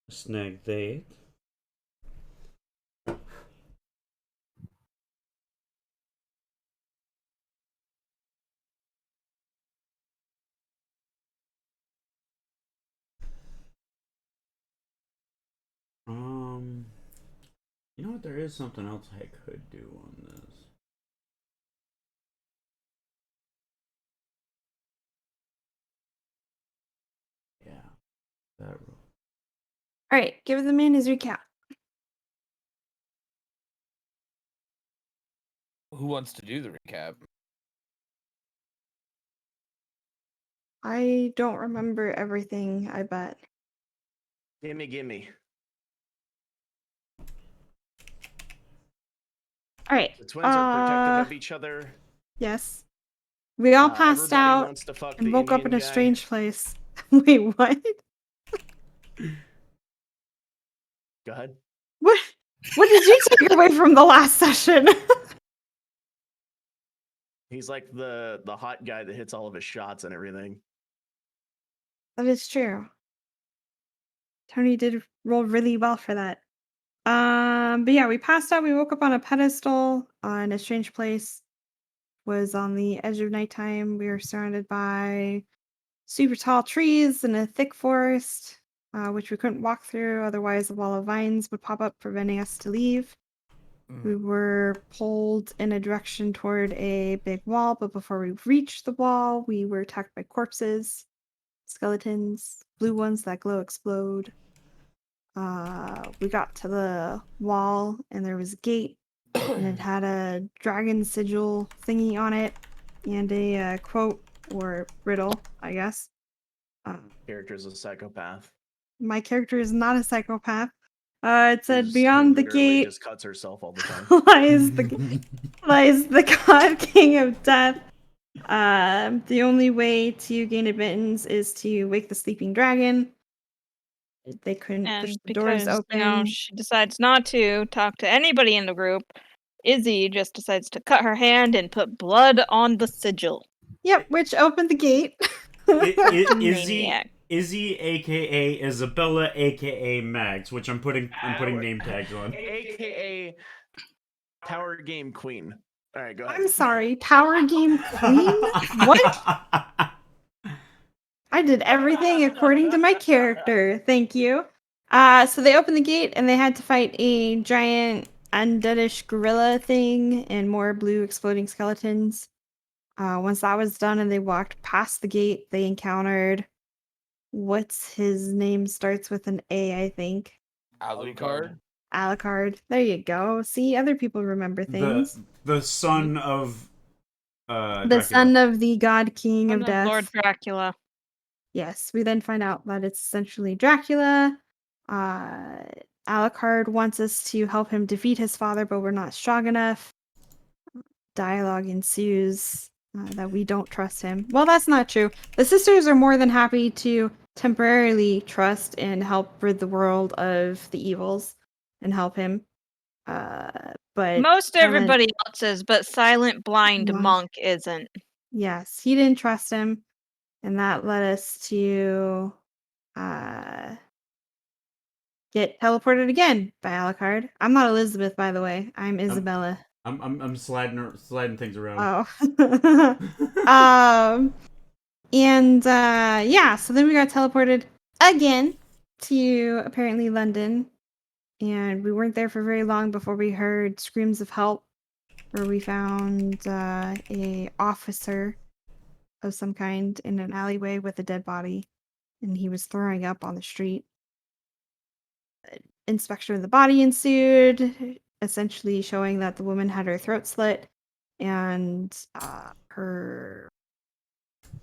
Snag that. Um, you know what? There is something else I could do on this. Yeah, that. All right, give the man his recap. Who wants to do the recap? I don't remember everything, I bet. Gimme. All right. The twins are protective of each other. Yes. We all passed Everybody out wants to fuck and the woke up Indian in a guy. strange place. Wait, what? Go ahead. What did you take away from the last session? He's like the hot guy that hits all of his shots and everything. That is true. Tony did roll really well for that. But yeah, we passed out. We woke up on a pedestal in a strange place. Was on the edge of nighttime. We were surrounded by super tall trees in a thick forest, which we couldn't walk through. Otherwise, a wall of vines would pop up, preventing us to leave. We were pulled in a direction toward a big wall, but before we reached the wall, we were attacked by corpses, skeletons, blue ones that glow explode. We got to the wall, and there was a gate, and it had a dragon sigil thingy on it, and a quote or riddle, I guess. Character's a psychopath. My character is not a psychopath. It said, Who "Beyond the literally gate just cuts herself all the time. lies the god king of death. The only way to gain admittance is to wake the sleeping dragon." They couldn't push And the doors because, open. she decides not to talk to anybody in the group, Izzy just decides to cut her hand and put blood on the sigil. Yep, which opened the gate. Maniac. Izzy, aka Isabella, aka Mags, which I'm putting name tags on. AKA Power Game Queen. All right, go ahead. I'm sorry, Power Game Queen? What? I did everything according to my character. Thank you. So they opened the gate and they had to fight a giant undeadish gorilla thing and more blue exploding skeletons. Once that was done and they walked past the gate, they encountered what's his name starts with an A, I think. Alucard. Alucard. There you go. See, other people remember things. The son of The Dracula. son of the god king of death. Lord Dracula. Yes, we then find out that it's essentially Dracula. Alucard wants us to help him defeat his father, but we're not strong enough. Dialogue ensues that we don't trust him. Well, that's not true. The sisters are more than happy to temporarily trust and help rid the world of the evils and help him. But most everybody else is, but Silent Blind What? Monk isn't. Yes, he didn't trust him, and that led us to get teleported again by Alucard. I'm not Elizabeth, by the way. I'm Isabella. I'm sliding things around. Oh. Yeah, so then we got teleported again to apparently London. And we weren't there for very long before we heard screams of help, where we found a officer of some kind in an alleyway with a dead body, and he was throwing up on the street. Inspection of the body ensued, essentially showing that the woman had her throat slit and her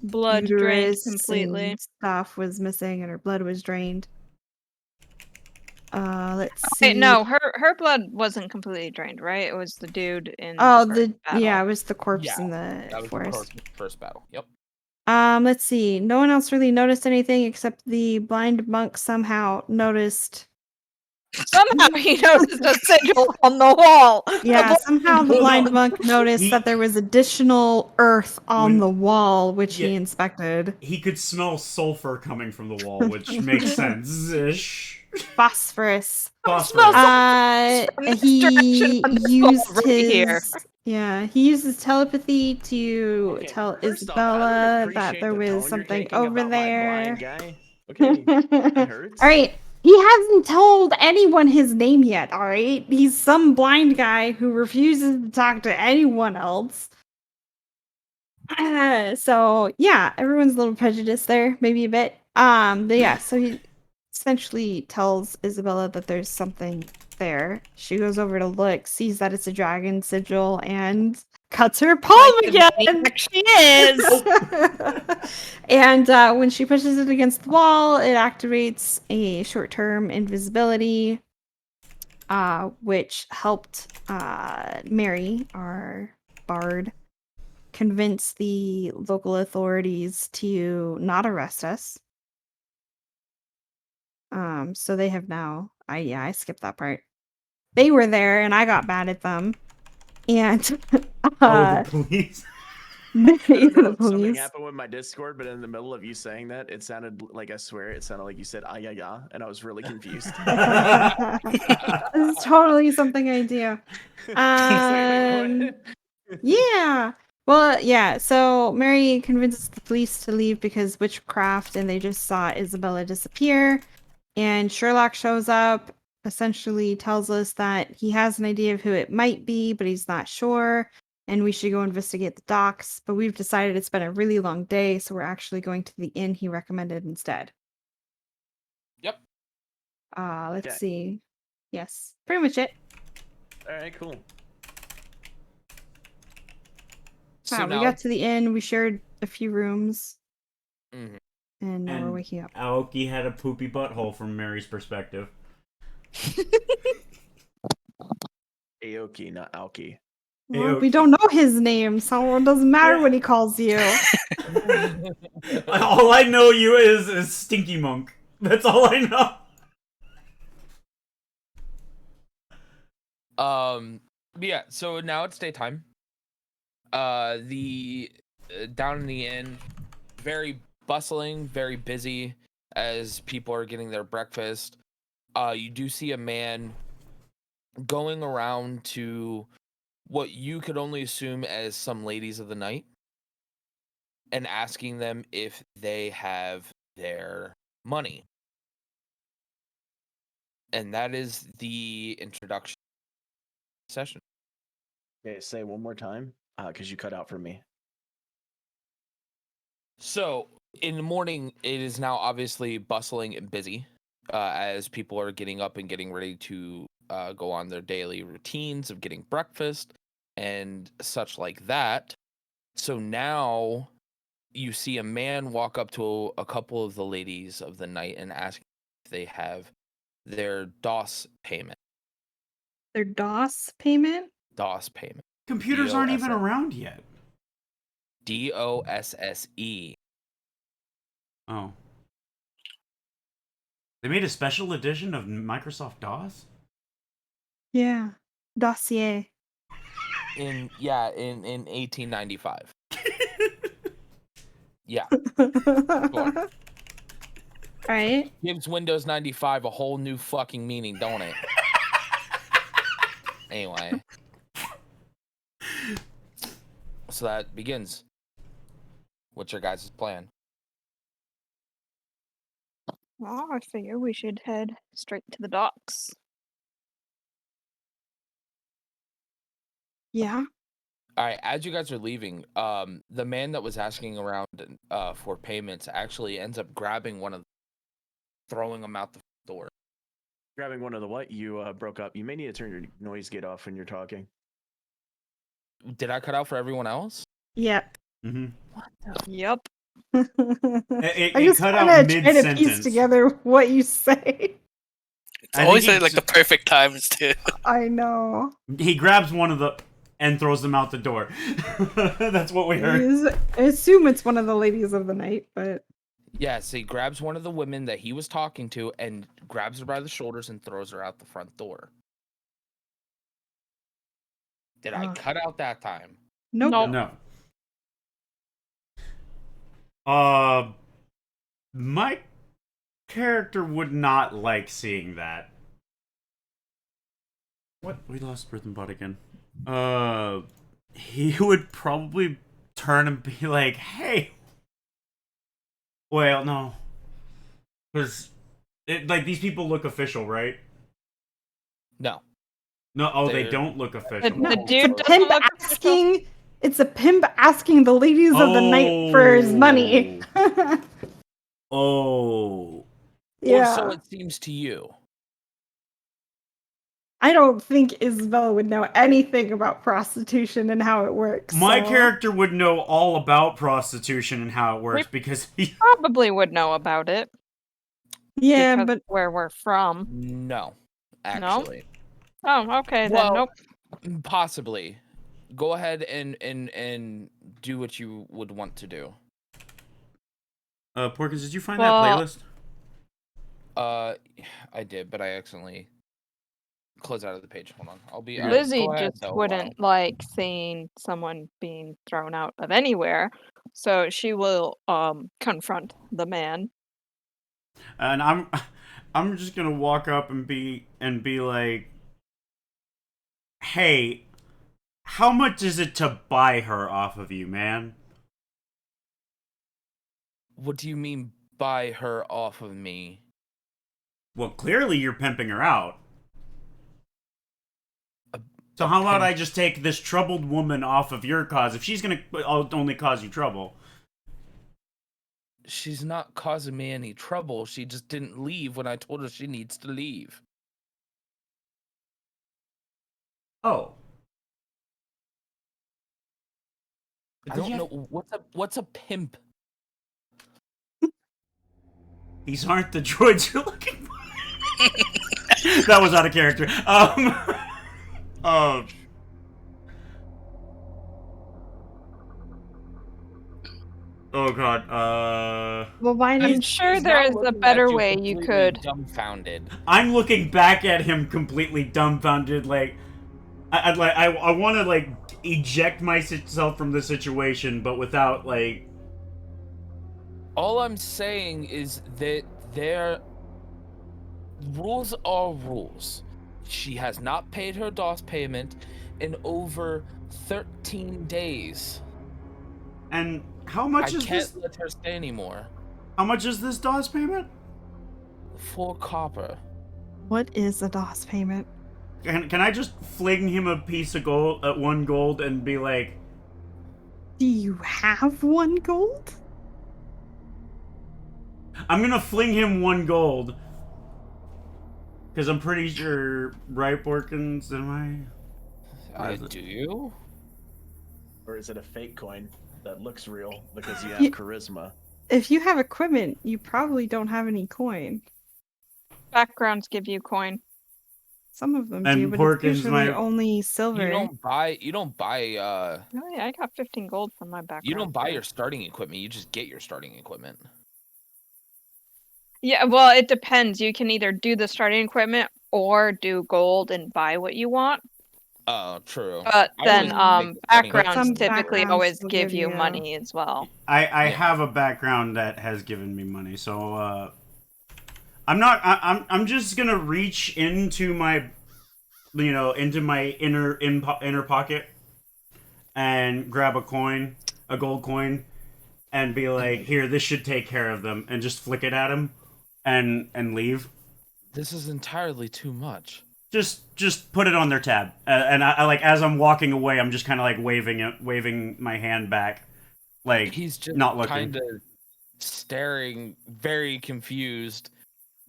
blood drained completely. And stuff was missing, and her blood was drained. Let's see. Wait, no, her blood wasn't completely drained, right? It was the dude in it was the corpse in the forest. The first battle. Yep. Let's see. No one else really noticed anything except the blind monk somehow noticed. Somehow he noticed a sigil on the wall. Yeah, somehow the blind monk noticed that there was additional earth on the wall, which he inspected. He could smell sulfur coming from the wall, which makes sense-ish. phosphorus. Phosphorus. from this He direction on this wall used right his here. he used his telepathy to Okay, tell first off, I don't Isabella that appreciate there the was tone you're something taking over about my there. blind guy. Okay, that hurts. All right. He hasn't told anyone his name yet, all right? He's some blind guy who refuses to talk to anyone else. So, yeah, everyone's a little prejudiced there, maybe a bit. But yeah, so he essentially tells Isabella that there's something there. She goes over to look, sees that it's a dragon sigil, and cuts her palm Like the again. maniac she is. And when she pushes it against the wall, it activates a short-term invisibility, which helped Mary, our bard, convince the local authorities to not arrest us. So they have now. I skipped that part. They were there, and I got mad at them, and Oh, the police. I don't know the if something police. happened with my Discord, but in the middle of you saying that, it sounded like, I swear, it sounded like you said "ah yeah yeah," and I was really confused. This is totally something I do. It's like, wait, what? Yeah. Well, yeah. So Mary convinces the police to leave because witchcraft, and they just saw Isabella disappear. And Sherlock shows up, essentially tells us that he has an idea of who it might be, but he's not sure. And we should go investigate the docks. But we've decided it's been a really long day, so we're actually going to the inn he recommended instead. Yep. Let's Okay. see. Yes, pretty much it. All right, cool. So Wow, now, we got to the inn. We shared a few rooms, Mhm. and now we're And waking up. Aoki had a poopy butthole from Mary's perspective. Aoki, not Aoki. Well, we Aoki. don't know his name, so it doesn't matter what he calls you. All I know you is Stinky Monk. That's all I know. But yeah, so now it's daytime. The down in the inn, very bustling, very busy as people are getting their breakfast. You do see a man going around to what you could only assume as some ladies of the night and asking them if they have their money. And that is the introduction session. Okay, say it one more time, because you cut out for me. So in the morning, it is now obviously bustling and busy as people are getting up and getting ready to go on their daily routines of getting breakfast and such like that. So now you see a man walk up to a couple of the ladies of the night and ask if they have their DOS payment. Their DOS payment? DOS payment. Computers aren't even DOSS. around yet. DOSSE. Oh. They made a special edition of Microsoft DOS? Yeah. Dossier. In 1895. Yeah. Right? Gives Windows 95 a whole new fucking meaning, don't it? Anyway. So that begins. What's your guys' plan? Well, I figure we should head straight to the docks. Yeah. All right, as you guys are leaving, the man that was asking around for payments actually ends up grabbing one of them, throwing them out the door. Grabbing one of the what? You broke up. You may need to turn your noise gate off when you're talking. Did I cut out for everyone else? Yep. Mm-hmm. Yep. It I just cut kind out of trying to piece mid-sentence. together what you say. It's I always think at like the perfect times too. I know. He grabs one of the and throws them out the door. That's what we heard. I assume it's one of the ladies of the night, but Yes, he grabs one of the women that he was talking to and grabs her by the shoulders and throws her out the front door. Did I cut out that time? nope. Nope. No. My character would not like seeing that. What? We lost Rhythm Bot again. He would probably turn and be like, "Hey." Well, no, because like these people look official, right? No. No, oh, they They're- don't look official. The No, dude It's a doesn't pimp look official. asking. It's a pimp asking the ladies of the night for his money. Oh. Or so Yeah. it seems to you. I don't think Isabella would know anything about prostitution and how it works. My so- character would know all about prostitution and how it works because he. Probably would know about it. Yeah, because but where we're from. No, actually. Oh, okay then. Well, Nope. Possibly. Go ahead and do what you would want to do. Porkins, did you find Well- that playlist? I did, but I accidentally closed out of the page. Hold on. I'll be Lizzie go ahead, just though, wouldn't like seeing someone being thrown out of anywhere, so she will confront the man. And I'm just gonna walk up and be like, "Hey, how much is it to buy her off of you, man?" What do you mean buy her off of me? Well, clearly you're pimping her out. So how about I just take this troubled woman off of your cause? If she's gonna only cause you trouble. She's not causing me any trouble. She just didn't leave when I told her she needs to leave. Oh. I don't know what's a pimp. These aren't the droids you're looking for. That was out of character. Oh. Oh god. well, why I'm didn't sure He's there now is a looking at better you way you completely could. Dumbfounded. I'm looking back at him completely dumbfounded, like I want to like eject myself from the situation, but without like. All I'm saying is that their rules are rules. She has not paid her DOS payment in over 13 days. And how I much is can't this? let her stay anymore. How much is this DOS payment? 4 copper. What is a DOS payment? Can I just fling him a piece of gold at 1 gold and be like, Do you have 1 gold? I'm gonna fling him 1 gold. Because I'm pretty sure, right, Borkins, am I? Or is it- Do you? Or is it a fake coin that looks real because you have Ye- charisma? If you have equipment, you probably don't have any coin. Backgrounds give you coin. Some of them And do, but Porkins it's usually might- only silver. You don't buy Oh yeah, I got 15 gold from my background. you don't buy too. your starting equipment, you just get your starting equipment. Yeah, well, it depends. You can either do the starting equipment or do gold and buy what you want. Oh, true. But I then always take the starting backgrounds Some typically backgrounds always will give give you you- money as well. I Yeah. have a background that has given me money, so I'm just gonna reach into my into my inner pocket and grab a gold coin, and be like, here, this should take care of them, and just flick it at him and leave. This is entirely too much. Just put it on their tab, and I like, as I'm walking away, I'm just kind of like waving my hand back, like He's just not looking. kind of staring, very confused.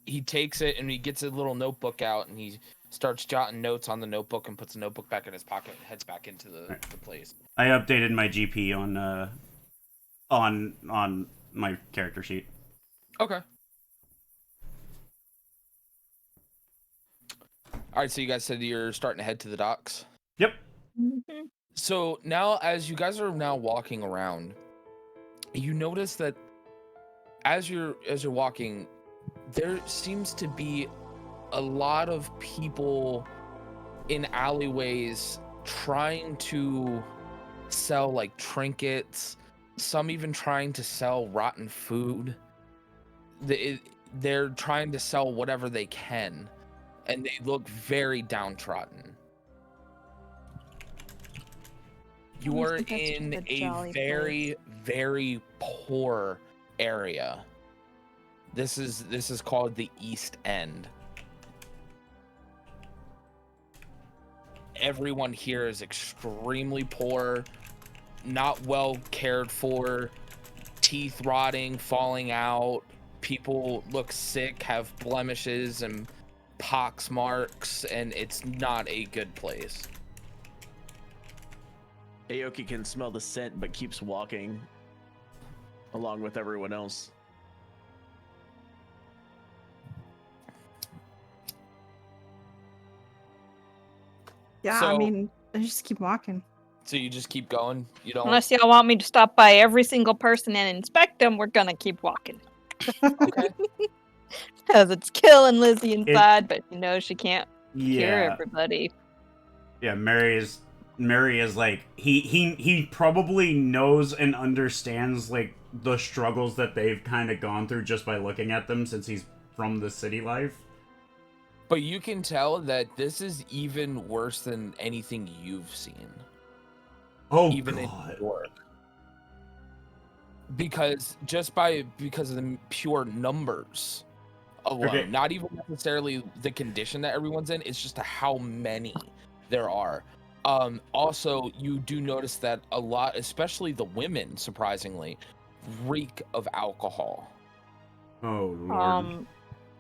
He takes it and he gets a little notebook out and he starts jotting notes on the notebook and puts the notebook back in his pocket and heads back into the place. I updated my GP on my character sheet. Okay. All right, so you guys said you're starting to head to the docks. Yep. Mhm. So now, as you guys are now walking around, you notice that as you're walking, there seems to be a lot of people in alleyways trying to sell like trinkets. Some even trying to sell rotten food. they're trying to sell whatever they can, and they look very downtrodden. You always are think that's just in a a jolly very, very poor area. This is called the East End. Everyone here is extremely poor, not well cared for, teeth rotting, falling out. People look sick, have blemishes and pox marks, and it's not a good place. Aoki can smell the scent, but keeps walking along with everyone else. Yeah, I So- mean, I just keep walking. So you just keep going. You don't. Unless y'all want me to stop by every single person and inspect them, we're gonna keep walking. Okay. Because it's killing Lizzie inside, but she knows she can't cure Yeah. everybody. Yeah, Mary is like he probably knows and understands like the struggles that they've kind of gone through just by looking at them since he's from the city life. But you can tell that this is even worse than anything you've seen. Oh Even in god. New York. Because of the pure numbers alone, Okay. not even necessarily the condition that everyone's in, it's just how many there are. Also, you do notice that a lot, especially the women, surprisingly, reek of alcohol. Oh lord.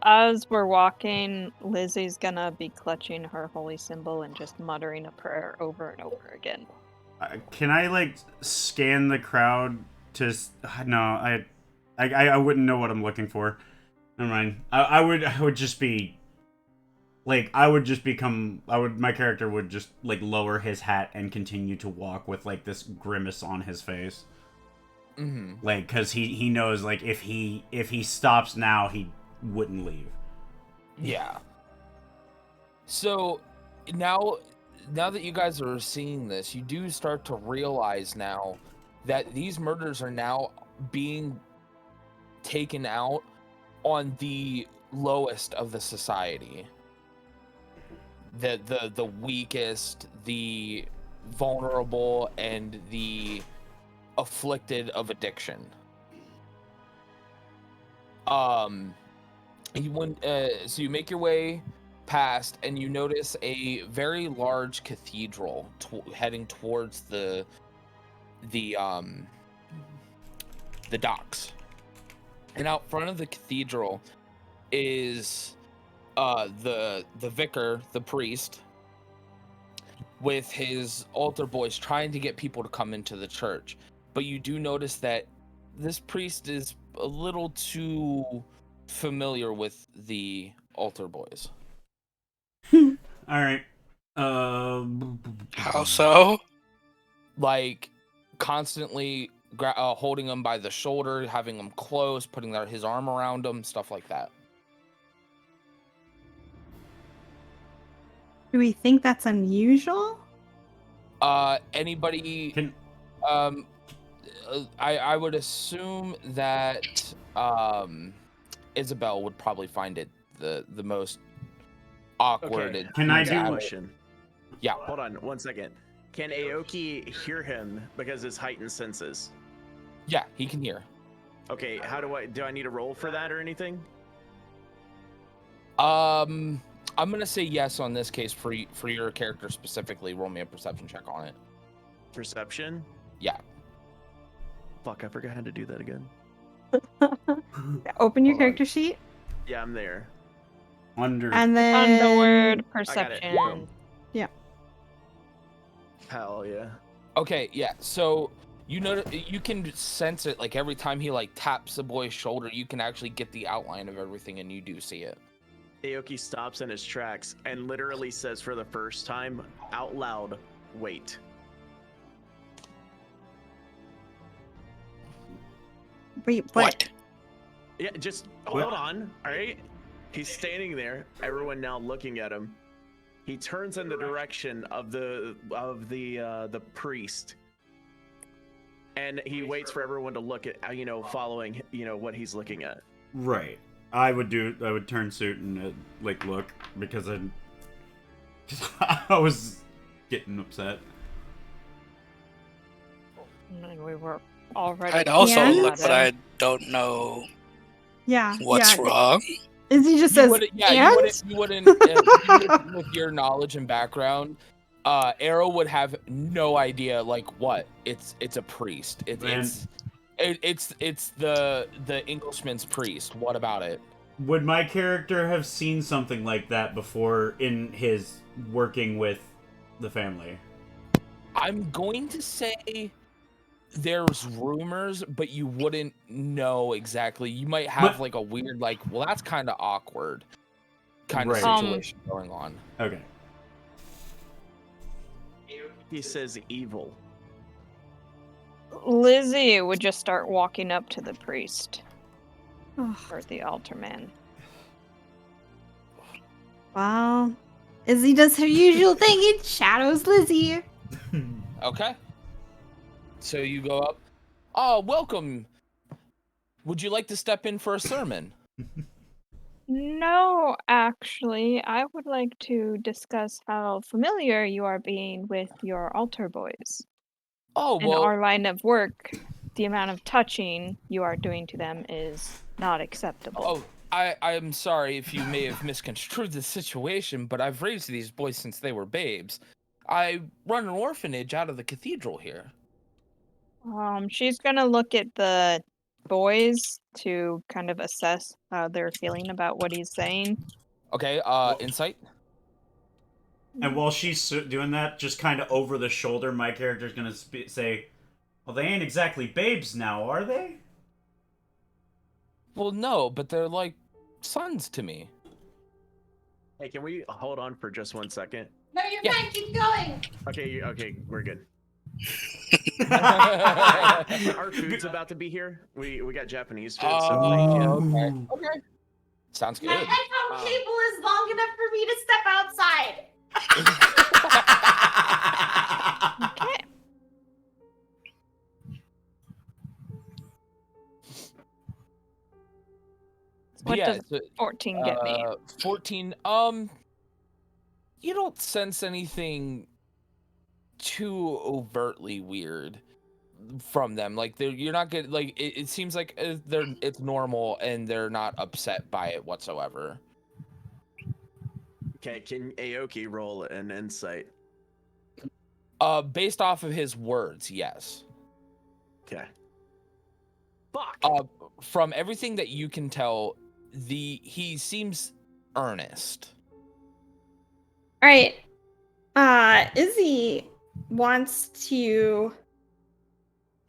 As we're walking, Lizzie's gonna be clutching her holy symbol and just muttering a prayer over and over again. Can I like scan the crowd to no, I wouldn't know what I'm looking for. Never mind. I would just be like my character would just like lower his hat and continue to walk with like this grimace on his face. Mm-hmm. Like cuz he knows like if he stops now he wouldn't leave. Yeah. So now that you guys are seeing this, you do start to realize now that these murders are now being taken out on the lowest of the society. The weakest, the vulnerable, and the afflicted of addiction. So you make your way past, and you notice a very large cathedral heading towards the docks. And out front of the cathedral is the vicar, the priest, with his altar boys trying to get people to come into the church. But you do notice that this priest is a little too familiar with the altar boys. All right. How so? Like constantly holding them by the shoulder, having them close, putting his arm around them, stuff like that. Do we think that's unusual? Anybody? Can I would assume that Isabel would probably find it the most awkward. Okay. Can I got a do- question? Yeah. Hold on 1 second. Can Aoki hear him because his heightened senses? Yeah, he can hear. Okay, do I need a roll for that or anything? I'm gonna say yes on this case for your character specifically. Roll me a perception check on it. Perception? Yeah. Fuck, I forgot how to do that again. Open your Hold on. character sheet Yeah, I'm there. under and then On the word I got it. perception. Hell yeah. Okay. Yeah. So you know you can sense it. Like every time he like taps the boy's shoulder, you can actually get the outline of everything, and you do see it. Aoki stops in his tracks and literally says for the first time out loud, "Wait." wait, What? Yeah, just What? hold on. All right. He's standing there. Everyone now looking at him. He turns in the direction of the priest, and he waits for everyone to look at following what he's looking at. right. I would turn suit and like look because I was getting upset. And we were already. I'd also And- look, but I don't know Yeah. what's yeah. wrong. Izzy just You says, wouldn't, yeah, and? you wouldn't with your knowledge and background, Arrow would have no idea. Like what? It's a priest. It's the Englishman's priest. What about it? Would my character have seen something like that before in his working with the family? I'm going to say there's rumors, but you wouldn't know exactly. You might have like a weird, like, well, that's kind of awkward kind of Right. situation going on. Okay. He says evil. Lizzie would just start walking up to the priest Oh, or the altar man. well, Izzy does her usual thing. It shadows Lizzie. Okay. So you go up. Oh, welcome. Would you like to step in for a sermon? No, actually, I would like to discuss how familiar you are being with your altar boys. Oh, In well, our line of work, the amount of touching you are doing to them is not acceptable. oh, I'm sorry if you may have misconstrued the situation, but I've raised these boys since they were babes. I run an orphanage out of the cathedral here. She's gonna look at the boys to kind of assess how they're feeling about what he's saying. Okay, insight? And while she's doing that, just kind of over the shoulder, my character's gonna say, "Well, they ain't exactly babes now, are they?" Well, no, but they're like sons to me. Hey, can we hold on for just 1 second? No, you're Yeah. fine. Keep going. Okay, we're good. Oh, Our food's about to be here. We got Japanese food, Oh, so like, yeah. okay. Okay. Sounds My good. headphone cable is long enough for me to step outside. Okay. What Yeah, does so, 14 get me? 14. You don't sense anything too overtly weird from them. Like you're not good. Like it seems like it's normal and they're not upset by it whatsoever. Okay, can Aoki roll an insight? Based off of his words, yes. Okay. Fuck. From everything that you can tell, he seems earnest. All right. Izzy wants to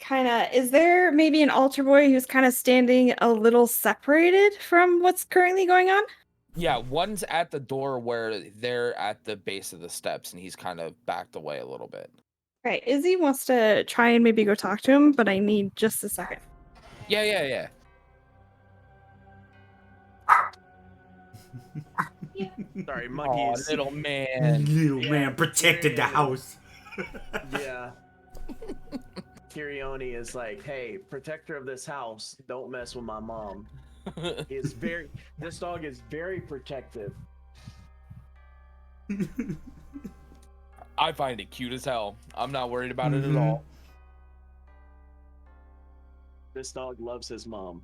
kind of. Is there maybe an altar boy who's kind of standing a little separated from what's currently going on? Yeah, one's at the door where they're at the base of the steps, and he's kind of backed away a little bit. Right. Izzy wants to try and maybe go talk to him, but I need just a second. Yeah. Sorry, Oh, monkeys. little man. Little Yeah, man protected the yeah. house. Yeah. Kirioni is like, hey, protector of this house, don't mess with my mom. This dog is very protective. I find it cute as hell. I'm not worried about it at Mhm. all. This dog loves his mom.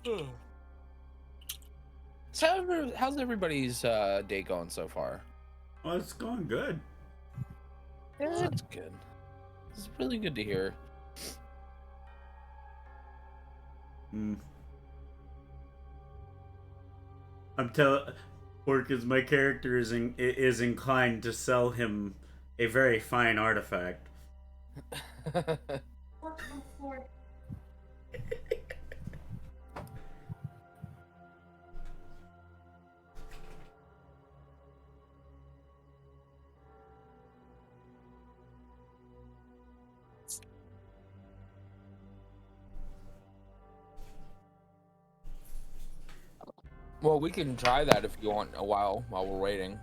Ooh. So, how's everybody's day going so far? Well, it's going good. That's good. It's really good to hear. Mm. I'm telling, or because my character is inclined to sell him A very fine artifact. Well, we can try that if you want a while we're waiting.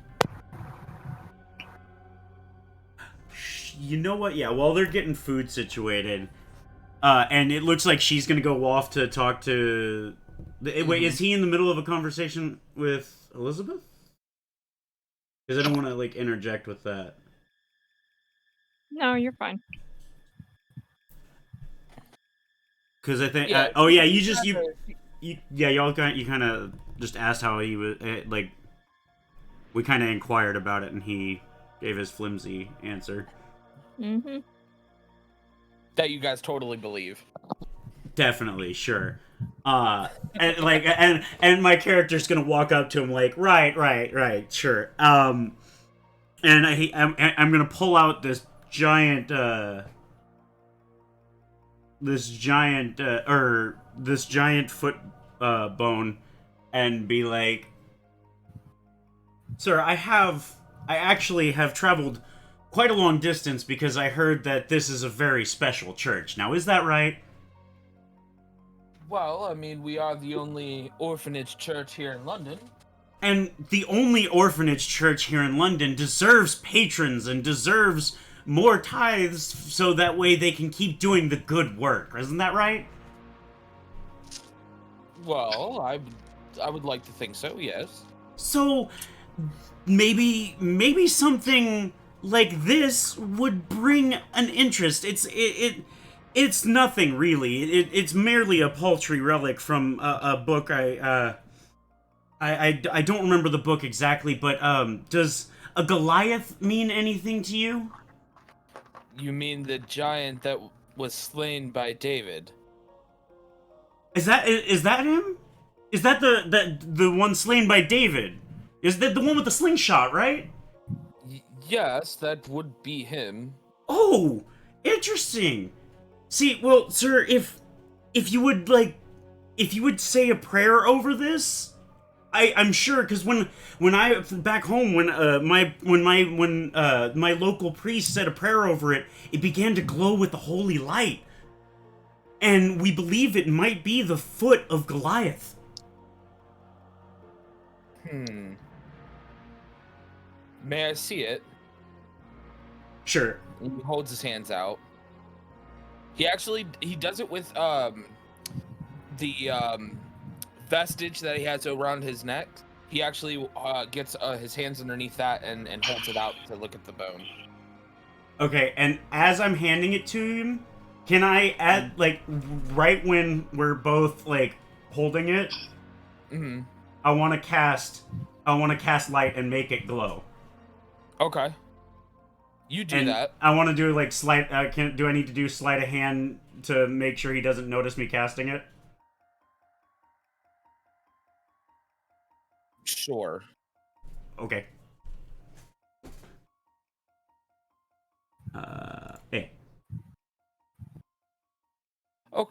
You know what? Yeah, while they're getting food situated, and it looks like she's gonna go off to talk to. Wait, is he in the middle of a conversation with Elizabeth? Because I don't want to like interject with that. No, you're fine. Because I think. Yeah, Oh yeah, y'all kind of just asked how he was like. We kind of inquired about it, and he gave his flimsy answer. Mm-hmm. That you guys totally believe. Definitely, sure. And like, and my character's gonna walk up to him like, right, sure. And I'm gonna pull out this giant foot bone, and be like, sir, I actually have traveled quite a long distance because I heard that this is a very special church. Now, is that right? Well, I mean, we are the only orphanage church here in London. And the only orphanage church here in London deserves patrons and deserves more tithes so that way they can keep doing the good work. Isn't that right? Well, I would like to think so, yes. So maybe something like this would bring an interest. It's nothing really. It's merely a paltry relic from a book I don't remember the book exactly, but does a Goliath mean anything to you? You mean the giant that was slain by David? Is that him? Is that the one slain by David? Is that the one with the slingshot, right? Yes, that would be him. Oh, interesting. See, well, sir, if you would say a prayer over this, I'm sure, because when I back home when my local priest said a prayer over it, it began to glow with the holy light, and we believe it might be the foot of Goliath. May I see it? Sure. He holds his hands out. He does it with the vestige that he has around his neck. He actually gets his hands underneath that and holds it out to look at the bone. Okay, and as I'm handing it to him, can I add, like, right when we're both, like, holding it, I want to cast light and make it glow. Okay. You do that. I want to do, like, do I need to do sleight of hand to make sure he doesn't notice me casting it? Sure. Okay. Hey. Oh,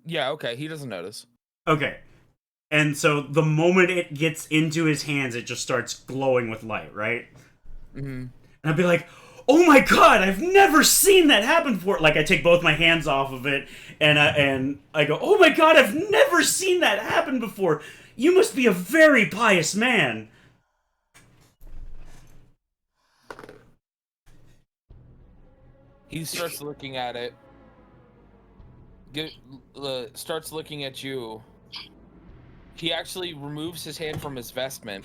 yeah, okay, he doesn't notice. Okay. And so the moment it gets into his hands, it just starts glowing with light, right? And I'd be like, oh my god, I've never seen that happen before. Like, I take both my hands off of it, and I go, oh my god, I've never seen that happen before. You must be a very pious man. He starts looking at it. Starts looking at you. He actually removes his hand from his vestment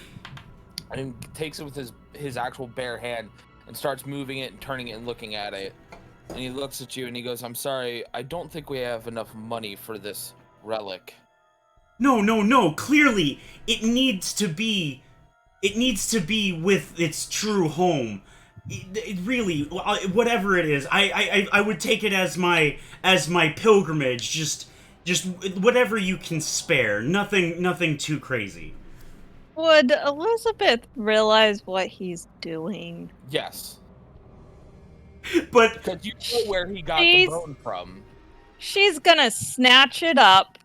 and takes it with his actual bare hand and starts moving it and turning it and looking at it. And he looks at you and he goes, I'm sorry, I don't think we have enough money for this relic. No. Clearly, it needs to be with its true home. It really, whatever it is, I would take it as my pilgrimage. Just whatever you can spare. Nothing too crazy. Would Elizabeth realize what he's doing? Yes, But because you know where he got the She's- bone from. She's gonna snatch it up,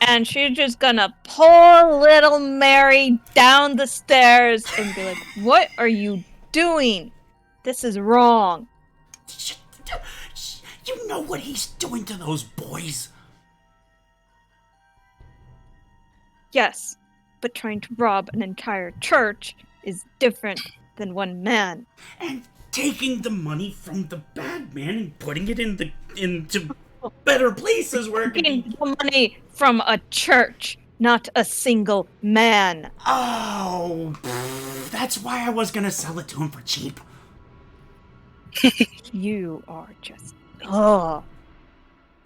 and she's just gonna pull little Mary down the stairs and be like, "What are you doing? This is wrong." you know what he's doing to those boys. Yes, but trying to rob an entire church is different than one man. And taking the money from the bad man and putting it into better places where it can Taking be. the money from a church, not a single man. Oh, that's why I was gonna sell it to him for cheap. You are just. Ugh.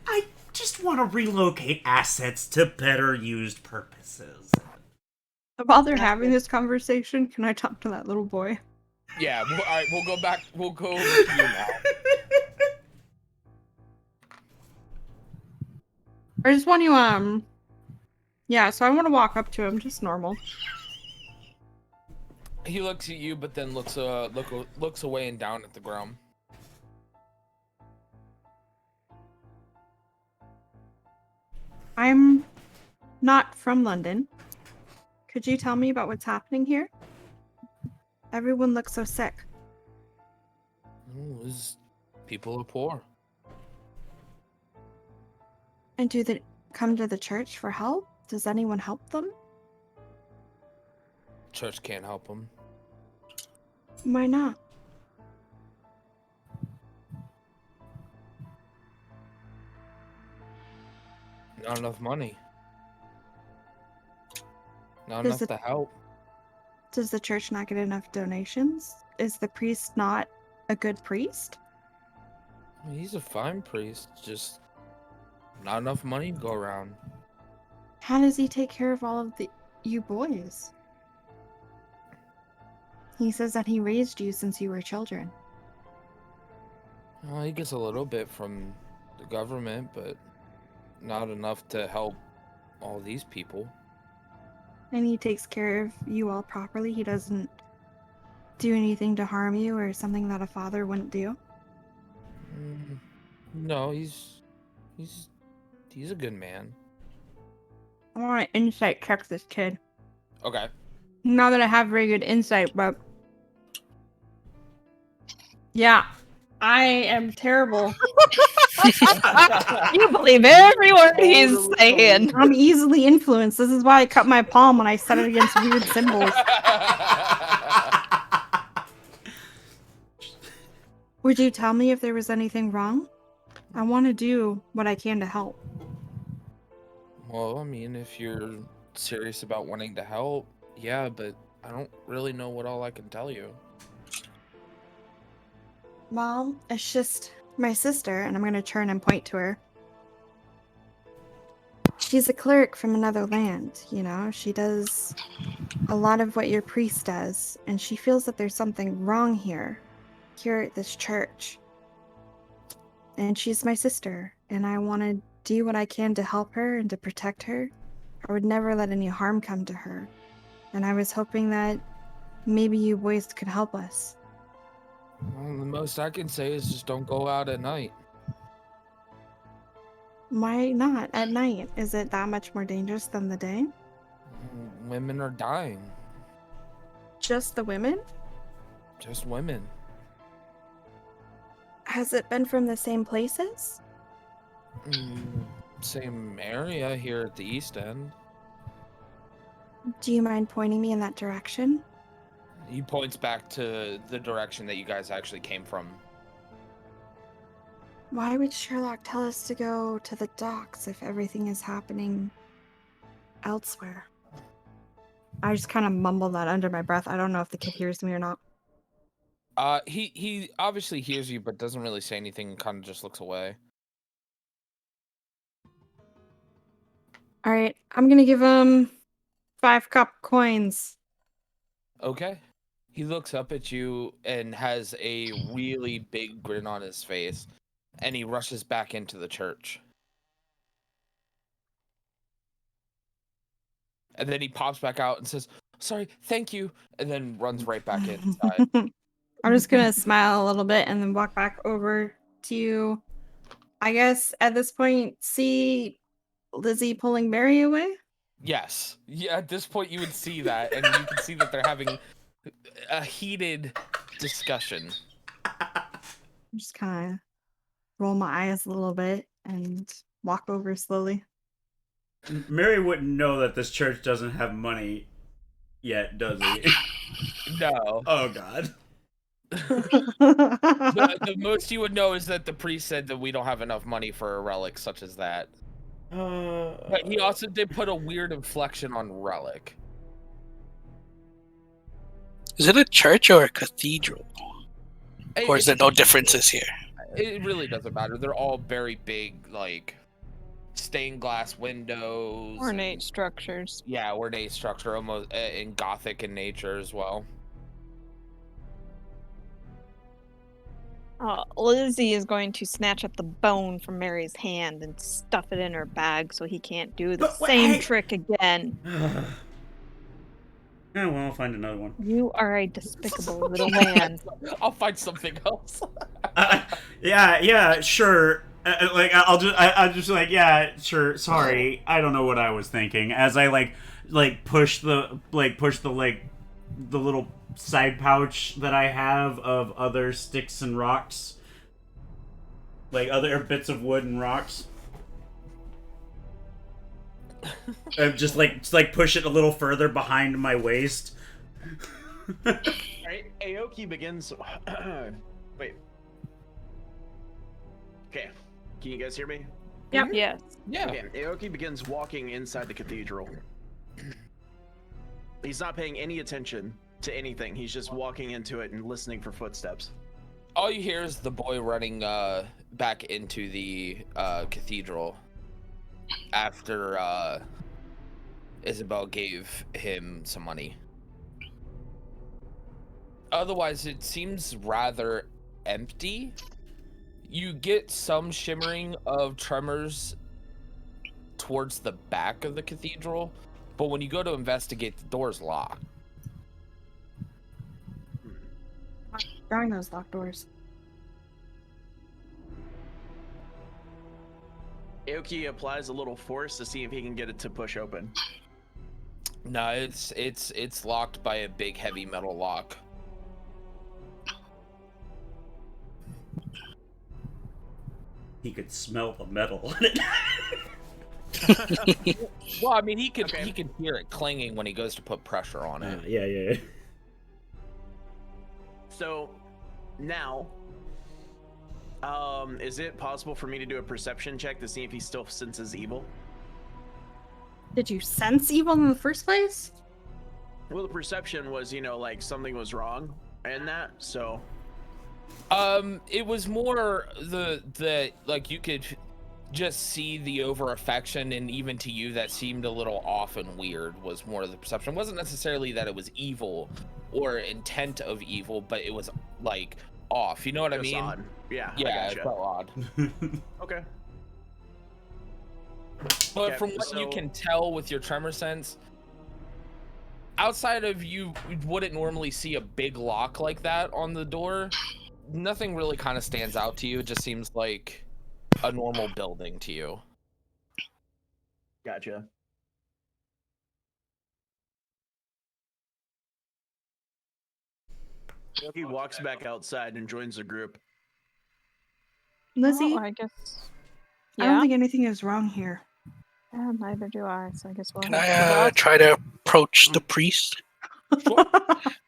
I just want to relocate assets to better used purposes. While they're having this conversation, can I talk to that little boy? Yeah, all right, we'll go back. We'll go over to you now. I just want to, yeah, so I want to walk up to him, just normal. He looks at you, but then looks away and down at the ground. I'm not from London. Could you tell me about what's happening here? Everyone looks so sick. People are poor. And do they come to the church for help? Does anyone help them? Church can't help them. Why not? Not enough money. Not Does enough to help. Does the church not get enough donations? Is the priest not a good priest? He's a fine priest, just not enough money to go around. How does he take care of all of you boys? He says that he raised you since you were children. Well, he gets a little bit from the government, but not enough to help all these people. And he takes care of you all properly. He doesn't do anything to harm you or something that a father wouldn't do. No, he's a good man. I want to insight check this kid. Okay. Not that I have very good insight, but yeah, I am terrible. You believe every word he's saying. I'm easily influenced. This is why I cut my palm when I set it against weird symbols. Would you tell me if there was anything wrong? I want to do what I can to help. Well, I mean, if you're serious about wanting to help, yeah, but I don't really know what all I can tell you. Well, it's just my sister, and I'm going to turn and point to her. She's a cleric from another land, you know? She does a lot of what your priest does, and she feels that there's something wrong here at this church. And she's my sister, and I want to do what I can to help her and to protect her. I would never let any harm come to her. And I was hoping that maybe you boys could help us. Well, the most I can say is just don't go out at night. Why not at night? Is it that much more dangerous than the day? Women are dying. Just the women? Just women. Has it been from the same places? Same area here at the East End. Do you mind pointing me in that direction? He points back to the direction that you guys actually came from. Why would Sherlock tell us to go to the docks if everything is happening elsewhere? I just kind of mumble that under my breath. I don't know if the kid hears me or not. He obviously hears you, but doesn't really say anything. Kind of just looks away. All right, I'm gonna give him 5 cup coins. Okay. He looks up at you and has a really big grin on his face, and he rushes back into the church. And then he pops back out and says, sorry, thank you, and then runs right back inside. I'm just gonna smile a little bit and then walk back over to you. I guess at this point, see Lizzie pulling Mary away. Yes. Yeah, at this point you would see that, and you can see that they're having a heated discussion. Just kind of roll my eyes a little bit and walk over slowly. Mary wouldn't know that this church doesn't have money yet, does he? No. Oh God. The most you would know is that the priest said that we don't have enough money for a relic such as that. But he also did put a weird inflection on relic. Is it a church or a cathedral? Or is there It's- no differences here? It really doesn't matter. They're all very big, like stained glass windows. Ornate structures. Yeah, ornate structure, almost in Gothic in nature as well. Lizzie is going to snatch up the bone from Mary's hand and stuff it in her bag so he can't do the But wait, same hey- trick again. Yeah, well, I'll find another one. You are a despicable little man. I'll find something else. Yeah, sure. I'll just like, yeah, sure. Sorry, I don't know what I was thinking. As I push the little side pouch that I have of other sticks and rocks, like other bits of wood and rocks. Just push it a little further behind my waist. Alright, Aoki begins. Wait. Okay. Can you guys hear me? Yep. Yes. Yeah. Okay. Aoki begins walking inside the cathedral. He's not paying any attention to anything. He's just walking into it and listening for footsteps. All you hear is the boy running back into the cathedral after Isabel gave him some money. Otherwise, it seems rather empty. You get some shimmering of tremors towards the back of the cathedral, but when you go to investigate, the door's locked. Drawing those locked doors. Aoki applies a little force to see if he can get it to push open. No, it's locked by a big heavy metal lock. He could smell the metal in it. Well, I mean, he can Okay. hear it clanging when he goes to put pressure on it. Yeah. So now, is it possible for me to do a perception check to see if he still senses evil? Did you sense evil in the first place? Well, the perception was, like something was wrong in that. So It was more the like you could just see the over affection, and even to you that seemed a little off and weird was more of the perception. It wasn't necessarily that it was evil or intent of evil, but it was like off. You know what I just mean? odd. Yeah. Yeah, I it gotcha. felt odd. Okay. But Okay, from what you so- can tell with your tremor sense, outside of you wouldn't normally see a big lock like that on the door. Nothing really kind of stands out to you. It just seems like a normal building to you. Gotcha. He walks back outside and joins the group. Lizzie, Oh, I guess. I don't Yeah. think anything is wrong here. Yeah, neither do I. So I guess we'll Can have to I ask. try to approach the priest?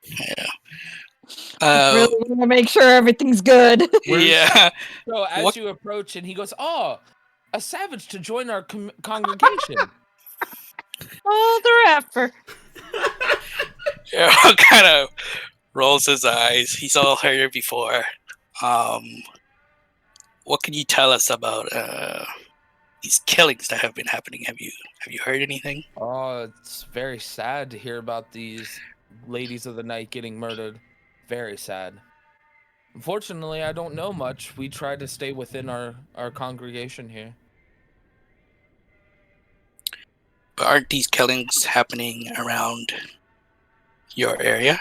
Yeah. Really want to make sure everything's good. Yeah. So as What- you approach, and he goes, "Oh, a savage to join our congregation." Oh, the rapper. Harold kind of rolls his eyes. He's all heard it before. What can you tell us about these killings that have been happening? Have you heard anything? Oh, it's very sad to hear about these ladies of the night getting murdered. Very sad. Unfortunately, I don't know much. We try to stay within our congregation here. But aren't these killings happening around your area?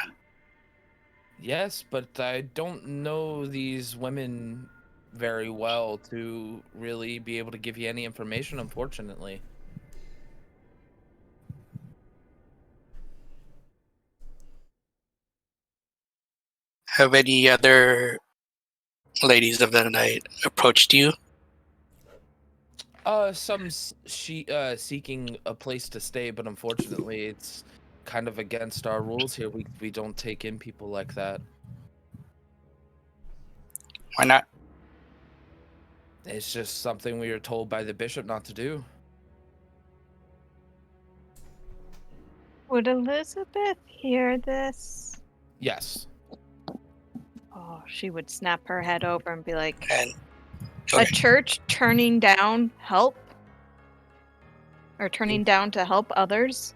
Yes, but I don't know these women very well to really be able to give you any information, unfortunately. Have any other ladies of the night approached you? Seeking a place to stay, but unfortunately, it's kind of against our rules here. We don't take in people like that. Why not? It's just something we were told by the bishop not to do. Would Elizabeth hear this? Yes. Oh, she would snap her head over and be like, And a church turning down help? Or turning down to help others?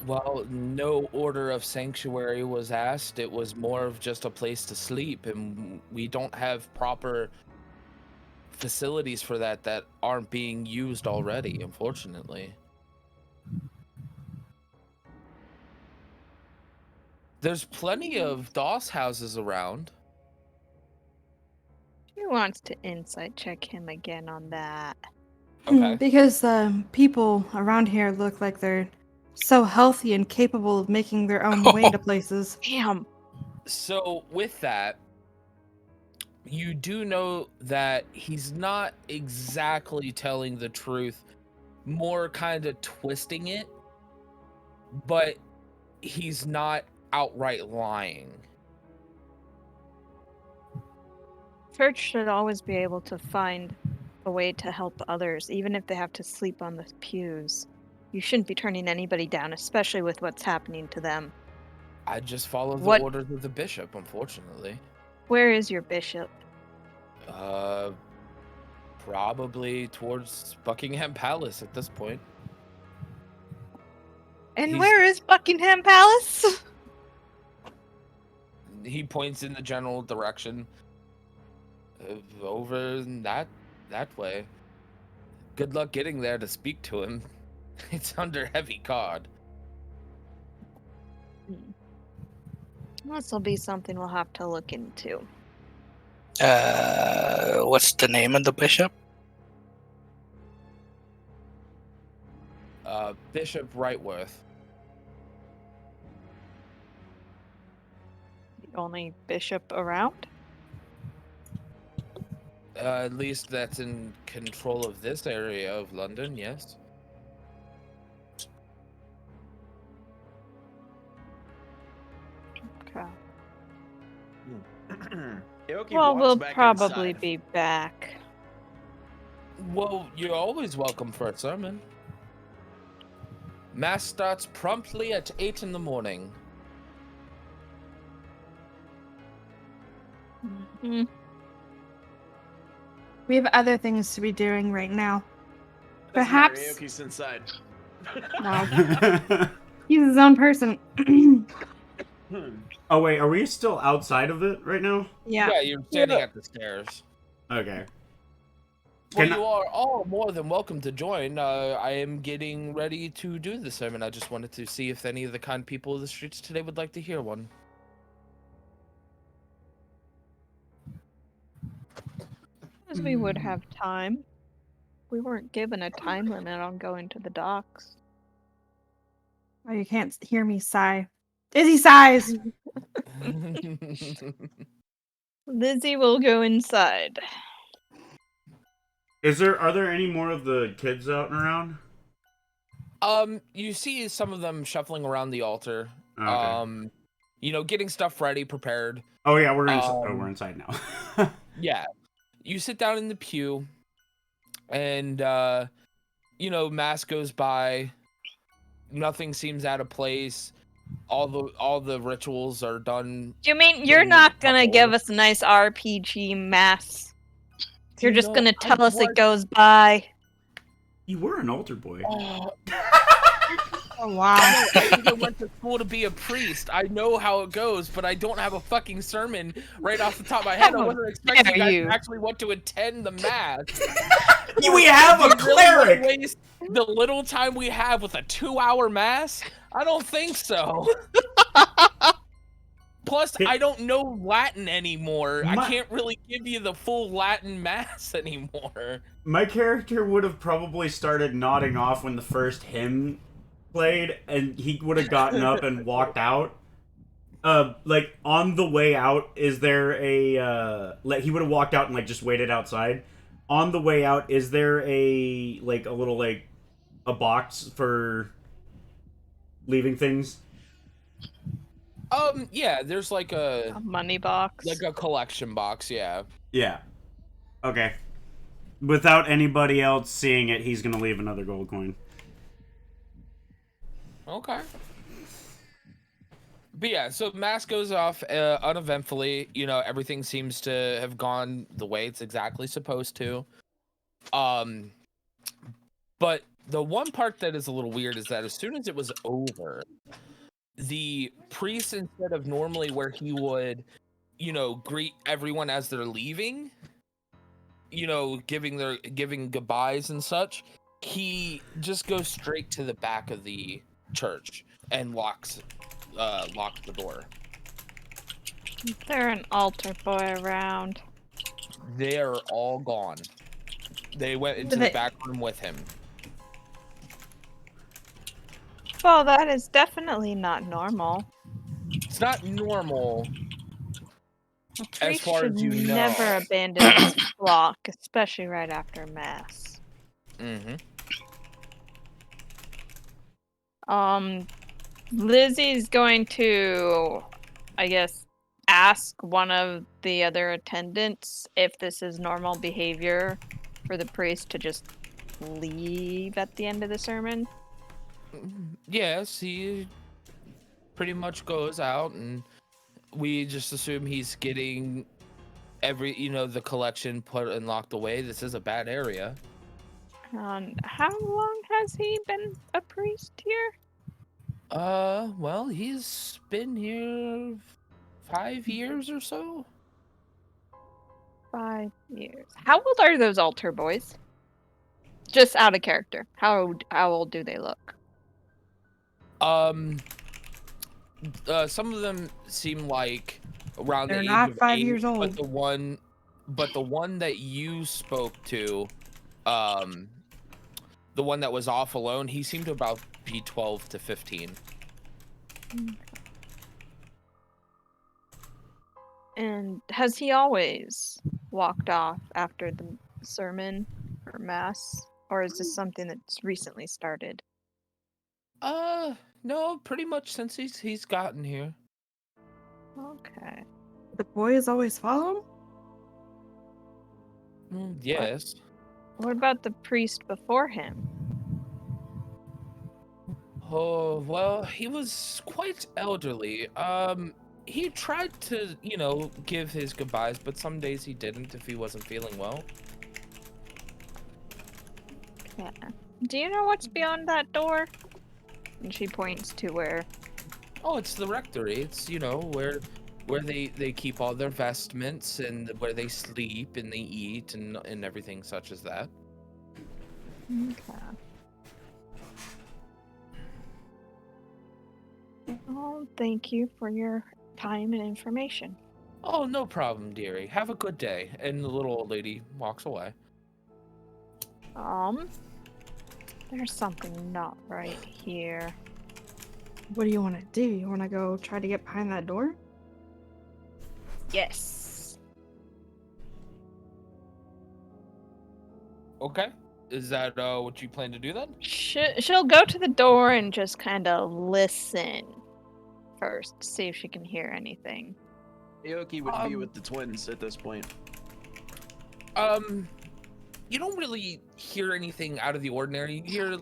Well, no order of sanctuary was asked. It was more of just a place to sleep, and we don't have proper facilities for that aren't being used already, unfortunately. There's plenty of DOS houses around. She wants to insight check him again on that. Okay. Because the people around here look like they're so healthy and capable of making their own way to places. Damn. So with that, you do know that he's not exactly telling the truth, more kind of twisting it, but he's not outright lying. Church should always be able to find a way to help others, even if they have to sleep on the pews. You shouldn't be turning anybody down, especially with what's happening to them. I just follow the What- orders of the bishop, unfortunately. Where is your bishop? Probably towards Buckingham Palace at this point. And He's- where is Buckingham Palace? He points in the general direction. Over that way. Good luck getting there to speak to him. It's under heavy guard. This will be something we'll have to look into. What's the name of the bishop? Bishop Rightworth. The only bishop around? At least that's in control of this area of London, yes. Okay. Aoki Well, walks we'll back probably inside. be back. Well, you're always welcome for a sermon. Mass starts promptly at 8 in the morning. Mhm. We have other things to be doing right now. Doesn't matter, Perhaps- Aoki's inside. Wow. He's his own person. Oh wait, are we still outside of it right now? Yeah. You're standing at the stairs. Okay. Well, Can I- you are all more than welcome to join. I am getting ready to do the sermon. I just wanted to see if any of the kind people of the streets today would like to hear one. As we would have time. We weren't given a time limit on going to the docks. Oh, you can't hear me sigh. Izzy sighs. Lizzie will go inside. Are there any more of the kids out and around? You see some of them shuffling around the altar. Okay. Getting stuff ready, prepared. Oh yeah, we're inside now. Yeah. You sit down in the pew, and mass goes by. Nothing seems out of place. All the rituals are done. You mean you're in not gonna proper give order. us a nice RPG mass? You're You just know, gonna I tell us it was- goes by. You were an altar boy. Oh, wow. I went to school to be a priest. I know how it goes, but I don't have a fucking sermon right off the top of my head. I How wasn't expecting dare you guys you. to actually want to attend the mass. We have a Do you really wanna cleric. waste the little time we have with a 2-hour mass? I don't think so. Plus, I don't know Latin anymore. I My- can't really give you the full Latin mass anymore. My character would have probably started nodding off when the first hymn played, and he would have gotten up and walked out. Like, on the way out, is there a, he would have walked out and, like, just waited outside. On the way out, is there a, like, a little, like, a box for leaving things? Yeah, there's like A money box. like a collection box, yeah. Yeah. Okay. Without anybody else seeing it, he's gonna leave another gold coin. Okay. But yeah, so mass goes off uneventfully. You know, everything seems to have gone the way it's exactly supposed to. But the one part that is a little weird is that as soon as it was over, the priest, instead of normally where he would, you know, greet everyone as they're leaving, you know, giving goodbyes and such, he just goes straight to the back of the church and locks the door. Is there an altar boy around? They're all gone. They went into the back room with him. Well, that is definitely not normal. It's not normal. A As priest far should as you know. never abandon his flock, especially right after mass. Mm-hmm. Lizzie's going to, I guess, ask one of the other attendants if this is normal behavior for the priest to just leave at the end of the sermon. Yes, he pretty much goes out, and we just assume he's getting the collection put and locked away. This is a bad area. How long has he been a priest here? Well, he's been here 5 years or so. 5 years. How old are those altar boys? Just out of character. How old do they look? Some of them seem like around They're the age not of 5 8, years old. But the one that you spoke to, the one that was off alone, he seemed to about be 12 to 15. And has he always walked off after the sermon or mass? Or is this something that's recently started? No, pretty much since he's gotten here. Okay. The boys always follow him? Yes. What about the priest before him? Oh, well, he was quite elderly. He tried to, give his goodbyes, but some days he didn't if he wasn't feeling well. Yeah. Do you know what's beyond that door? And she points to where. Oh, it's the rectory. It's, where they keep all their vestments and where they sleep and they eat and everything such as that. Okay. Oh, thank you for your time and information. Oh, no problem, dearie. Have a good day. And the little old lady walks away. There's something not right here. What do you want to do? You want to go try to get behind that door? Yes. Okay. Is that what you plan to do then? She'll go to the door and just kind of listen first, see if she can hear anything. Aoki would be with the twins at this point. You don't really hear anything out of the ordinary. You hear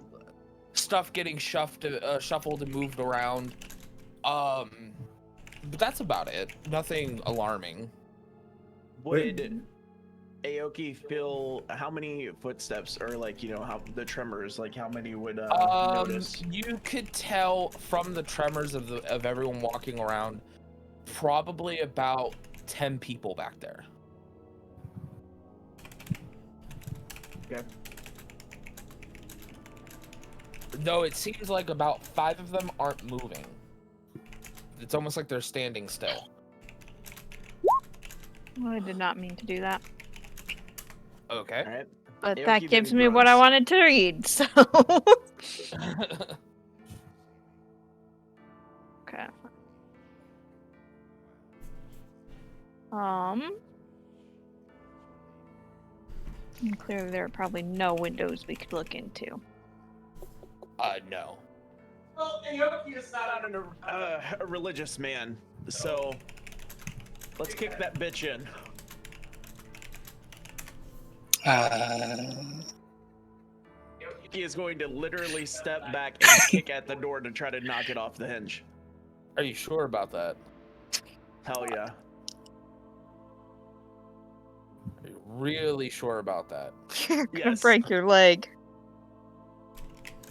stuff getting shuffled and moved around. But that's about it. Nothing alarming. Would Aoki feel how many footsteps, or how the tremors, how many would notice? You could tell from the tremors of everyone walking around, probably about 10 people back there. Okay. Though it seems like about 5 of them aren't moving. It's almost like they're standing still. Well, I did not mean to do that. Okay. All right. But Aoki that then gives me what I grunts. wanted to read, so. Okay. And clearly there are probably no windows we could look into. No. Well, Aoki is not a religious man, so let's kick that bitch in. He is going to literally step back and kick at the door to try to knock it off the hinge. Are you sure about that? Hell yeah. Are you really sure about that? You're gonna Yes. break your leg.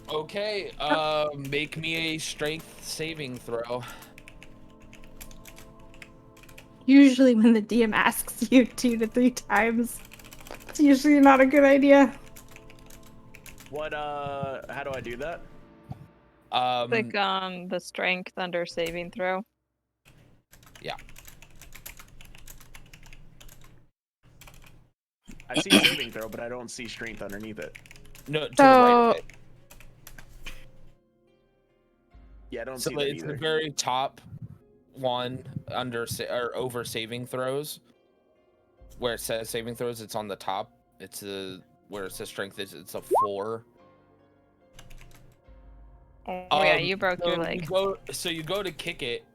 Okay, make me a strength saving throw. Usually when the DM asks you 2 to 3 times, it's usually not a good idea. What, how do I do that? Click on the strength under saving throw. I see saving throw, but I don't see strength underneath it. No, to the right of it. Yeah, I don't So see that it's the either. very top one under or over saving throws, where it says saving throws. It's on the top. It's where it says strength is. It's a 4. Oh yeah, you broke your so leg. You go to kick it,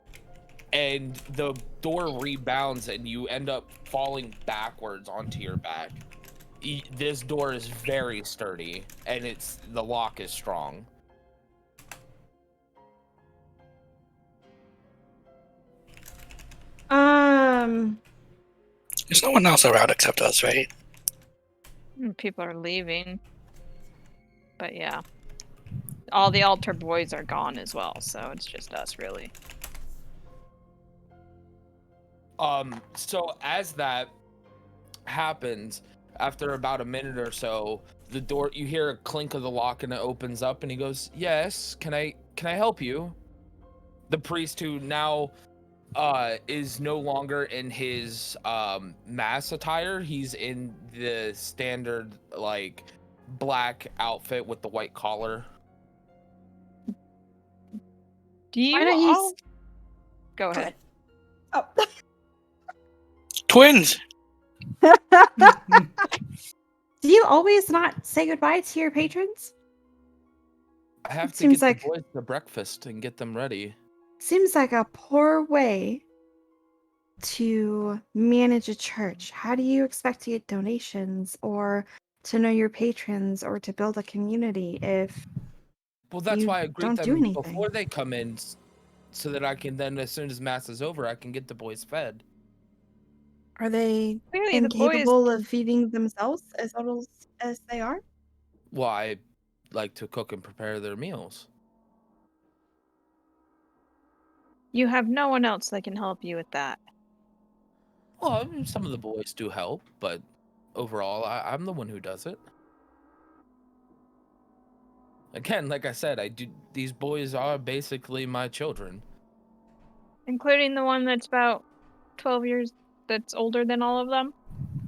and the door rebounds, and you end up falling backwards onto your back. This door is very sturdy, and the lock is strong. There's no one else around except us, right? People are leaving. But yeah. All the altar boys are gone as well, so it's just us really. So as that happens, after about a minute or so, the door, you hear a clink of the lock and it opens up, and he goes, "Yes, can I help you?" The priest, who now is no longer in his mass attire. He's in the standard like black outfit with the white collar. Do you Why don't you all... Go ahead. Oh. Twins! Do you always not say goodbye to your patrons? I have It to seems get like- the boys to breakfast and get them ready. Seems like a poor way to manage a church. How do you expect to get donations or to know your patrons or to build a community if Well, that's you why I greet don't do them anything? before they come in, so that I can then, as soon as mass is over, I can get the boys fed. Are they Clearly the boys incapable can... of feeding themselves as little as they are? Well, I like to cook and prepare their meals. You have no one else that can help you with that. Well, I mean, some of the boys do help, but overall, I'm the one who does it. Again, like I said, these boys are basically my children. Including the one that's about 12 years, that's older than all of them?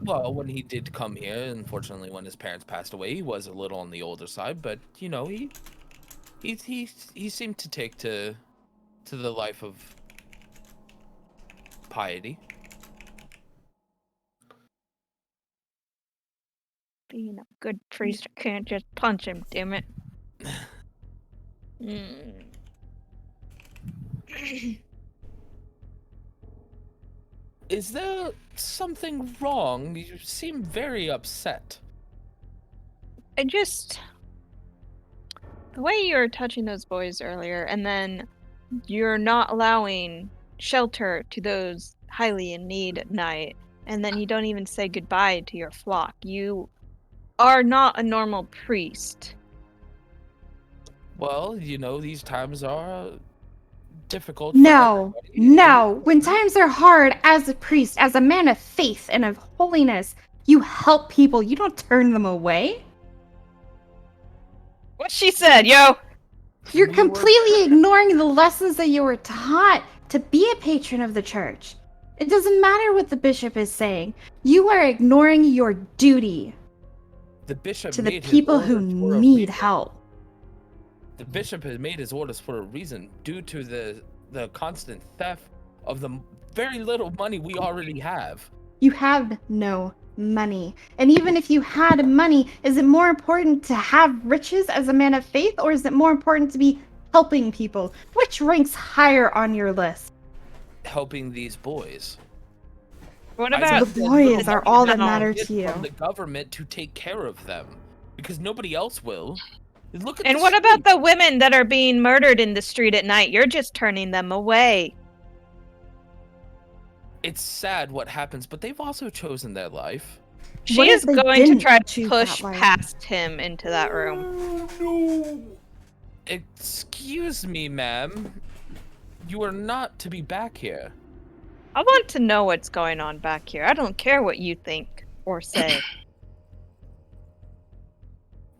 Well, when he did come here, unfortunately, when his parents passed away, he was a little on the older side, but you know, he seemed to take to the life of piety. Being a good priest, I can't just punch him, damn it. Is there something wrong? You seem very upset. I just... The way you were touching those boys earlier, and then you're not allowing shelter to those highly in need at night, and then you don't even say goodbye to your flock. You are not a normal priest. Well, you know, these times are difficult. For No, everybody. no. When times are hard, as a priest, as a man of faith and of holiness, you help people. You don't turn them away. What she said, yo! You're We were- completely ignoring the lessons that you were taught to be a patron of the church. It doesn't matter what the bishop is saying. You are ignoring your duty The bishop to the made his people who orders for a need reason. help. The bishop has made his orders for a reason, due to the constant theft of the very little money we already have. You have no money. And even if you had money, is it more important to have riches as a man of faith, or is it more important to be helping people? Which ranks higher on your list? Helping these boys. What I about said The that boys little are money all that that we matter get to you. from the government to take care of them, because nobody else will. Look at and the what about street. the women that are being murdered in the street at night? You're just turning them away. It's sad what happens, but they've also chosen their life. She What if is they going to didn't try to choose push that life? past him into that room. No. Excuse me, ma'am. You are not to be back here. I want to know what's going on back here. I don't care what you think or say.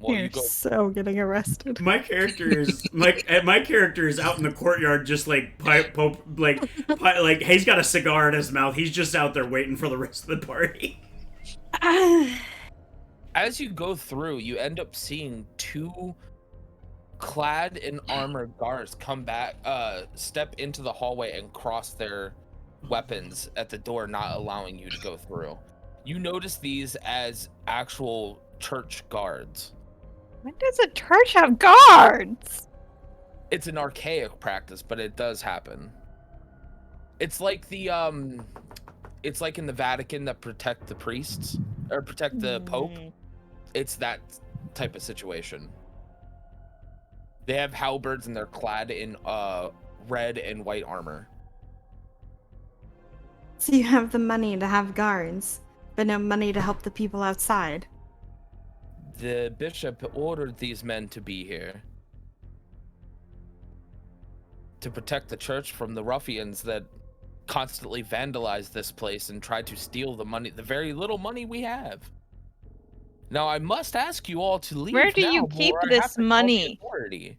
Well, You're you go. so getting arrested. My character is my character is out in the courtyard, just like like he's got a cigar in his mouth. He's just out there waiting for the rest of the party. As you go through, you end up seeing two clad in armor guards come back, step into the hallway and cross their weapons at the door, not allowing you to go through. You notice these as actual church guards. When does a church have guards? It's an archaic practice, but it does happen. It's like the it's like in the Vatican that protect the priests or protect the Pope. It's that type of situation. They have halberds and they're clad in red and white armor. So you have the money to have guards, but no money to help the people outside. The bishop ordered these men to be here to protect the church from the ruffians that constantly vandalize this place and try to steal the money, the very little money we have. Now, I must ask you all to leave. Where do you now, keep or I this have to call the money? authority.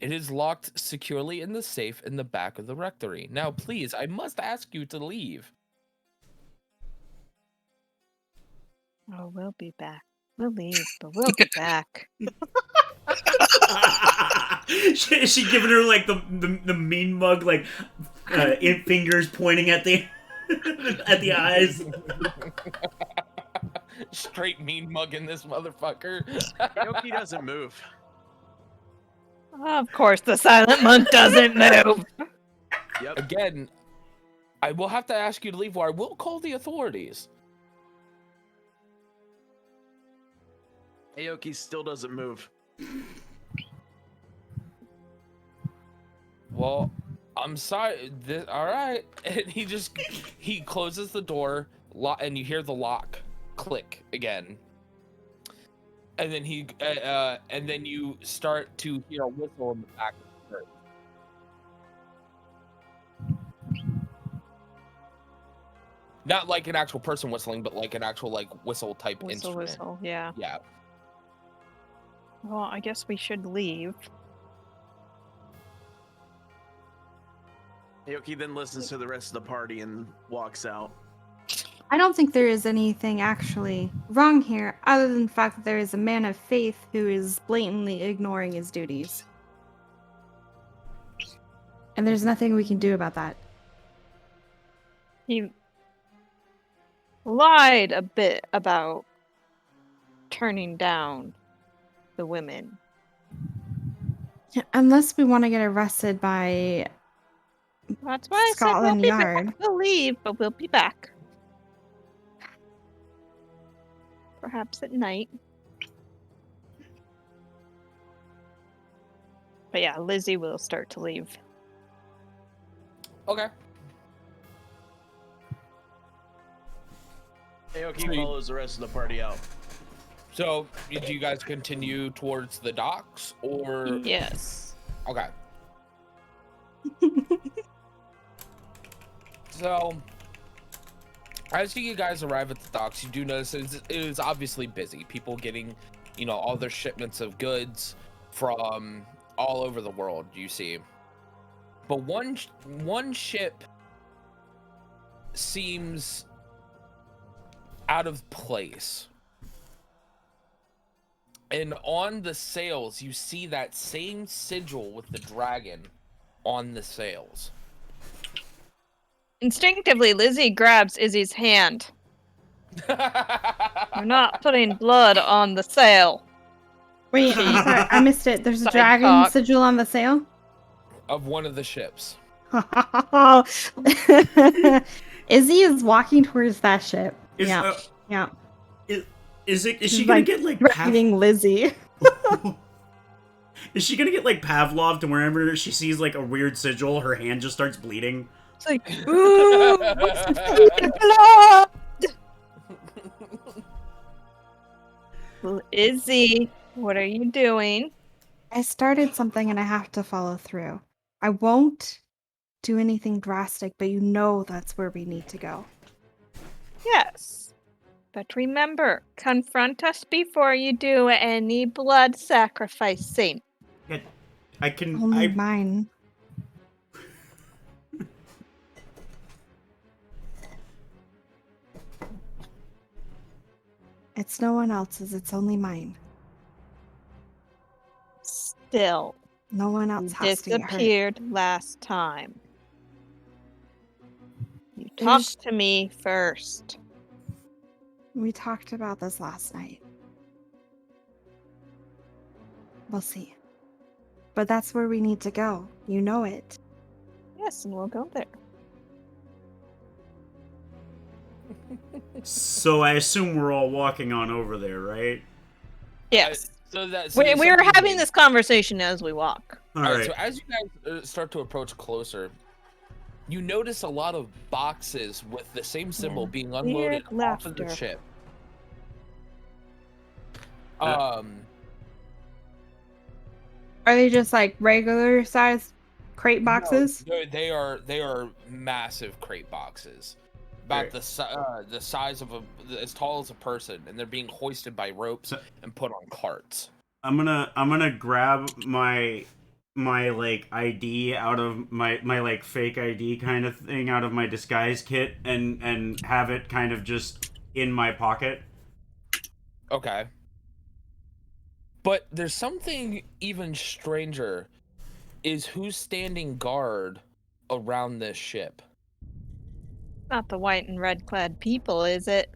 It is locked securely in the safe in the back of the rectory. Now, please, I must ask you to leave. Oh, we'll be back. We'll leave, but we'll be back. Is she giving her like the mean mug, like fingers pointing at the at the eyes? Straight mean mugging this motherfucker. Yoki doesn't move. Of course, the silent monk doesn't move. Yep. Again, I will have to ask you to leave, or I will call the authorities. Aoki still doesn't move. Well, I'm sorry. All right. And he closes the door, and you hear the lock click again. And then and then you start to hear a whistle in the back of the church. Not like an actual person whistling, but like an actual like whistle type instrument. Whistle, yeah. Yeah. Well, I guess we should leave. Aoki then listens to the rest of the party and walks out. I don't think there is anything actually wrong here, other than the fact that there is a man of faith who is blatantly ignoring his duties. And there's nothing we can do about that. He lied a bit about turning down the women. Unless we want to get arrested by That's why I Scotland said we'll be Yard. back. We'll leave, but we'll be back. Perhaps at night. But yeah, Lizzie will start to leave. Okay. Aoki follows the rest of the party out. So, do you guys continue towards the docks, or? Yes. Okay. So, as you guys arrive at the docks, you do notice it is obviously busy. People getting, all their shipments of goods from all over the world, you see. but one ship seems out of place. And on the sails, you see that same sigil with the dragon on the sails. Instinctively, Lizzie grabs Izzy's hand. You're not putting blood on the sail. Wait, She- sorry, I missed it. There's a Side dragon talk. sigil on the sail? Of one of the ships. Izzy is walking towards that ship. Is, Yeah. Yeah. Is she She's, gonna like, get like threatening Lizzie. Is she gonna get like Pavlov, and wherever she sees like a weird sigil, her hand just starts bleeding? It's like, ooh, what's the blood? Izzy, what are you doing? I started something and I have to follow through. I won't do anything drastic, but you know that's where we need to go. Yes. But remember, confront us before you do any blood sacrificing. Yeah, I can. Only mine. It's no one else's, it's only mine. Still, No one you else has to get hurt. disappeared last time. You It was- talked to me first. We talked about this last night. We'll see. But that's where we need to go. You know it. Yes, and we'll go there. So I assume we're all walking on over there, right? Yes. So that We were something having made- this conversation as we walk. All Alright, right. so as you guys start to approach closer, you notice a lot of boxes with the same symbol Yeah. being unloaded Weird off of the laughter. ship. Are they just like regular size crate boxes? No, they are massive crate boxes, about Right. the size of as tall as a person, and they're being hoisted by ropes So- and put on carts. I'm gonna grab my like ID out of my like fake ID kind of thing out of my disguise kit and have it kind of just in my pocket. Okay. But there's something even stranger, is who's standing guard around this ship. Not the white and red clad people, is it?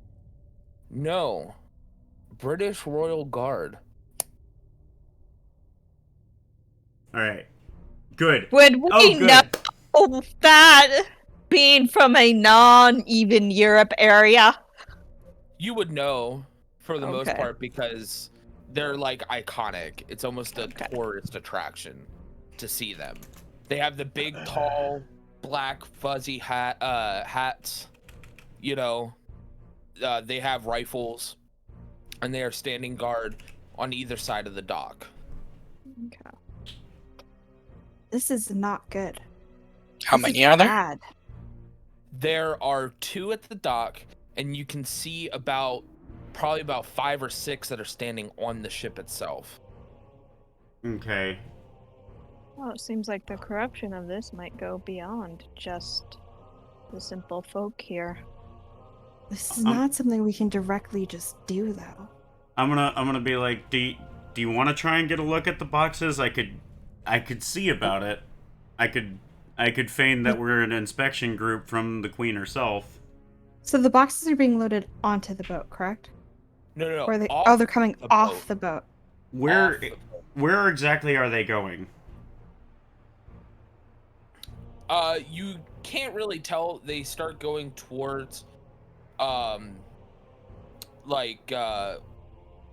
No. British Royal Guard. All right. Good. Would we Oh, good. know that being from a non-even Europe area? You would know for the most Okay. part because they're like iconic. It's almost a Okay. tourist attraction to see them. They have the big, tall, black, fuzzy hats. You know, they have rifles, and they are standing guard on either side of the dock. Okay. This is not good. How This many is are there? bad. There are 2 at the dock, and you can see probably about 5 or 6 that are standing on the ship itself. Okay. Well, it seems like the corruption of this might go beyond just the simple folk here. This is not something we can directly just do, though. I'm gonna be like, do you want to try and get a look at the boxes? I could see about it. I could feign that we're an inspection group from the Queen herself. So the boxes are being loaded onto the boat, correct? No. Or are they? off Oh, they're coming the off boat. the boat. Where Off the boat. where exactly are they going? You can't really tell. They start going towards,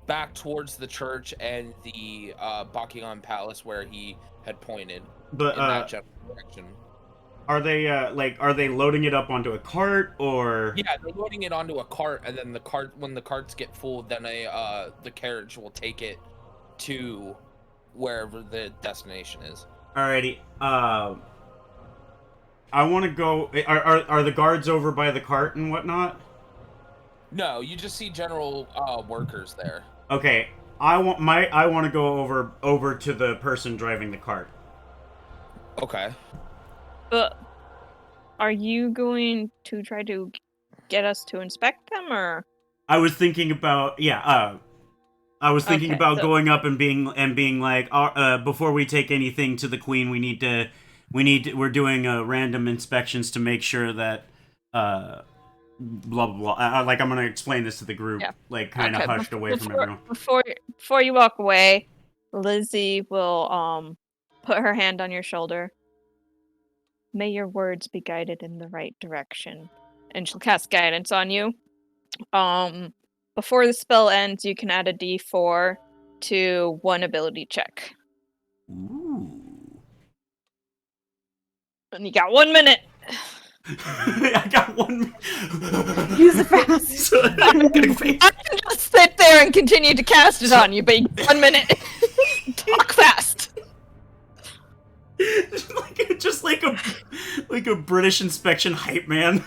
back towards the church and the Buckingham Palace where he had pointed But in that general direction. are they loading it up onto a cart or? Yeah, they're loading it onto a cart, and then when the carts get full, then the carriage will take it to wherever the destination is. Alrighty. I want to go. Are the guards over by the cart and whatnot? No, you just see general workers there. Okay. I want to go over to the person driving the cart. Okay. But are you going to try to get us to inspect them, or? I was thinking about I was thinking Okay, about so- going up and being like, before we take anything to the queen, we're doing random inspections to make sure that blah blah blah. Like I'm gonna explain this to the group, Yeah. like kind of Okay, hushed away from everyone. Before you walk away, Lizzie will put her hand on your shoulder. May your words be guided in the right direction, and she'll cast guidance on you. Before the spell ends, you can add a D4 to one ability check, Ooh. and you got 1 minute. I got one. Use it fast. I can just sit there and continue to cast it on you, but you got 1 minute. Talk fast. just like a British inspection hype man.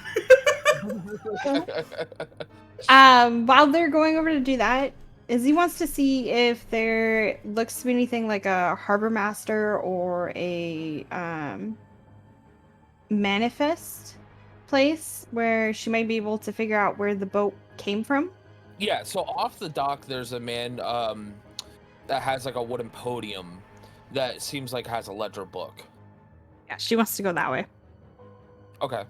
While they're going over to do that, Izzy wants to see if there looks to be anything like a harbor master or a manifest place where she might be able to figure out where the boat came from. Yeah, so off the dock, there's a man that has like a wooden podium that seems like has a ledger book. Yeah, she wants to go that way. Okay.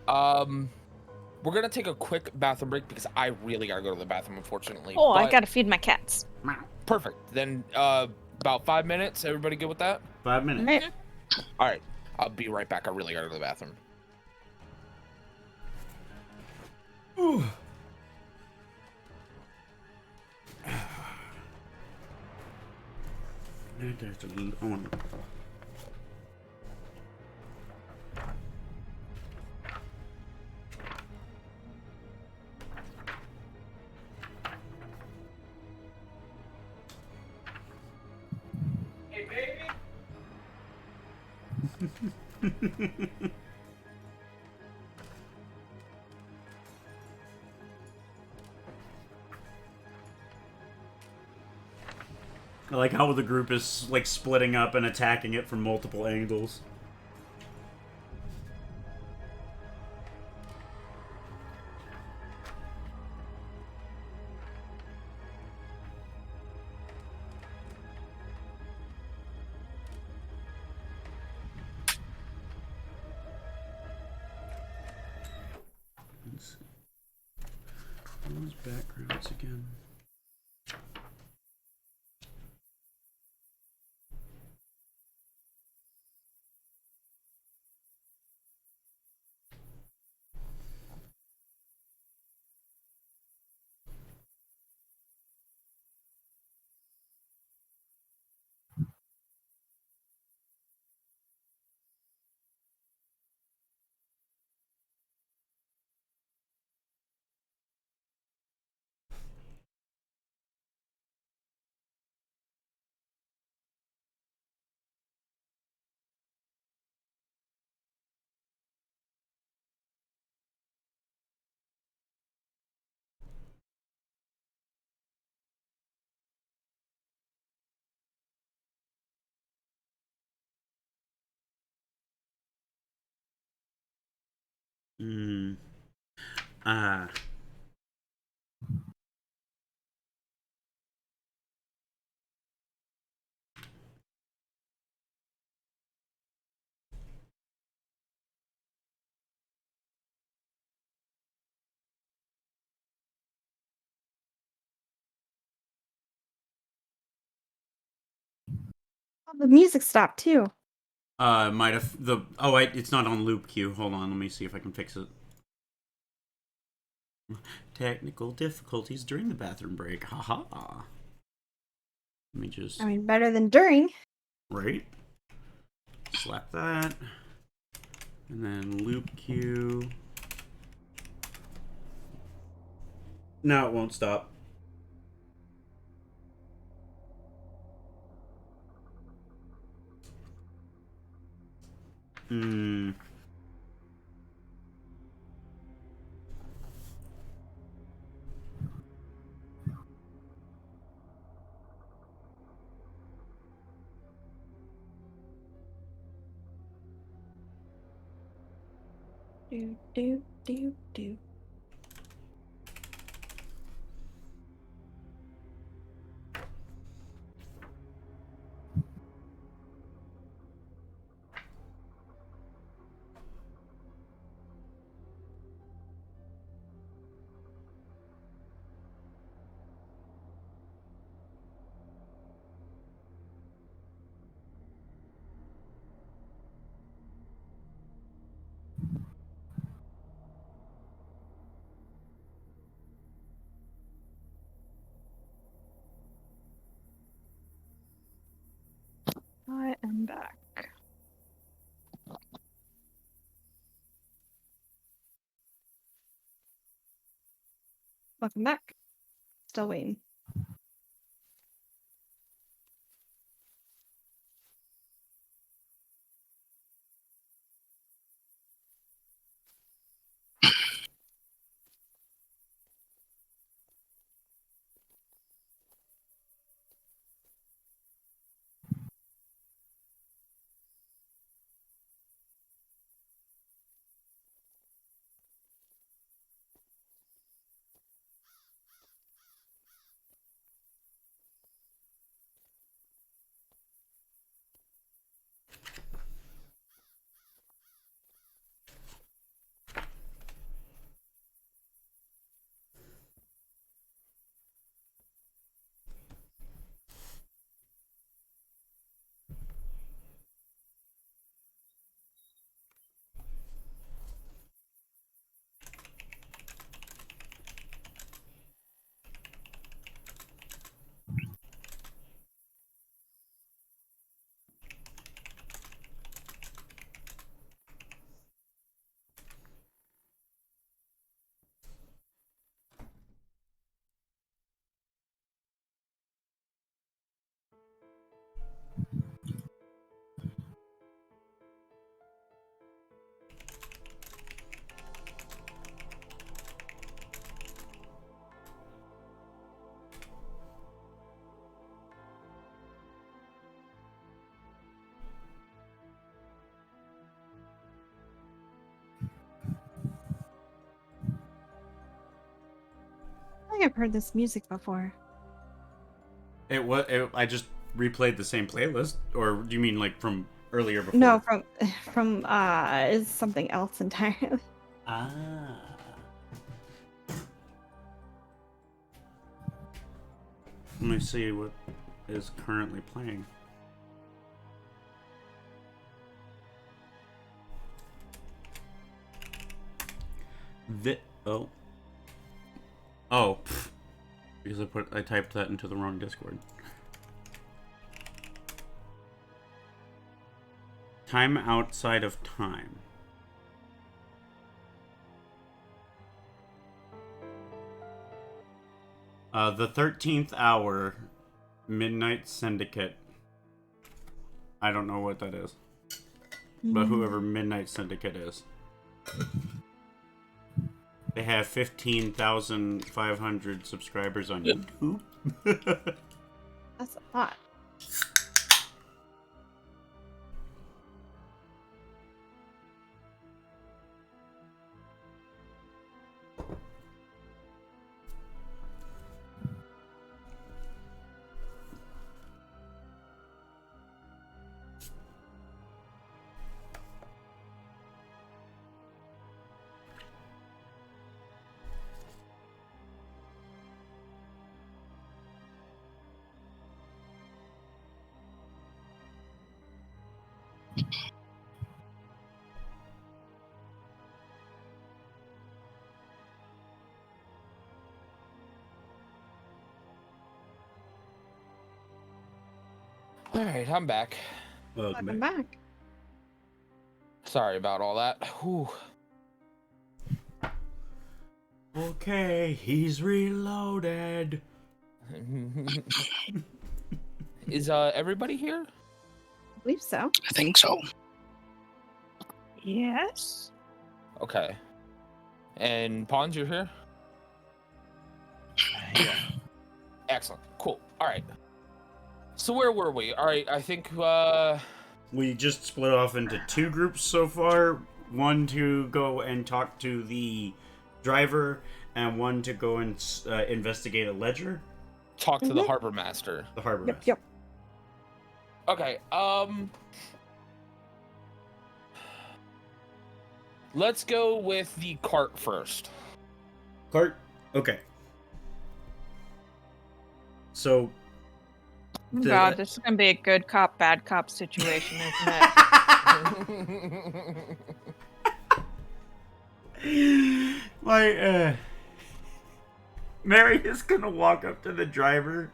We're gonna take a quick bathroom break because I really gotta go to the bathroom, unfortunately. Oh, I but- gotta feed my cats. Perfect. Then about 5 minutes. Everybody good with that? 5 minutes. Right. All right. I'll be right back. I really gotta go to the bathroom. Ooh. I want to. I like how the group is like splitting up and attacking it from multiple angles. Let's see. Those backgrounds again. Hmm. Ah. Oh, the music stopped too. Might have the. Oh, wait, it's not on loop queue. Hold on, let me see if I can fix it. Technical difficulties during the bathroom break. Haha. Let me just. I mean, better than during. Right. Slap that. And then loop queue. No, it won't stop. Hmm. Do, do, do, do. I am back. Welcome back. Still waiting. I think I've heard this music before. I just replayed the same playlist, or do you mean like from earlier before? No, from is something else entirely. Ah. Let me see what is currently playing. Oh. Oh. Pfft. Because I typed that into the wrong Discord. Time outside of time. The 13th hour, Midnight Syndicate. I don't know what that is. But whoever Midnight Syndicate is. They have 15,500 subscribers on YouTube. That's a lot. All right, I'm back. Welcome back. Sorry about all that. Whew. Okay, he's reloaded. Is everybody here? I believe so. I think so. Yes. Okay. And Pawns, you're here? Yeah. Excellent. Cool. All right. So where were we? All right, I think We just split off into two groups so far. one to go and talk to the driver, and one to go and investigate a ledger. Talk to the Mhm. harbor master. The harbor Yep, master. yep. Okay. Let's go with the cart first. Cart. Okay. So. Oh God, this is gonna be a good cop, bad cop situation, isn't it? Mary is gonna walk up to the driver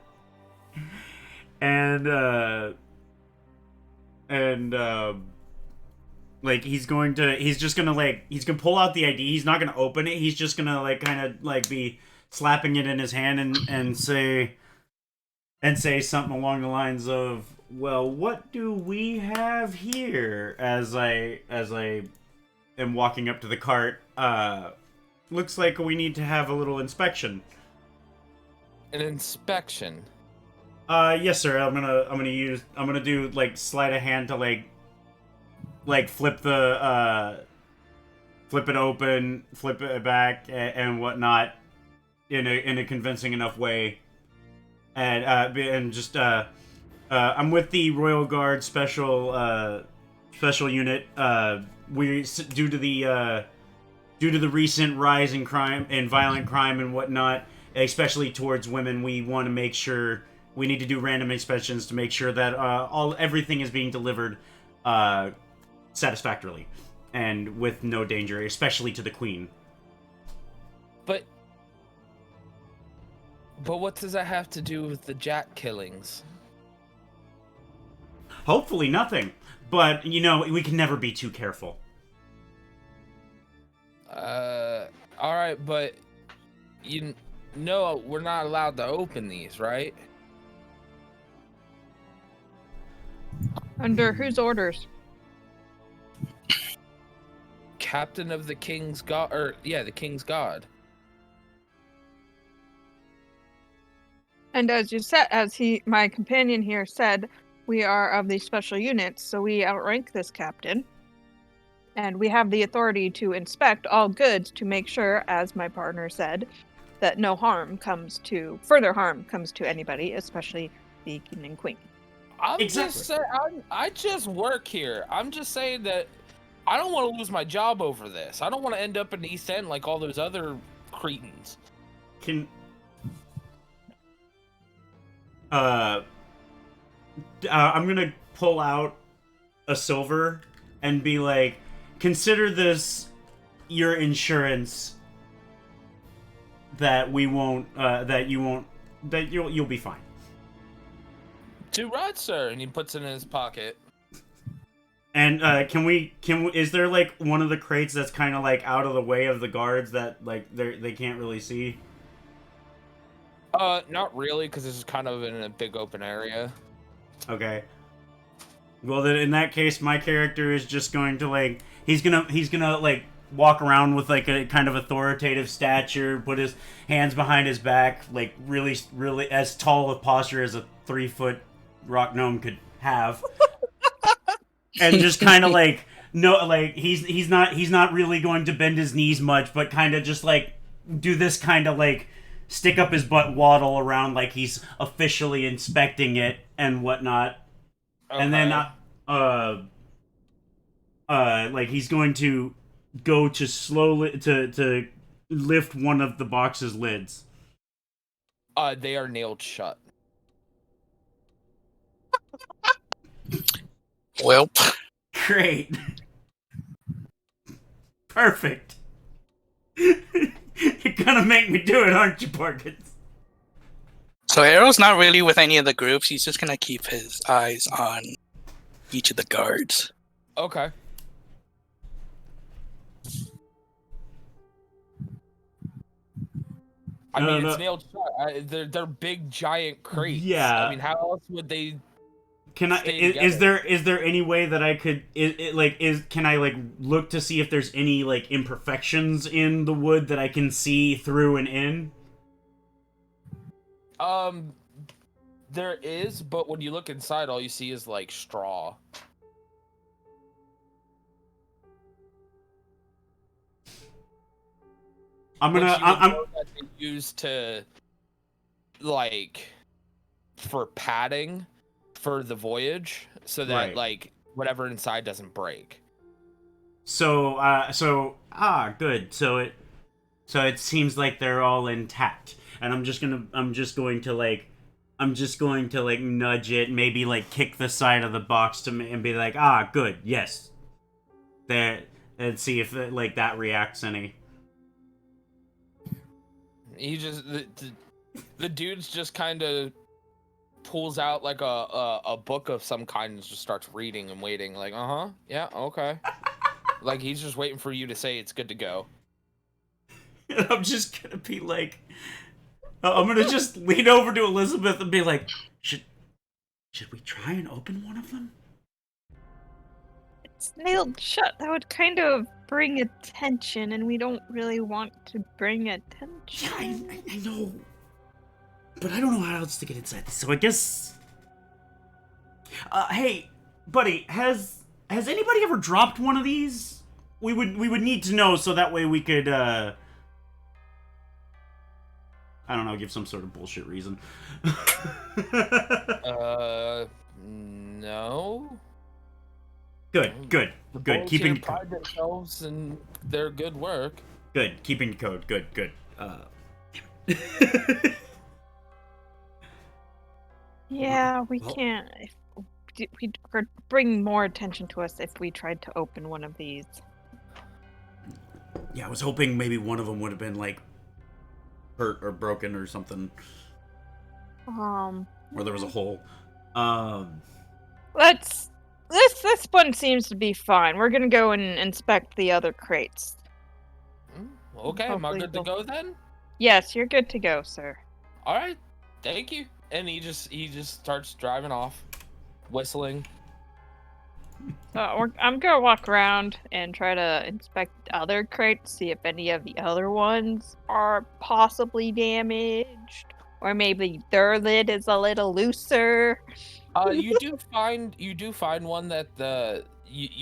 and like he's just gonna pull out the ID. He's not gonna open it. He's just gonna like kind of like be slapping it in his hand and say something along the lines of, well, what do we have here? As I am walking up to the cart, looks like we need to have a little inspection. An inspection. Yes, sir. I'm gonna do like sleight of hand to like flip it open, flip it back, and whatnot in a convincing enough way. And just I'm with the Royal Guard special unit. We due to the recent rise in crime and violent crime and whatnot, especially towards women, we want to make sure we need to do random inspections to make sure that everything is being delivered satisfactorily and with no danger, especially to the Queen. But what does that have to do with the Jack killings? Hopefully nothing. But, we can never be too careful. Alright, but you know we're not allowed to open these, right? Under whose orders? Captain of the King's God, the King's God. And as you said, my companion here said, we are of the special units, so we outrank this captain. And we have the authority to inspect all goods to make sure, as my partner said, that no further harm comes to anybody, especially the king and queen. I just work here. I'm just saying that I don't want to lose my job over this. I don't want to end up in the East End like all those other cretins. I'm gonna pull out a silver and be like, consider this your insurance that you'll be fine. To right, sir, and he puts it in his pocket. And is there like one of the crates that's kind of like out of the way of the guards that like they can't really see? Not really, because this is kind of in a big open area. Okay. Well, then in that case, my character is just going to like he's gonna like walk around with like a kind of authoritative stature, put his hands behind his back, like really as tall a posture as a 3-foot rock gnome could have, and just kind of like he's not really going to bend his knees much, but kind of just like do this kind of like stick up his butt, waddle around like he's officially inspecting it and whatnot. Okay. And then like he's going to go to slowly to lift one of the box's lids. They are nailed shut. Well, great. Perfect. You're gonna make me do it, aren't you, Parkins? So Arrow's not really with any of the groups. He's just gonna keep his eyes on each of the guards. Okay. I mean, it's nailed shut. They're big, giant crates. Yeah. I mean, how else would they? Is there any way that I could can I like look to see if there's any like imperfections in the wood that I can see through and in? There is, but when you look inside, all you see is like straw. I'm Which gonna. you would I'm. know that they use to, like, for padding for the voyage, so that Right. like whatever inside doesn't break. So. Good. So it seems like they're all intact, and I'm just going to like. I'm just going to like nudge it, maybe like kick the side of the box and be like, good, yes, there, and see if like that reacts any. He just the dude's just kind of pulls out like a book of some kind and just starts reading and waiting, like, yeah, okay. Like he's just waiting for you to say it's good to go. And I'm just gonna be like, I'm gonna just lean over to Elizabeth and be like, should we try and open one of them? It's nailed shut. That would kind of bring attention, and we don't really want to bring attention. Yeah, I know, but I don't know how else to get inside this. So I guess, hey, buddy, has anybody ever dropped one of these? We would need to know so that way we could I don't know, give some sort of bullshit reason. No. Good. The Good. boys Keeping here pride themselves in their good work. Good. Keeping code. Good. Yeah, we Well- can't. We'd bring more attention to us if we tried to open one of these. Yeah, I was hoping maybe one of them would have been like hurt or broken or something, or there was a hole. This one seems to be fine. We're gonna go and inspect the other crates. Okay, am I Hopefully good to they'll- go then? Yes, you're good to go, sir. All right, thank you. And he just starts driving off, whistling. I'm gonna walk around and try to inspect other crates, see if any of the other ones are possibly damaged, or maybe their lid is a little looser. You do find one that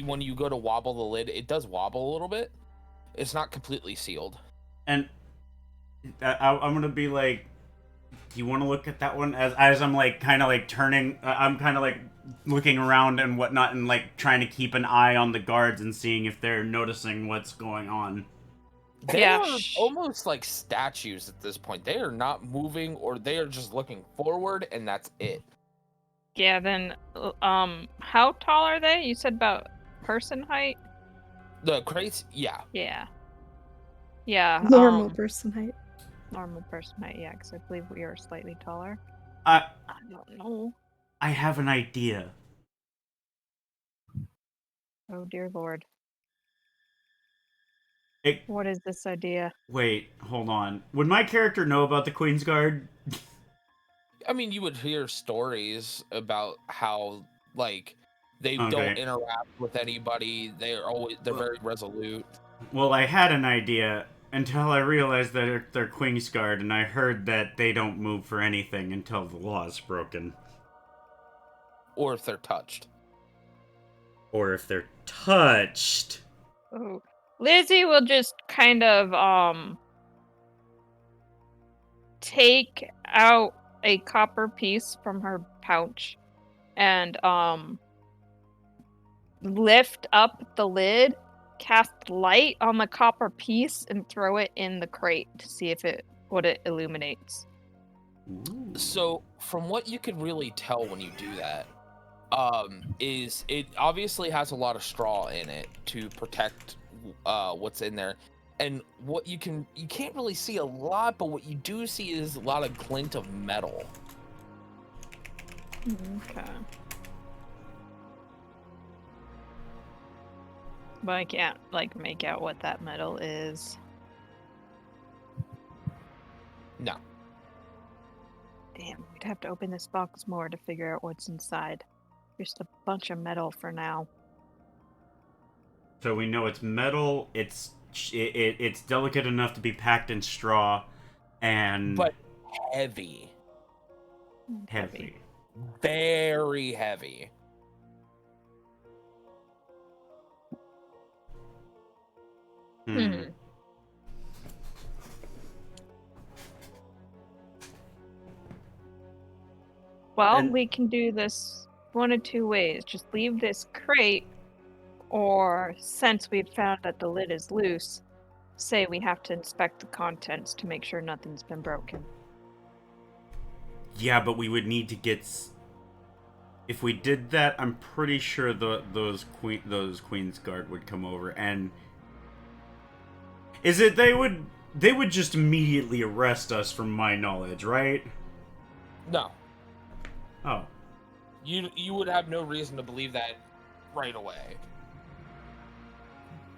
when you go to wobble the lid, it does wobble a little bit. It's not completely sealed. And I'm gonna be like, do you want to look at that one? As I'm like kind of like turning, I'm kind of like looking around and whatnot, and like trying to keep an eye on the guards and seeing if they're noticing what's going on. They Yeah, are almost like statues at this point. They are not moving, or they are just looking forward, and that's it. Yeah, then, how tall are they? You said about person height? The crates, yeah. Yeah. Yeah, Normal person height. normal person height, yeah, because I believe we are slightly taller. I I don't know. I have an idea. Oh, dear lord. It, What is this idea? wait, hold on. Would my character know about the Queen's Guard? I mean, you would hear stories about how, like, they don't Okay. interact with anybody. They're very resolute. Well, I had an idea until I realized that they're Queen's Guard, and I heard that they don't move for anything until the law is broken. Or if they're touched. Or if they're touched. Oh. Lizzie will just kind of, take out a copper piece from her pouch and, lift up the lid, cast light on the copper piece, and throw it in the crate to see if what it illuminates. Ooh. So, from what you could really tell when you do that, is it obviously has a lot of straw in it to protect what's in there. And what you can't really see a lot, but what you do see is a lot of glint of metal. Okay. But I can't, like, make out what that metal is. No. Damn, we'd have to open this box more to figure out what's inside. Just a bunch of metal for now. So we know it's metal, it's delicate enough to be packed in straw, and But heavy. heavy. Very heavy. Hmm. Well, And- we can do this one of two ways. Just leave this crate, or since we've found that the lid is loose, say we have to inspect the contents to make sure nothing's been broken. Yeah, but we would need to get. If we did that, I'm pretty sure those Queen's Guard would come over, and is it they would just immediately arrest us, from my knowledge, right? No, Oh, you would have no reason to believe that right away.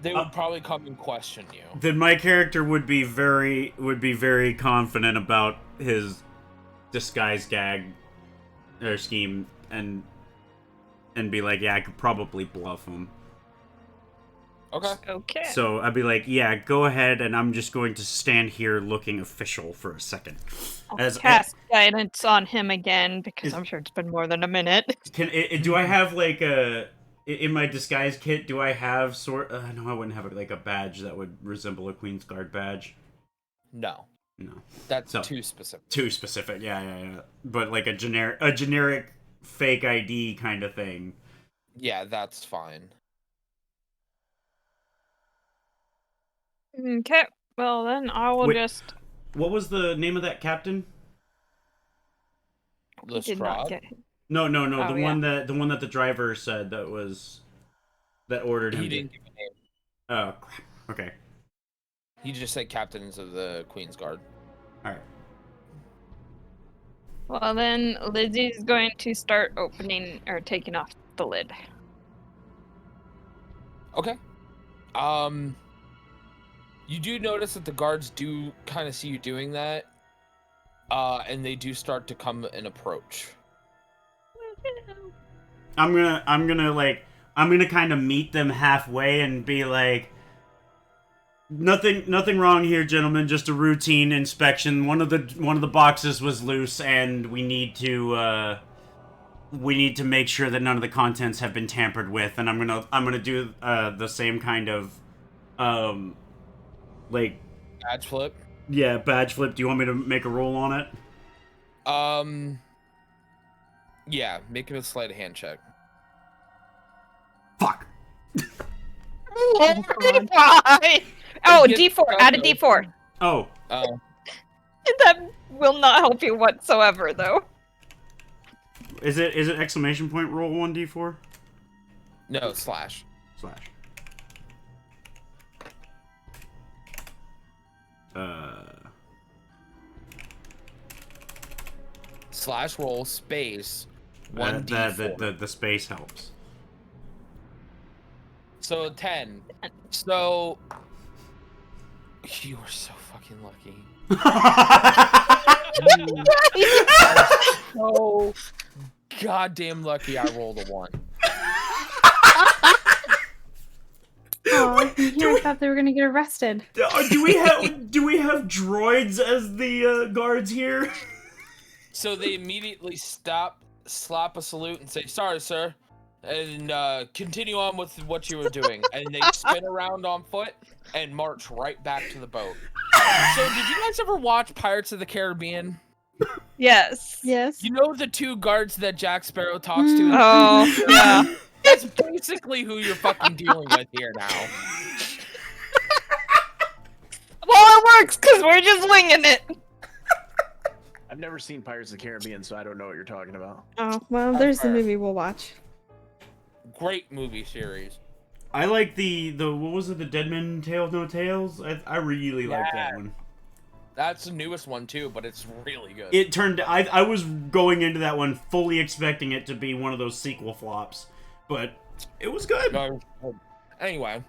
They would probably come and question you. then my character would be very confident about his disguise gag or scheme, and be like, yeah, I could probably bluff him. Okay. Okay. So I'd be like, yeah, go ahead, and I'm just going to stand here looking official for a second. I'll cast guidance on him again because Is- I'm sure it's been more than a minute. Do I have like a in my disguise kit? Do I have no, I wouldn't have like a badge that would resemble a Queen's Guard badge. No, No, that's So- too specific. too specific. Yeah. But like a generic fake ID kind of thing. Yeah, that's fine. Okay. Well, then I will Wait. just. What was the name of that captain? He did not Lestrade? get. No. Oh, the yeah. one that the driver said that ordered him. He to- didn't give a name. Oh, crap. Okay. He just said captains of the Queen's Guard. All right. Well, then Lizzie's going to start opening or taking off the lid. Okay. You do notice that the guards do kind of see you doing that, and they do start to come and approach. I'm gonna kind of meet them halfway and be like, nothing wrong here, gentlemen. Just a routine inspection. One of the boxes was loose, and we need to make sure that none of the contents have been tampered with. And I'm gonna do the same kind of like, Badge flip. yeah, badge flip. Do you want me to make a roll on it? Yeah, make him a sleight of hand check. Fuck. Oh, God. Oh, Get D4. Add a open. D4. Oh, That will not help you whatsoever, though. is it exclamation point roll 1d4 No, slash. slash? Slash roll space 1d4. The space helps. So 10. So you are so fucking lucky. You are so goddamn lucky I rolled a 1. Oh, I thought they were gonna get arrested. Do we have droids as the guards here? So they immediately stop, slap a salute, and say, "Sorry, sir," and continue on with what you were doing. And they spin around on foot and march right back to the boat. So did you guys ever watch Pirates of the Caribbean? Yes. Yes. You know the two guards that Jack Sparrow talks to? Oh, yeah. That's basically who you're fucking dealing with here now. Well, it works because we're just winging it. I've never seen Pirates of the Caribbean, so I don't know what you're talking about. Oh, well, there's the movie we'll watch. Great movie series. I like the what was it, the Dead Men Tale No Tales? I really like that Yeah. one. That's the newest one too, but it's really good. It turned I was going into that one fully expecting it to be one of those sequel flops, but it was good. Anyway,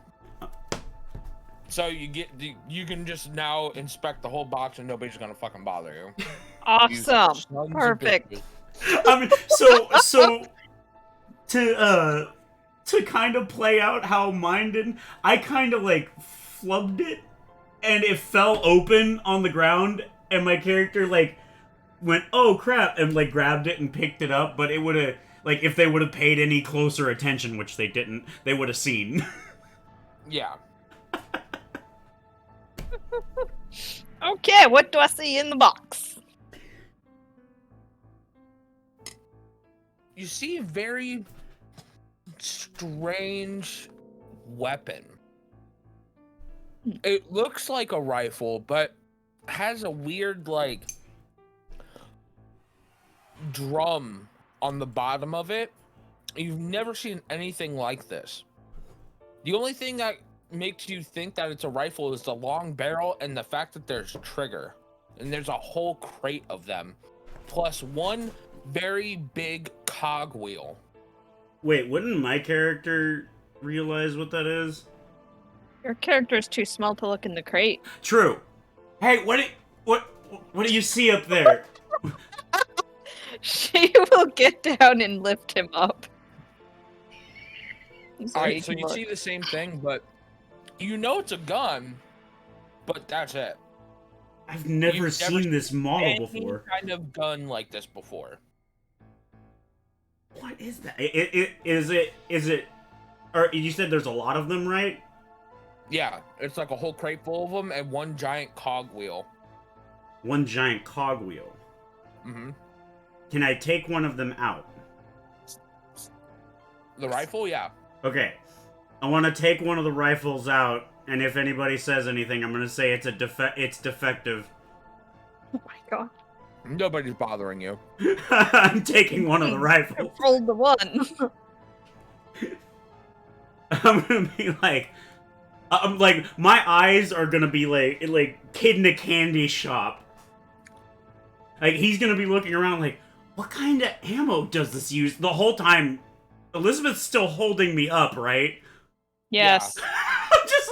so you can just now inspect the whole box and nobody's gonna fucking bother you. You Awesome. sons of Perfect. bitches. I mean, so to kind of play out how mine did, I kind of like flubbed it, and it fell open on the ground, and my character like went, "Oh crap," and like grabbed it and picked it up, but it would have, like, if they would have paid any closer attention, which they didn't, they would have seen. Yeah. Okay, what do I see in the box? you see a very strange weapon. It looks like a rifle, but has a weird, like, drum on the bottom of it. You've never seen anything like this. The only thing that makes you think that it's a rifle is the long barrel and the fact that there's trigger. And there's a whole crate of them. Plus one very big cogwheel. Wait, wouldn't my character realize what that is? Your character is too small to look in the crate. True. Hey, what do you see up there? She will get down and lift him up. Alright, so you see the same thing, but you know it's a gun, but that's it. I've never seen this model Any before. kind of gun like this before. What is that? Is it? Or you said there's a lot of them, right? Yeah, it's like a whole crate full of them and one giant cogwheel. One giant cogwheel. Mm-hmm. Can I take one of them out? The rifle, yeah. Okay. I want to take one of the rifles out, and if anybody says anything, I'm gonna say it's defective. Oh my god. Nobody's bothering you. I'm taking one of the rifles. Rolled the one. I'm gonna be like, my eyes are gonna be like kid in a candy shop. Like, he's gonna be looking around like, what kind of ammo does this use? The whole time, Elizabeth's still holding me up, right? Yes. I'm just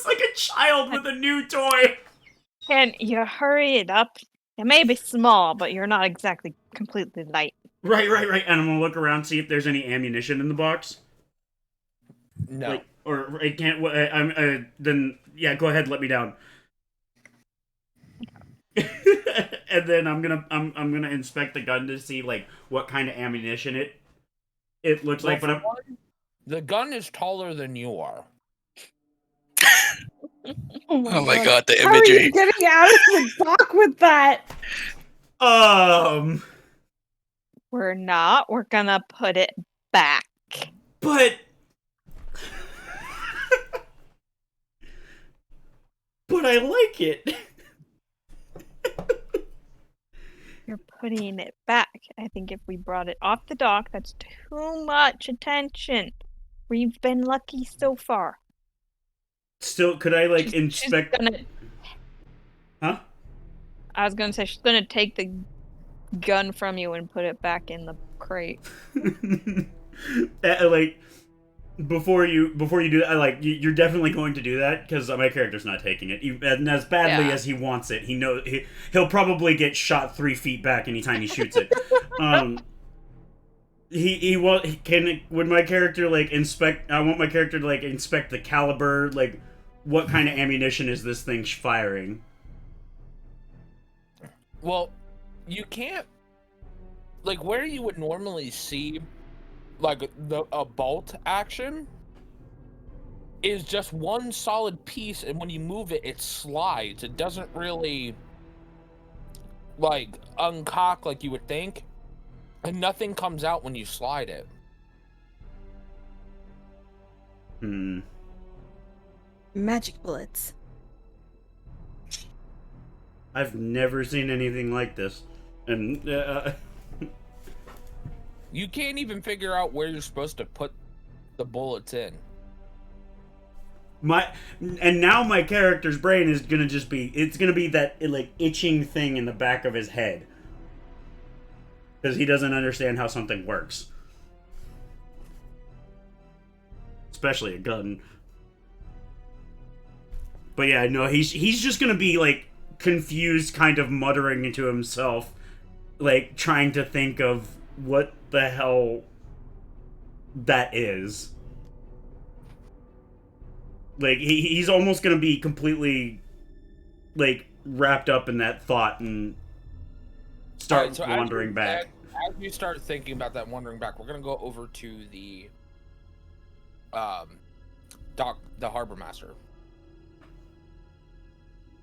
like a child with a new toy. Can you hurry it up? It may be small, but you're not exactly completely light. Right. And I'm gonna look around, see if there's any ammunition in the box. No. Like, or it can't. Then yeah, go ahead, let me down. And then I'm gonna inspect the gun to see like what kind of ammunition it looks like. But the gun is taller than you are. Oh my god, the How are you imagery. getting out of the dock with that? We're not. We're gonna put it back. But I like it. You're putting it back. I think if we brought it off the dock, that's too much attention. We've been lucky so far. Still, could I like She's inspect? Huh? I was gonna say she's gonna take the gun from you and put it back in the crate. Like before you do that, you're definitely going to do that because my character's not taking it. And as badly Yeah. as he wants it, he knows he'll probably get shot 3 feet back anytime he shoots it. Would my character like inspect? I want my character to like inspect the caliber, like what kind of ammunition is this thing firing? Well, you can't, like, where you would normally see like a bolt action is just one solid piece, and when you move it, it slides. It doesn't really like uncock like you would think, and nothing comes out when you slide it. Magic bullets. I've never seen anything like this, and You can't even figure out where you're supposed to put the bullets in. Now my character's brain is gonna just be, it's gonna be that like itching thing in the back of his head because he doesn't understand how something works, especially a gun. But yeah, no, he's just gonna be like confused, kind of muttering into himself, like trying to think of what the hell that is. Like, he's almost gonna be completely, like, wrapped up in that thought and start Alright, so wandering back. As you start thinking about that, wandering back, we're gonna go over to the harbor master.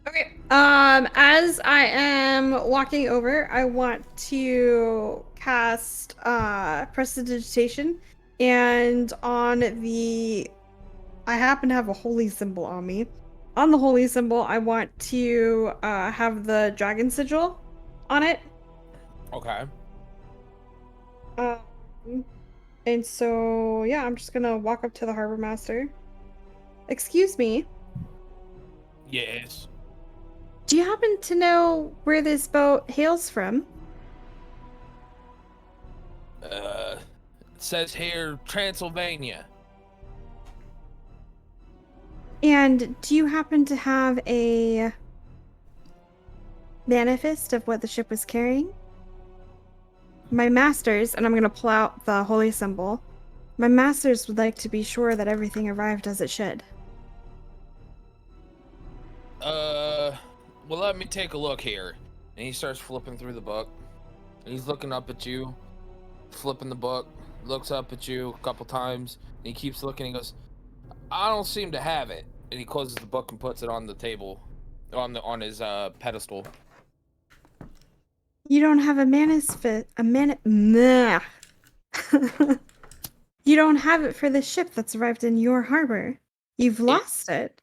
Okay. As I am walking over, I want to cast prestidigitation, and on the I happen to have a holy symbol on me. On the holy symbol, I want to have the dragon sigil on it. Okay. And so yeah, I'm just gonna walk up to the harbor master. Excuse me. Yes. Do you happen to know where this boat hails from? It says here Transylvania. And do you happen to have a manifest of what the ship was carrying? My masters, and I'm going to pull out the holy symbol. My masters would like to be sure that everything arrived as it should. Well, let me take a look here. And he starts flipping through the book. And he's looking up at you, flipping the book, looks up at you a couple times, and he keeps looking and he goes, I don't seem to have it. And he closes the book and puts it on the table, on his pedestal. You don't have a Nah. You don't have it for the ship that's arrived in your harbor. You've lost it.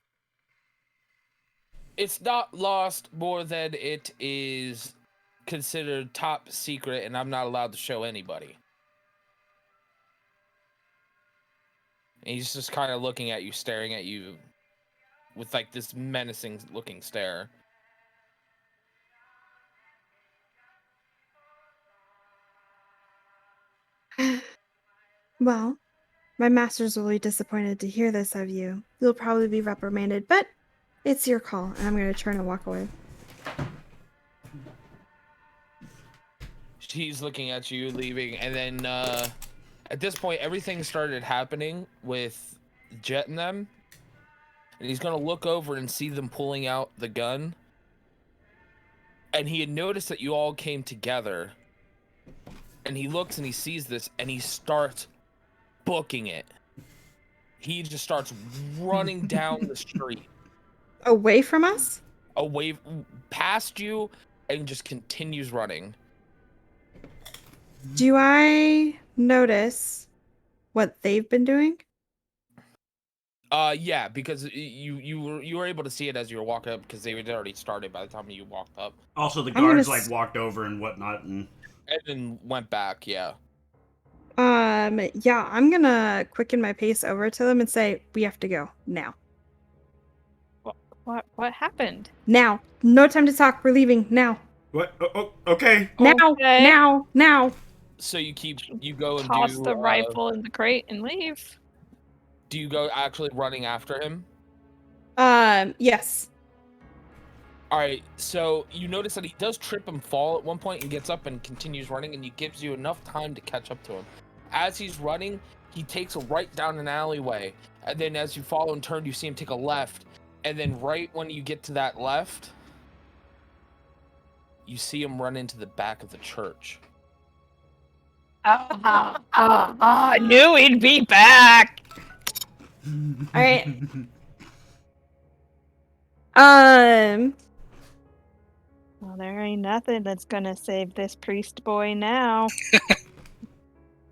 It's not lost more than it is considered top secret, and I'm not allowed to show anybody. And he's just kind of looking at you, staring at you with like this menacing looking stare. Well, my masters will be disappointed to hear this of you. You'll probably be reprimanded, but it's your call, and I'm going to turn and walk away. He's looking at you, leaving, and then at this point, everything started happening with Jet and them. And he's gonna look over and see them pulling out the gun. And he had noticed that you all came together. And he looks and he sees this, and he starts booking it. He just starts running down the street. Away from us? Away past you, and just continues running. Do I notice what they've been doing? Yeah, because you were able to see it as you were walking up because they had already started by the time you walked up. Also, the I'm gonna guards like s- walked over and whatnot, and then went back. Yeah. Yeah, I'm gonna quicken my pace over to them and say, we have to go now. What happened? Now. No time to talk. We're leaving now. what? Okay. Now. Okay. Now. So you go and Toss do the rifle in the crate and leave. Do you go actually running after him? Yes. All right. So you notice that he does trip and fall at one point and gets up and continues running, and he gives you enough time to catch up to him. As he's running, he takes a right down an alleyway, and then as you follow and turn, you see him take a left, and then right when you get to that left, you see him run into the back of the church. I knew he'd be back. All right. Well, there ain't nothing that's gonna save this priest boy now.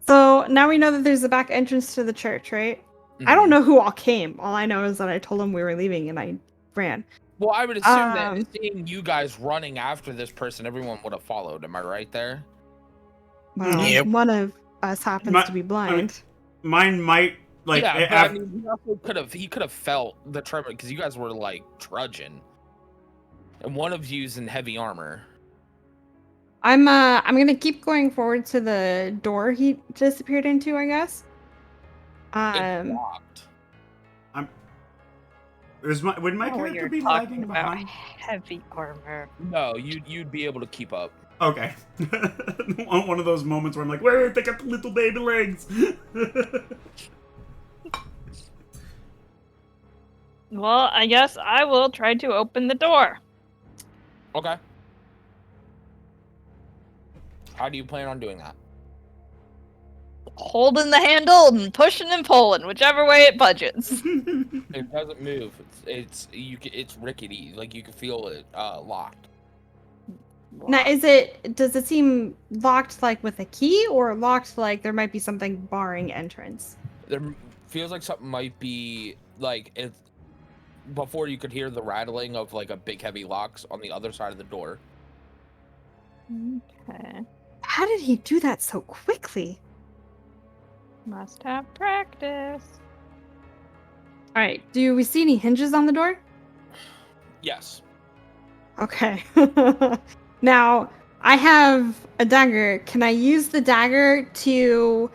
So now we know that there's a back entrance to the church, right? I don't know who all came. All I know is that I told them we were leaving and I ran. Well, I would assume that seeing you guys running after this person, everyone would have followed. Am I right there? Well, Yep. one of us happens to be blind. Mine might like. Yeah, but I mean, he could have felt the tremor because you guys were like trudging, and one of you's in heavy armor. I'm gonna keep going forward to the door he disappeared into, I guess. It's locked. Would my Oh, character you're be talking lagging about behind? heavy armor. No, you'd be able to keep up. Okay. One of those moments where I'm like, wait, they got the little baby legs. Well, I guess I will try to open the door. Okay. How do you plan on doing that? holding the handle and pushing and pulling, whichever way it budgets. It doesn't move. It's rickety. Like you can feel it locked. Now, does it seem locked like with a key, or locked like there might be something barring entrance? There feels like something might be like it's before you could hear the rattling of like a big heavy locks on the other side of the door. Okay. How did he do that so quickly? Must have practice. All right. Do we see any hinges on the door? Yes. Okay. Now, I have a dagger. Can I use the dagger to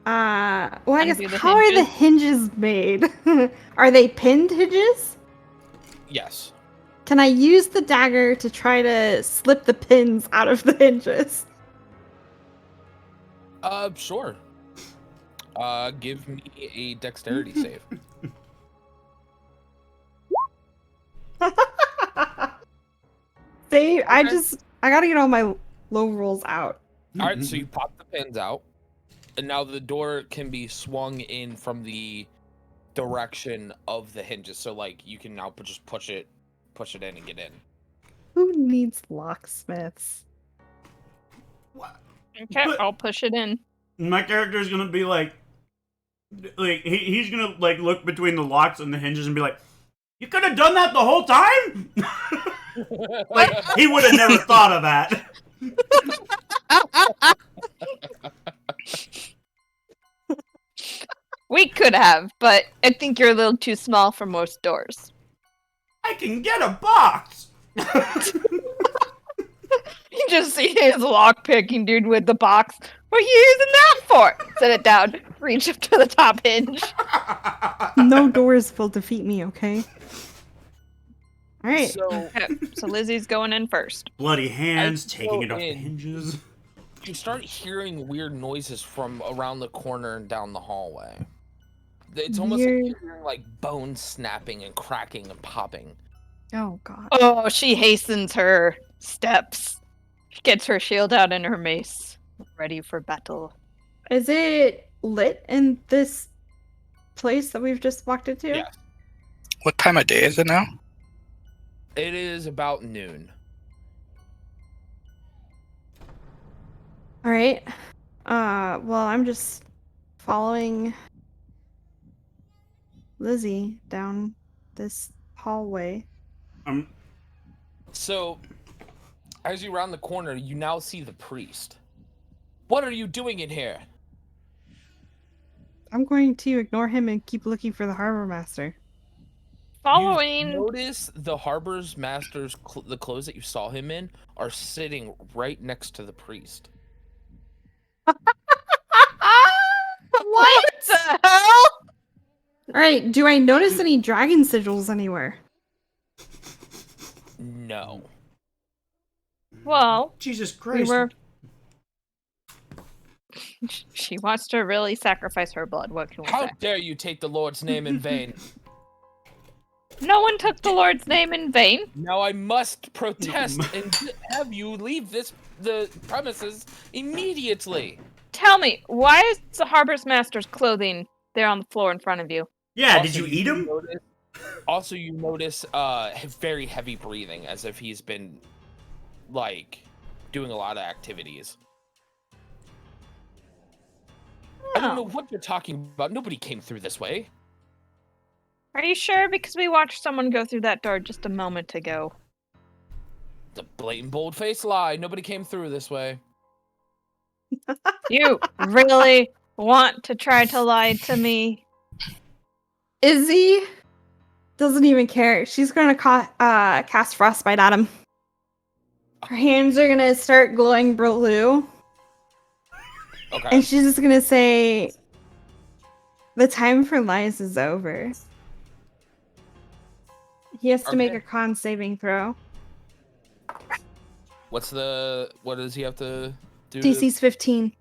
well, I guess Undo the how are the hinges made? Are they pinned hinges? Yes. Can I use the dagger to try to slip the pins out of the hinges? Sure. Give me a dexterity save. See, I Okay. gotta get all my low rolls out. All right, so you pop the pins out, and now the door can be swung in from the direction of the hinges. So like you can now just push it in and get in. Who needs locksmiths? Okay, But- I'll push it in. My character's gonna be like he's gonna like look between the locks and the hinges and be like, "You could have done that the whole time." Like he would have never thought of that. We could have, but I think you're a little too small for most doors. I can get a box. You just see his lock-picking dude with the box. What are you using that for? Set it down. Reach up to the top hinge. No doors will defeat me, okay? All right. So Okay, so Lizzie's going in first. Bloody hands I taking go it off the in. hinges. you start hearing weird noises from around the corner and down the hallway. It's almost like Weird. you're hearing like bones snapping and cracking and popping. Oh god. Oh, she hastens her steps. She gets her shield out and her mace. Ready for battle. Is it lit in this place that we've just walked into? Yeah. What time of day is it now? It is about noon. All right. Well, I'm just following Lizzie down this hallway. So, as you round the corner, you now see the priest. What are you doing in here? I'm going to ignore him and keep looking for the harbor master. Following. You notice the harbor's master's the clothes that you saw him in are sitting right next to the priest. What the hell? All right. Do I notice any dragon sigils anywhere? No. Well, Jesus we Christ. were. She wants to really sacrifice her blood. What can we How say? dare you take the Lord's name in vain? No one took the Lord's name in vain. Now I must protest and have you leave the premises immediately. Tell me, why is the harbor's master's clothing there on the floor in front of you? Yeah, Also, did you eat him? You notice very heavy breathing, as if he's been like doing a lot of activities. I don't know what you're talking about. Nobody came through this way. Are you sure? Because we watched someone go through that door just a moment ago. It's a blatant, bold-faced lie. Nobody came through this way. You really want to try to lie to me? Izzy doesn't even care. She's gonna cast frostbite at him. Her hands are gonna start glowing blue, Okay. and she's just gonna say, "The time for lies is over." He has to make Okay. a con saving throw. What does he have to do? DC's 15.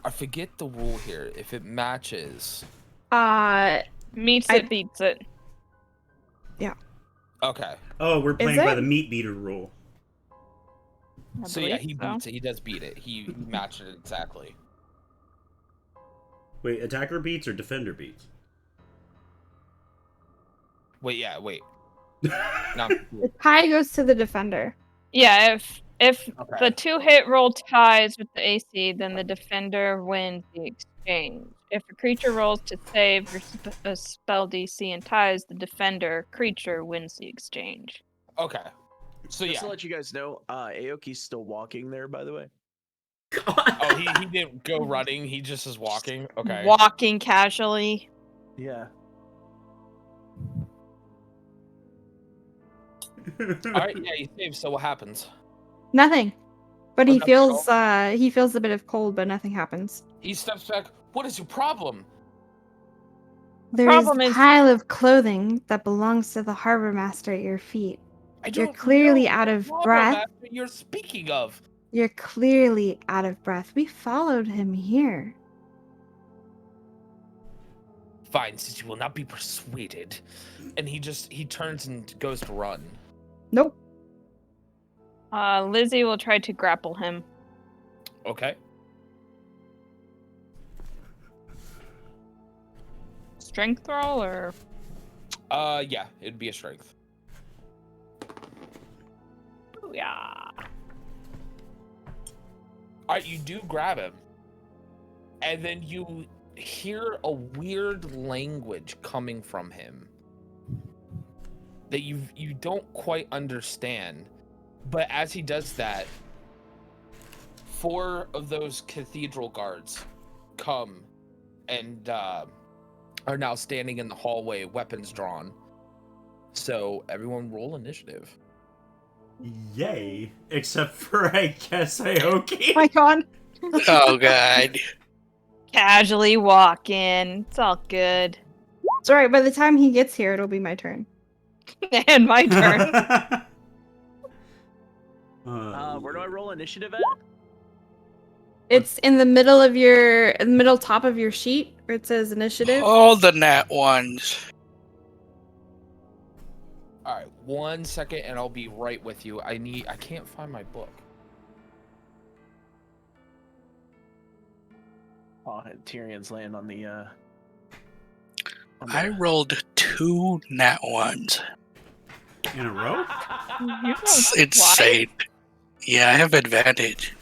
I forget the rule here. If it matches. Meets I- it, beats it. Okay. Oh, we're playing by it? the meat beater rule. I So yeah, believe he so. beats it. He does beat it. He matched it exactly. Wait, attacker beats or defender beats? Wait, yeah, wait. The tie goes to the defender. Yeah, if Okay. the 2-hit roll ties with the AC, then the defender wins the exchange. If a creature rolls to save your a spell DC and ties, the defender creature wins the exchange. Okay. So Just yeah. to let you guys know, Aoki's still walking there, by the way. Oh, he didn't go running. He just is walking. Okay. Walking casually. Yeah. All right. Yeah, he saves. So what happens? Nothing. But Oh, he nothing at feels he feels a bit of cold, but nothing happens. He steps back. What is your problem? There's problem a is- pile of clothing that belongs to the harbor master at your feet. I You're don't clearly know out what of problem breath. after you're speaking of. You're clearly out of breath. We followed him here. Fine, since you will not be persuaded. And he turns and goes to run. Nope. Lizzie will try to grapple him. Okay. Strength roll or Yeah, it'd be a strength. yeah. Alright, you do grab him. And then you hear a weird language coming from him that you don't quite understand. But as he does that, 4 of those cathedral guards come and are now standing in the hallway, weapons drawn. So everyone roll initiative. Yay. Except for, I guess, Aoki. My God. Oh god. Casually walk in. It's all good. It's alright, by the time he gets here, it'll be my turn. And my turn. Where do I roll initiative at? It's in the middle top of your sheet where it says initiative. All the nat ones. All right, 1 second, and I'll be right with you. I can't find my book. Oh, Tyrion's laying on the. I rolled 2 nat ones. In a row? You It's rolled insane. Yeah, I have advantage.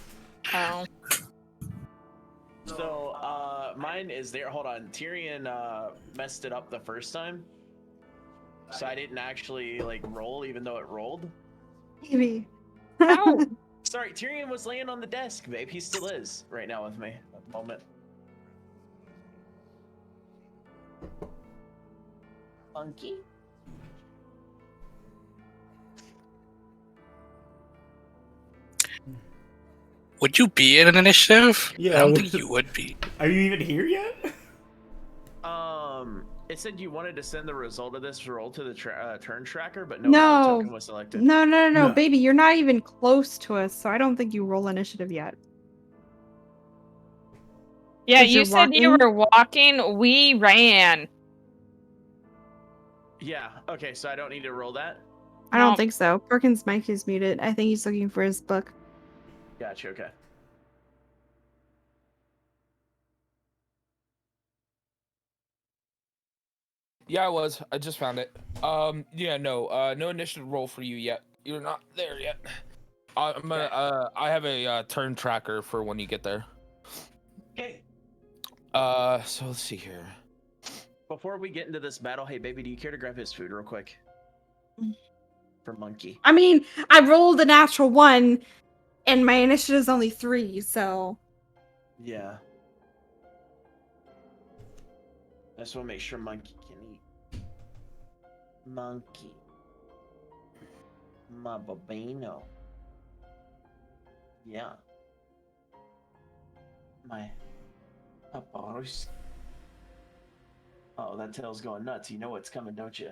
twice? Oh. So, mine is there. Hold on. Tyrion messed it up the first time. So I didn't actually, like, roll, even though it rolled. Maybe. Ow. Sorry, Tyrion was laying on the desk, babe. He still is right now with me at the moment. Funky? Would you be in an initiative? Yeah, I don't I think would. you would be. Are you even here yet? It said you wanted to send the result of this roll to the turn tracker, but No. token was selected. No, No. baby, you're not even close to us, so I don't think you roll initiative yet. Yeah, 'Cause you you're said you walking? were walking. We ran. Yeah, okay, so I don't need to roll that? I don't No. think so. Perkins' mic is muted. I think he's looking for his book. Gotcha, okay. Yeah, I was. I just found it. Yeah, no. No initiative roll for you yet. You're not there yet. I'm gonna. I have a turn tracker for when you get there. Okay. So let's see here. Before we get into this battle, hey baby, do you care to grab his food real quick? For Monkey. I mean, I rolled a natural 1, and my initiative is only 3, so. Yeah. I just want to make sure Monkey can eat. Monkey. My babino. Yeah. My paparos. Oh, that tail's going nuts. You know what's coming, don't you?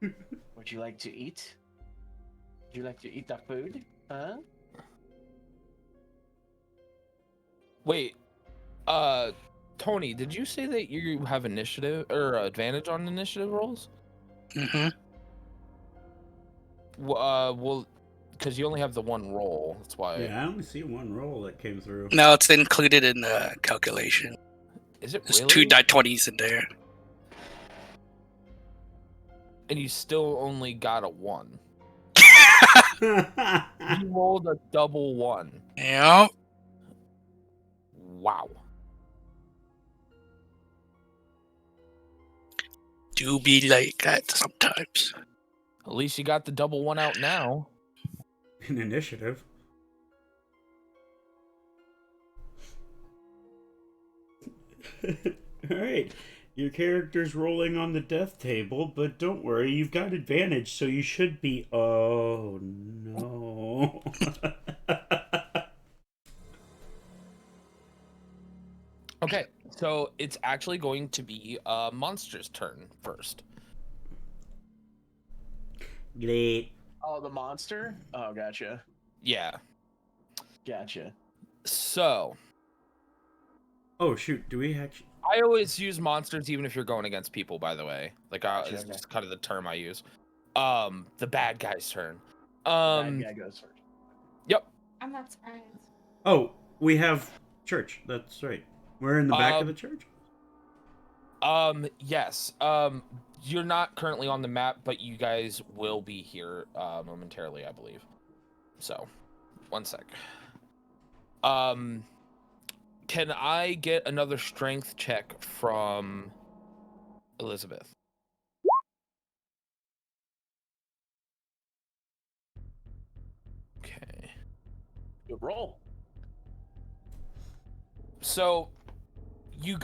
Would you like to eat? Would you like to eat the food? Huh? Wait. Tony, did you say that you have initiative or advantage on initiative rolls? Mm-hmm. Well, because you only have the one roll. That's why. Yeah, I only see one roll that came through. No, it's included in the calculation. Is it There's really? two die 20s in there. And you still only got a 1. You rolled a double 1. Yep. Wow. Do be like that sometimes. At least you got the double 1 out now. An initiative. Alright. Your character's rolling on the death table, but don't worry, you've got advantage, so you should be. Oh no. Okay, so it's actually going to be Monster's turn first. Great. Oh, the monster? Oh, gotcha. Yeah. Gotcha. So Oh shoot, do we actually. I always use monsters even if you're going against people, by the way. Like it's Okay. just kind of the term I use. The bad guy's turn. Bad guy goes first. Yep. I'm not surprised. Oh, we have church. That's right. We're in the back of the church? Yes. You're not currently on the map, but you guys will be here momentarily, I believe. So, one sec. Can I get another strength check from Elizabeth? Okay. Good roll. So, you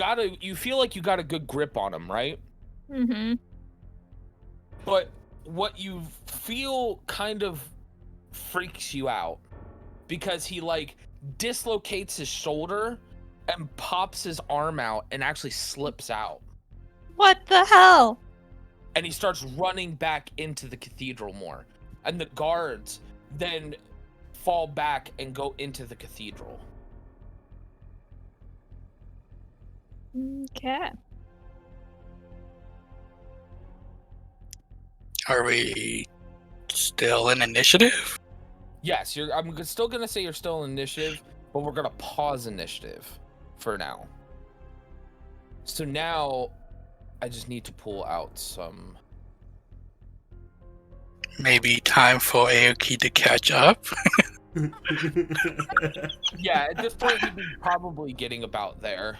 feel like you got a good grip on him, right? Mm-hmm. But what you feel kind of freaks you out because he like dislocates his shoulder and pops his arm out and actually slips out. What the hell? And he starts running back into the cathedral more. And the guards then fall back and go into the cathedral. Okay. Are we still in initiative? Yes, I'm still gonna say you're still in initiative, but we're gonna pause initiative for now. So now I just need to pull out some. Maybe time for Aoki to catch up. Yeah, at this point he'd be probably getting about there.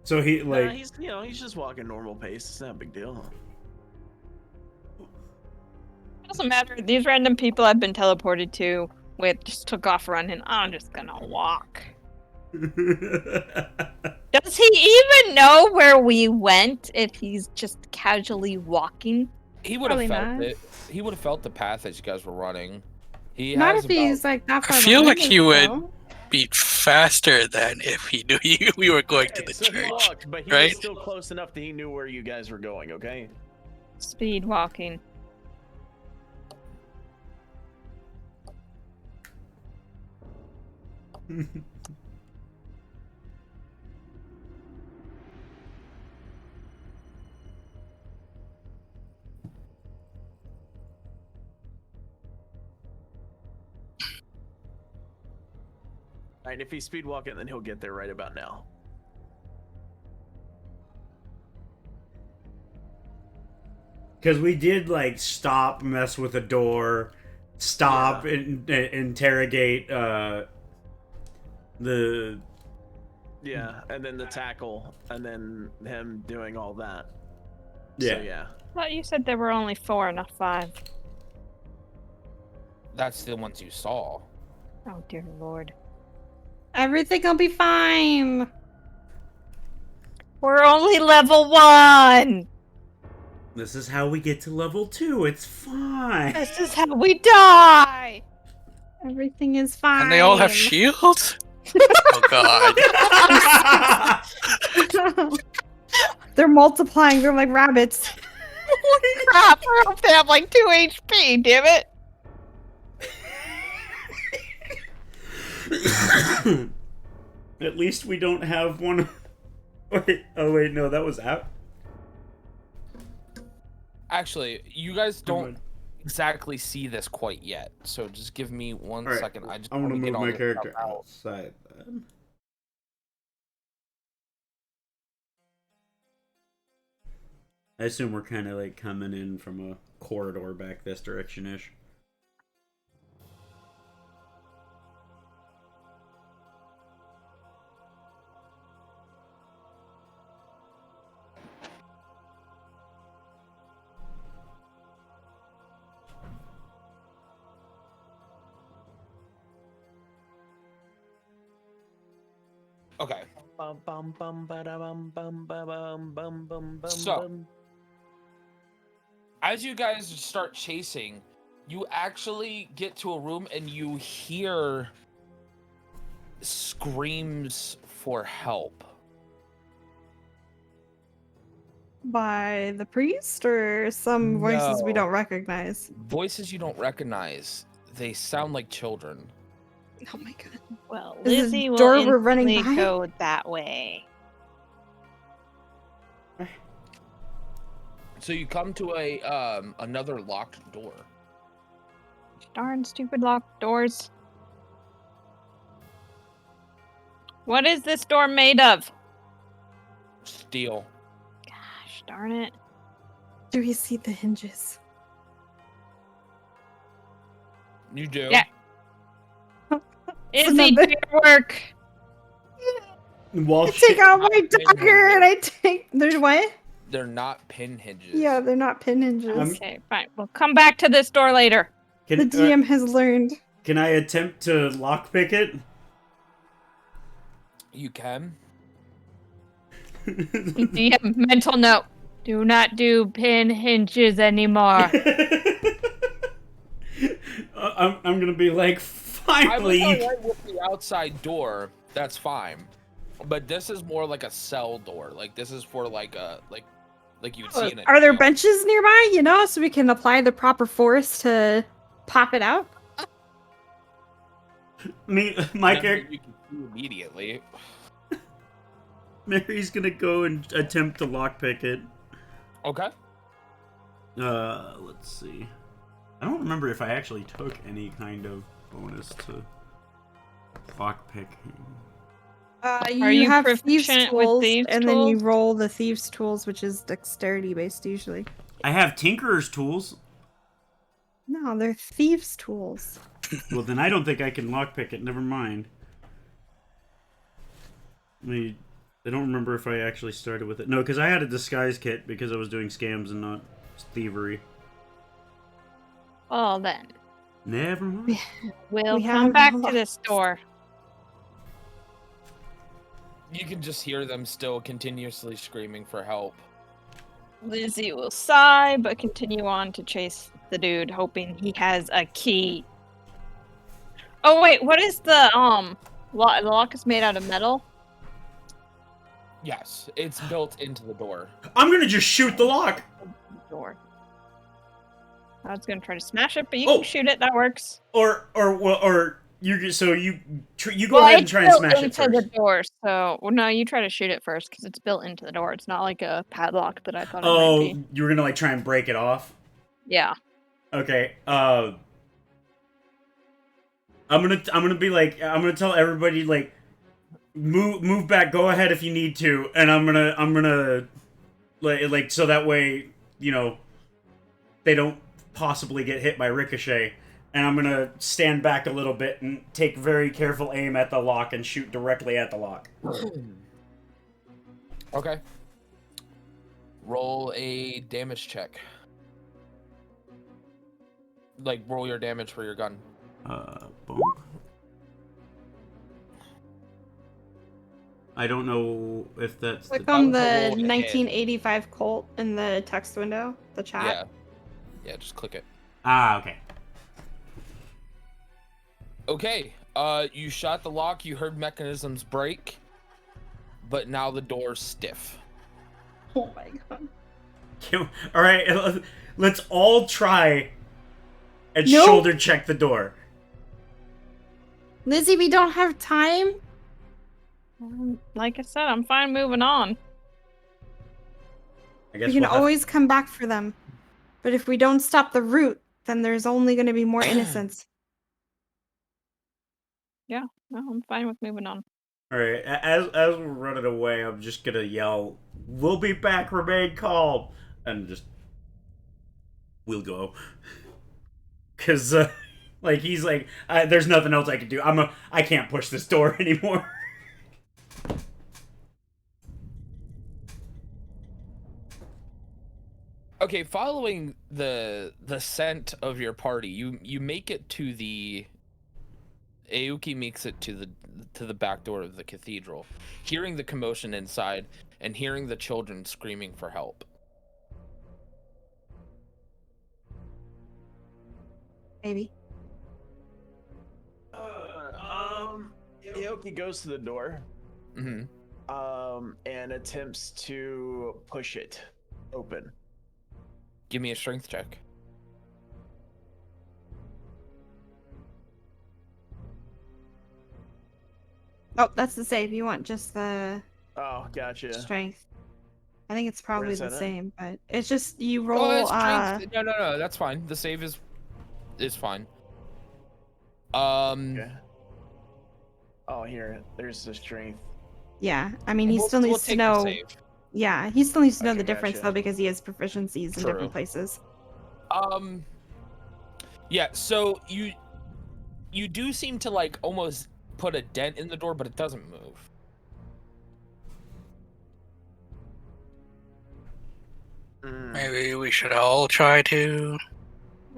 So he Nah, like he's just walking normal pace. It's not a big deal. Doesn't matter. These random people I've been teleported to with just took off running. I'm just gonna walk. Does he even know where we went if he's just casually walking? He would have Probably felt not. it. He would have felt the path as you guys were running. He Not has if he's about- like that far I feel like behind he us, would though. be faster than if he knew we were going to Okay, the so he church. walked, but he right? was still close enough that he knew where you guys were going. Okay. Speed walking. All right. If he's speed walking, then he'll get there right about now. Because we did like stop, mess with a door, stop, Yeah. and interrogate the. Yeah, and then the tackle, and then him doing all that. Yeah. So, yeah. I thought you said there were only 4, not 5. That's the ones you saw. Oh dear lord. Everything will be fine. We're only level 1! This is how we get to level 2. It's fine. This is how we die! Everything is fine. And they all have shields? Oh god. They're multiplying. They're like rabbits. Holy crap! I hope they have like 2 HP, damn it! At least we don't have one. Wait, oh wait, no, that was out. Actually, you guys don't. exactly see this quite yet, so just give me one All right, second. I just I want to want to get move all my this character stuff out. outside then. I assume we're kind of like coming in from a corridor back this direction-ish. Okay. Bum, bum, bum, ba-da-bum, bum, ba-bum, bum, bum, bum, So- bum. As you guys start chasing, you actually get to a room and you hear screams for help. By the priest or some voices we No. don't recognize? Voices you don't recognize. They sound like children. Oh my god. Well, Is this Lizzie will door we're running instantly by? go that way. So you come to a another locked door. Darn stupid locked doors. What is this door made of? Steel. Gosh darn it. Do we see the hinges? You do. Yeah. Izzy, another- do your work. While I take out my Pin dagger and I hinges. take. There's what? They're not pin hinges. Yeah, they're not pin hinges. Okay, fine. We'll come back to this door later. The can, DM has learned. can I attempt to lockpick it? You can. DM mental note. Do not do pin hinges anymore. I'm gonna be like, I was finally. alright with the outside door. That's fine. But this is more like a cell door. Like this is for like a like you would see in a Are there jail. benches nearby, you know, so we can apply the proper force to pop it out? My Nothing character, you can do immediately. Mary's gonna go and attempt to lockpick it. Okay. Let's see. I don't remember if I actually took any kind of bonus to lockpicking. You have thieves proficient with tools, thieves and then you tools? roll the thieves tools, which is dexterity based usually. I have Tinkerer's tools. No, they're thieves tools. Well, then I don't think I can lockpick it. Never mind. I don't remember if I actually started with it. No, because I had a disguise kit because I was doing scams and not thievery. Well then, Never mind. we'll We come have back to lots. this door. You can just hear them still continuously screaming for help. Lizzie will sigh, but continue on to chase the dude, hoping he has a key. Oh wait, what is the lock? The lock is made out of metal. Yes, it's built into the door. I'm gonna just shoot the lock. Door. I was gonna try to smash it, but you Oh. can shoot it. That works. Or you. So you go Well, ahead and it's try and built smash it into first. the door, so well, no, you try to shoot it first because it's built into the door. It's not like a padlock that I thought it Oh, might be. you were gonna like try and break it off. Yeah. Okay. I'm gonna be like, I'm gonna tell everybody like, move back. Go ahead if you need to, and I'm gonna like so that way they don't possibly get hit by ricochet. And I'm gonna stand back a little bit and take very careful aim at the lock and shoot directly at the lock. Okay. Roll a damage check. Like, roll your damage for your gun. Boom. I don't know if that's Click the... on that the was a roll to hit. 1985 Colt in the text window, the chat. Yeah. Yeah, just click it. Ah, okay. Okay. You shot the lock, you heard mechanisms break, but now the door's stiff. Oh my god. All right, let's all try and No. shoulder check the door. Lizzie, we don't have time. Like I said, I'm fine moving on. I guess We can we'll have- always come back for them. But if we don't stop the root, then there's only going to be more innocence. No, I'm fine with moving on. All right, as we're running away, I'm just gonna yell, "We'll be back. Remain calm," and just we'll go. Cause like he's like, there's nothing else I can do. I can't push this door anymore. Okay, following the scent of your party, you make it to the Aoki makes it to the back door of the cathedral, hearing the commotion inside and hearing the children screaming for help. Maybe. Aoki goes to the door, Mm-hmm. and attempts to push it open. Give me a strength check. Oh, that's the save. You want just the Oh, gotcha. strength. I think it's probably Where's the that at? same, but it's just you Oh, roll. it's strength. No, that's fine. The save is fine. Okay. Oh, here. There's the strength. Yeah, I mean, he we'll- still we'll needs to take the know. save. Yeah, he still needs to know Okay, the difference gotcha. though, because he has proficiencies in True. different places. Yeah, so you do seem to like almost put a dent in the door, but it doesn't move. Maybe we should all try to.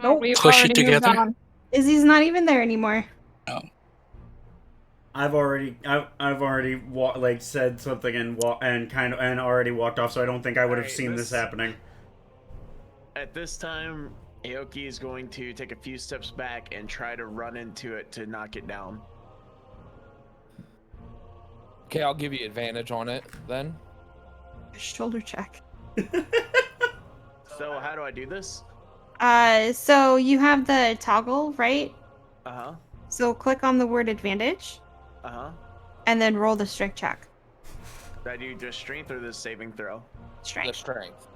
Nope. We've Push it already moved together? on. Izzy's not even there anymore. I've already said something and already walked off, so I don't think I would have Alright, seen this happening. At this time, Aoki is going to take a few steps back and try to run into it to knock it down. Okay, I'll give you advantage on it then. Shoulder check. So how do I do this? So you have the toggle, right? Uh-huh. So click on the word advantage, Uh-huh. and then roll the strength check. Do I do just strength or the saving throw? The Strength. strength.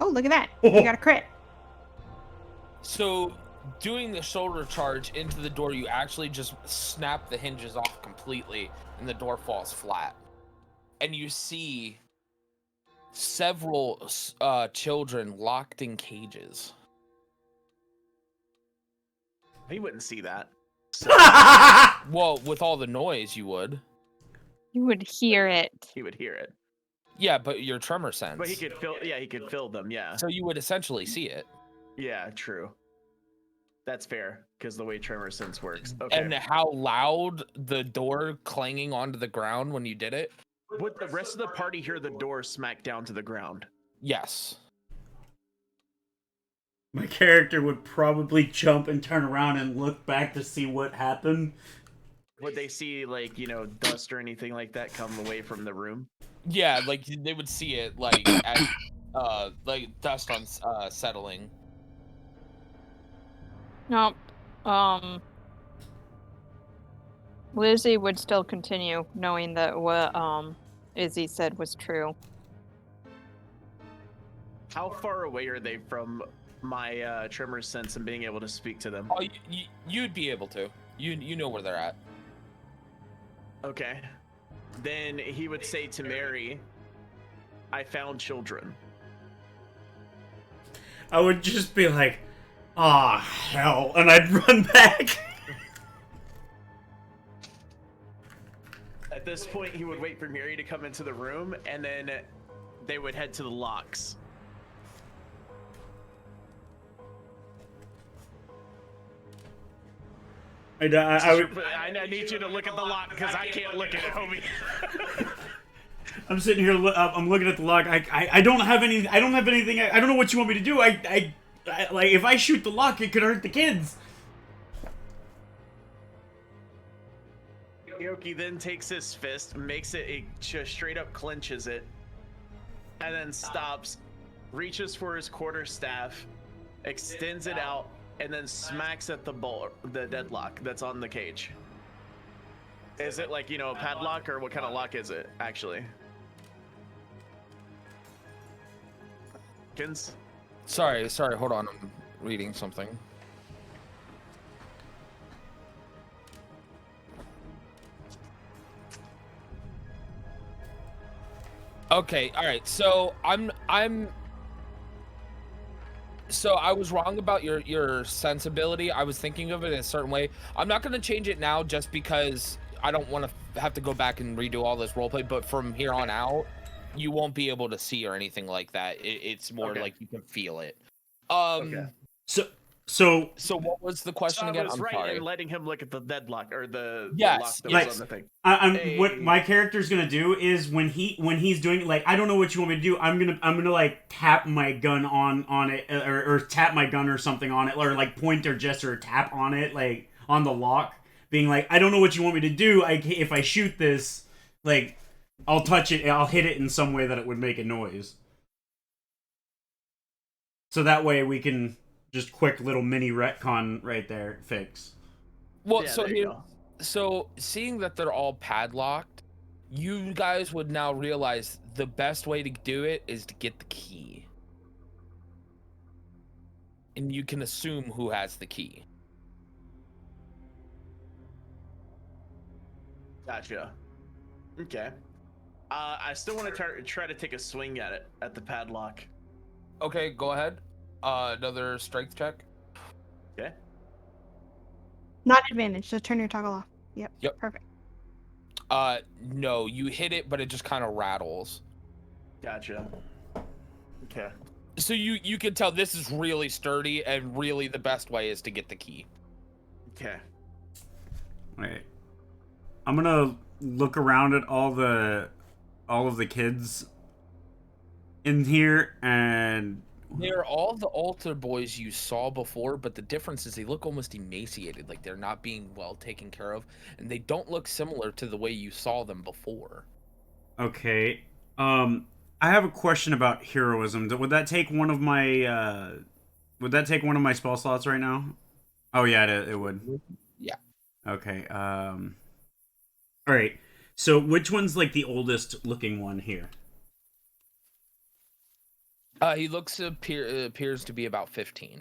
Oh, look at that! You got a crit. So, doing the shoulder charge into the door, you actually just snap the hinges off completely, and the door falls flat. And you see several children locked in cages. He wouldn't see that. Well, with all the noise, you would. You would hear it. He would hear it. Yeah, but your tremor sense. But he could feel, yeah, he could feel them, yeah. So you would essentially see it. Yeah, true. That's fair, because the way tremor sense works. Okay. And how loud the door clanging onto the ground when you did it? Would the rest of the party hear the door smack down to the ground? Yes. My character would probably jump and turn around and look back to see what happened. Would they see, like, you know, dust or anything like that come away from the room? Yeah, like they would see it like as like dust on settling. Nope. Lizzie would still continue knowing that what Izzy said was true. How far away are they from my tremor sense and being able to speak to them? Oh, you'd be able to. You know where they're at. Okay. Then he would say to Mary, I found children. I would just be like, "Ah, hell," and I'd run back. At this point, he would wait for Mary to come into the room, and then they would head to the locks. I need you to look at the lock because I can't look at it, homie. I'm sitting here. I'm looking at the lock. I don't have any. I don't have anything. I don't know what you want me to do. I like if I shoot the lock, it could hurt the kids. Yoki then takes his fist, makes it just straight up clenches it, and then stops, reaches for his quarterstaff, extends it out, and then smacks at the deadlock that's on the cage. Is it like, you know, a padlock, or what kind of lock is it, actually? Sorry, hold on. reading something. Okay, all right. So so I was wrong about your sensibility. I was thinking of it in a certain way. I'm not going to change it now just because I don't want to have to go back and redo all this roleplay, but from here on out, you won't be able to see or anything like that. It's more like you can feel it. Okay. So So what was the So question I again? was I'm right sorry. in letting him look at the deadlock or the Yes, lock that yes. was on the thing. what Hey. my character's gonna do is when he's doing like I don't know what you want me to do. I'm gonna like tap my gun on it or tap my gun or something on it or like point or gesture or tap on it like on the lock, being like I don't know what you want me to do. If I shoot this, like I'll touch it, I'll hit it in some way that it would make a noise. So that way we can just quick little mini retcon right there fix. Well, Yeah, so there you here, go. so seeing that they're all padlocked, you guys would now realize the best way to do it is to get the key. And you can assume who has the key. Gotcha. Okay. I still want to try to take a swing at it at the padlock. Okay, go ahead. Another strength check. Okay. Not advantage. Just turn your toggle off. Yep. Yep. Perfect. No, you hit it, but it just kind of rattles. Gotcha. Okay. So you can tell this is really sturdy, and really the best way is to get the key. Okay. Alright. I'm gonna look around at all of the kids in here and They're all the altar boys you saw before, but the difference is they look almost emaciated, like they're not being well taken care of, and they don't look similar to the way you saw them before. okay. I have a question about heroism. Would that take one of my spell slots right now? Oh yeah, it would. Yeah. Okay. All right. So which one's like the oldest looking one here? He appears to be about 15.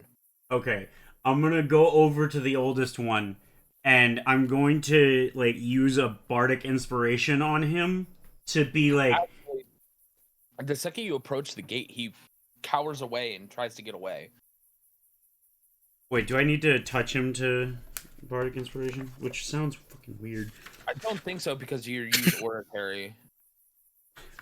Okay. I'm going to go over to the oldest one and I'm going to like use a bardic inspiration on him to be like Actually, the second you approach the gate, he cowers away and tries to get away. wait, do I need to touch him to bardic inspiration? Which sounds fucking weird. I don't think so because you use oratory.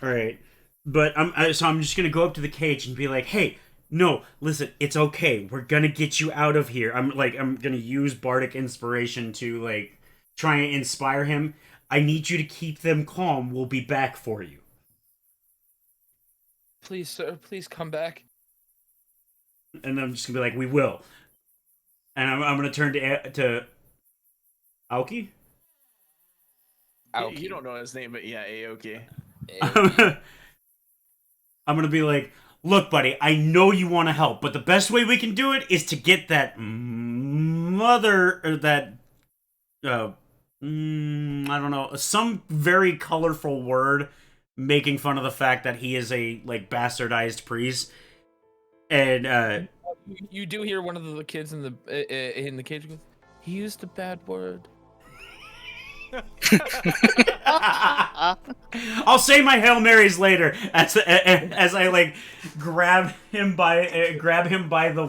All right. But so I'm just going to go up to the cage and be like, "Hey, no, listen, it's okay. We're going to get you out of here." I'm going to use bardic inspiration to like try and inspire him. I need you to keep them calm. We'll be back for you. Please, sir, please come back. And I'm just going to be like, "We will." And I'm going to turn to Aoki. Aoki. You don't know his name, but yeah, Aoki. I'm going to be like, "Look, buddy, I know you want to help, but the best way we can do it is to get that I don't know, some very colorful word making fun of the fact that he is a like bastardized priest." And You do hear one of the kids in the cage goes, "He used a bad word." I'll say my Hail Marys later as I like grab him by the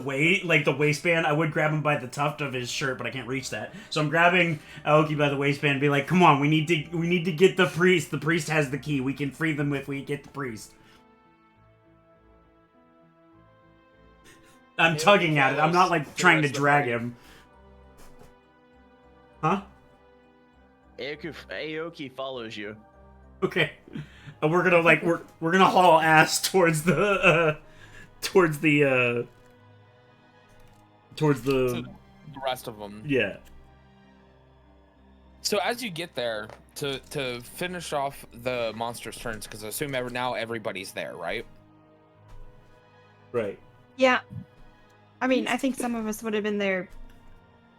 waistband. I would grab him by the tuft of his shirt, but I can't reach that. So I'm grabbing Aoki by the waistband and be like, "Come on, we need to get the priest. The priest has the key. We can free them if we get the priest." I'm tugging at it. I'm not like trying to drag him. Huh? Aoki follows you. Okay. And we're gonna like we're gonna haul ass towards the The rest of them. yeah. So as you get there to finish off the monster's turns, because I assume now everybody's there, right? Right. Yeah. I mean, I think some of us would have been there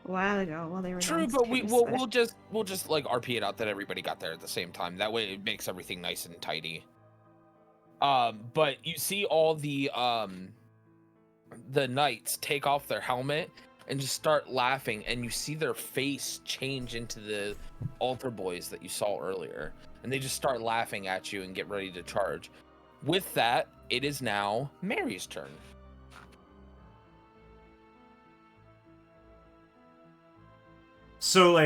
a while ago while they were True, but downstairs, we'll just like RP it out that everybody got there at the same time. That way it makes everything nice and tidy. But you see all the the knights take off their helmet and just start laughing, and you see their face change into the altar boys that you saw earlier, and they just start laughing at you and get ready to charge. With that, it is now Mary's turn. So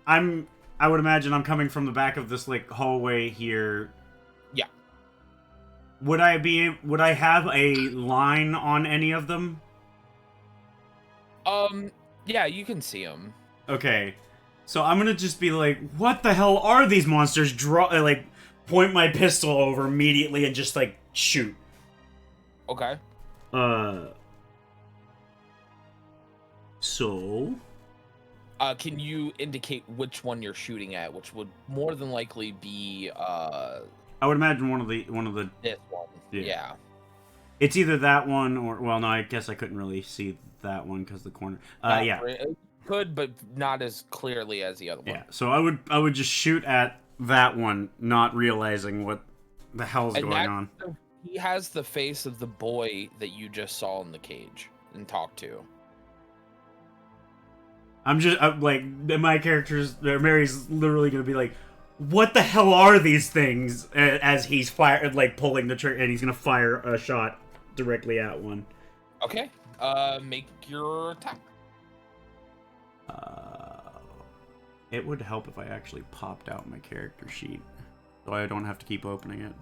I would imagine I'm coming from the back of this like hallway here. Yeah. Would I have a line on any of them? Yeah, you can see them. Okay. So I'm gonna just be like, what the hell are these monsters? Like, point my pistol over immediately and just like shoot. Okay. So Can you indicate which one you're shooting at, which would more than likely be I would imagine one of the this one. Yeah. It's either that one or, well, no, I guess I couldn't really see that one because the corner. Yeah. It could, but not as clearly as the other one. Yeah. So I would just shoot at that one, not realizing what the hell's going on. He has the face of the boy that you just saw in the cage and talked to. I'm like, my Mary's literally gonna be like, what the hell are these things? As he's pulling the trigger, and he's gonna fire a shot directly at one. Okay. Make your attack. It would help if I actually popped out my character sheet, so I don't have to keep opening it.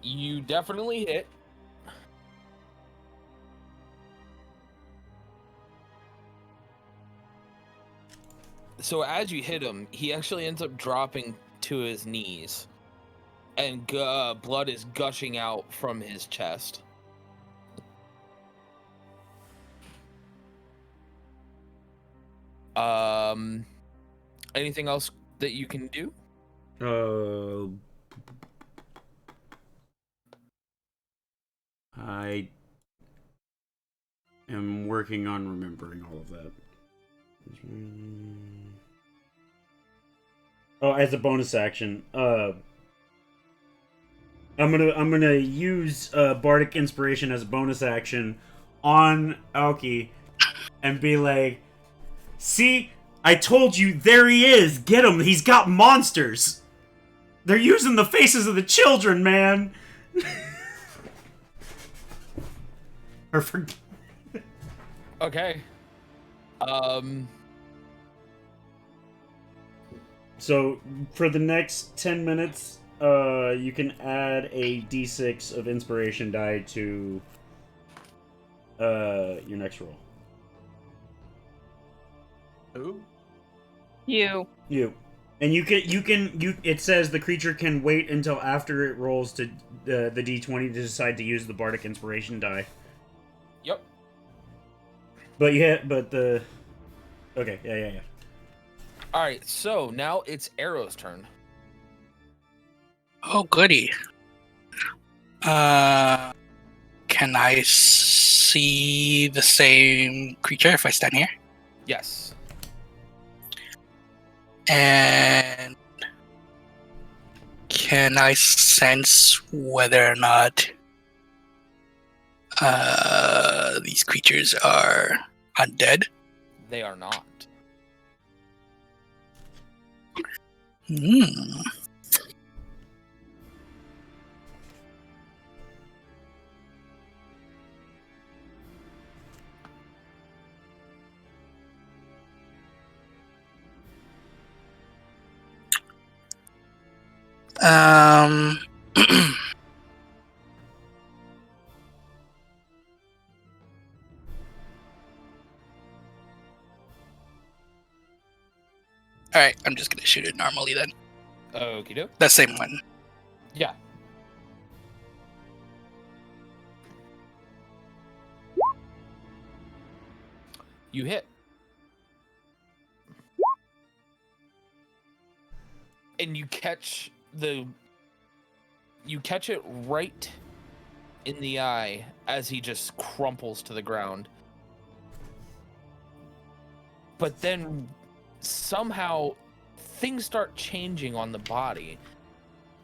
You definitely hit. So as you hit him, he actually ends up dropping to his knees, and blood is gushing out from his chest. Anything else that you can do? I am working on remembering all of that. Oh, as a bonus action, I'm gonna use Bardic Inspiration as a bonus action on Aoki, and be like, "See, I told you, there he is. Get him. He's got monsters. They're using the faces of the children, man." Or for. Okay. So for the next 10 minutes, you can add a d6 of inspiration die to your next roll. Who? You. You. And it says the creature can wait until after it rolls to the d20 to decide to use the Bardic Inspiration die. Yep. But okay, yeah. All right, so now it's Arrow's turn. Oh, goody. Can I see the same creature if I stand here? Yes. And can I sense whether or not these creatures are undead? They are not. Hmm. Alright, I'm just gonna shoot it normally then. Okie doke. The same one. Yeah. You hit. And you catch it right in the eye as he just crumples to the ground. But then somehow things start changing on the body.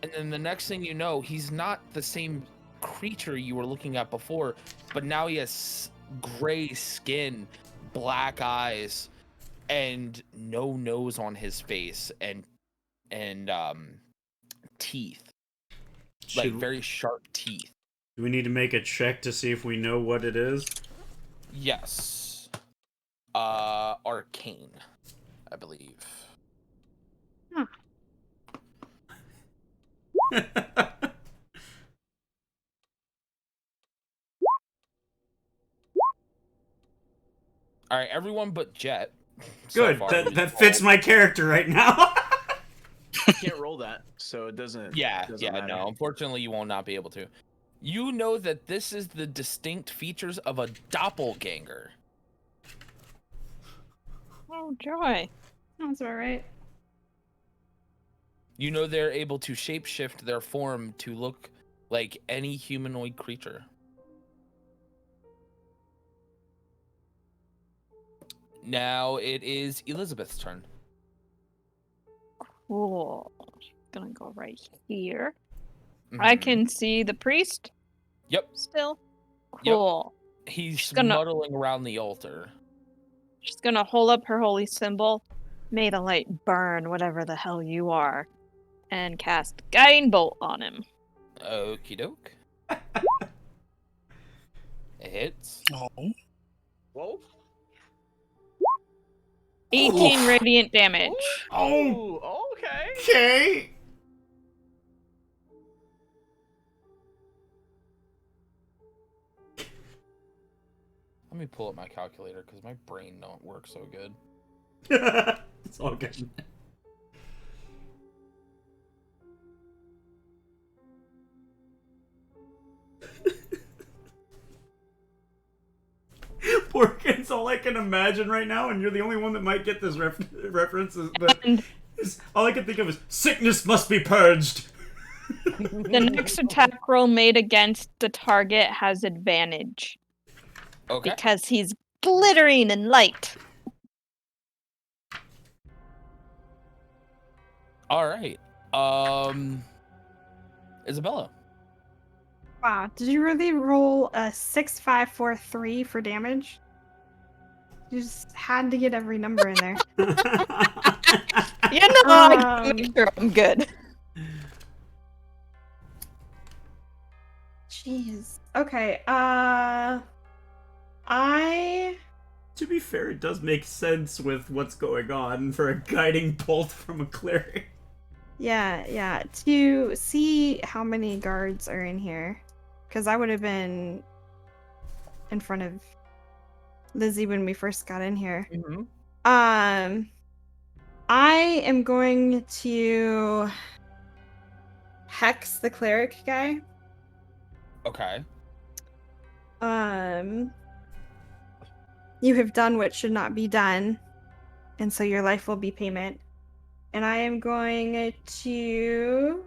And then the next thing you know, he's not the same creature you were looking at before, but now he has gray skin, black eyes, and no nose on his face, and teeth, like Should, very sharp teeth. do we need to make a check to see if we know what it is? Yes. Arcane, I believe. All right, everyone but Jet. so Good. far, That who's that fits rolled. my character right now. You can't roll that, so it doesn't. Yeah, doesn't matter. no. Unfortunately, you will not be able to. You know that this is the distinct features of a doppelganger. Oh, joy. Sounds about right. You know they're able to shapeshift their form to look like any humanoid creature. Now it is Elizabeth's turn. Cool. Gonna go right here. I Mhm. can see the priest Yep, still. Yep. Cool. he's She's gonna- muddling around the altar. She's gonna hold up her holy symbol. May the light burn, whatever the hell you are. And cast Guiding Bolt on him. Okie doke. It hits. Oh. Whoa. 18 radiant damage. Oh. Ooh, okay. Okay. Let me pull up my calculator because my brain don't work so good. It's all good. Porkins, all I can imagine right now, and you're the only one that might get this reference, is all I can think of is sickness must be purged. The next attack roll made against the target has advantage Okay. because he's glittering in light. All right. Isabella. Wow, did you really roll a 6, 5, 4, 3 for damage? You just had to get every number in there. You know, I gotta make sure I'm good. Jeez. Okay. To be fair, it does make sense with what's going on for a guiding bolt from a cleric. Yeah. To see how many guards are in here, because I would have been in front of Lizzie when we first got in here. Mm-hmm. I am going to hex the cleric guy. Okay. You have done what should not be done, and so your life will be payment. And I am going to,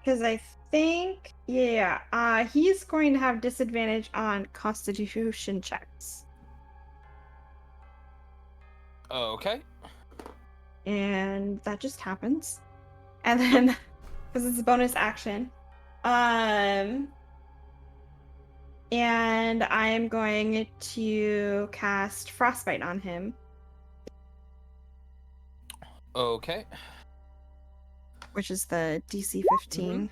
because I think, he's going to have disadvantage on Constitution checks, Okay. and that just happens. And then, because it's a bonus action, and I am going to cast Frostbite on him, Okay. which is the DC 15.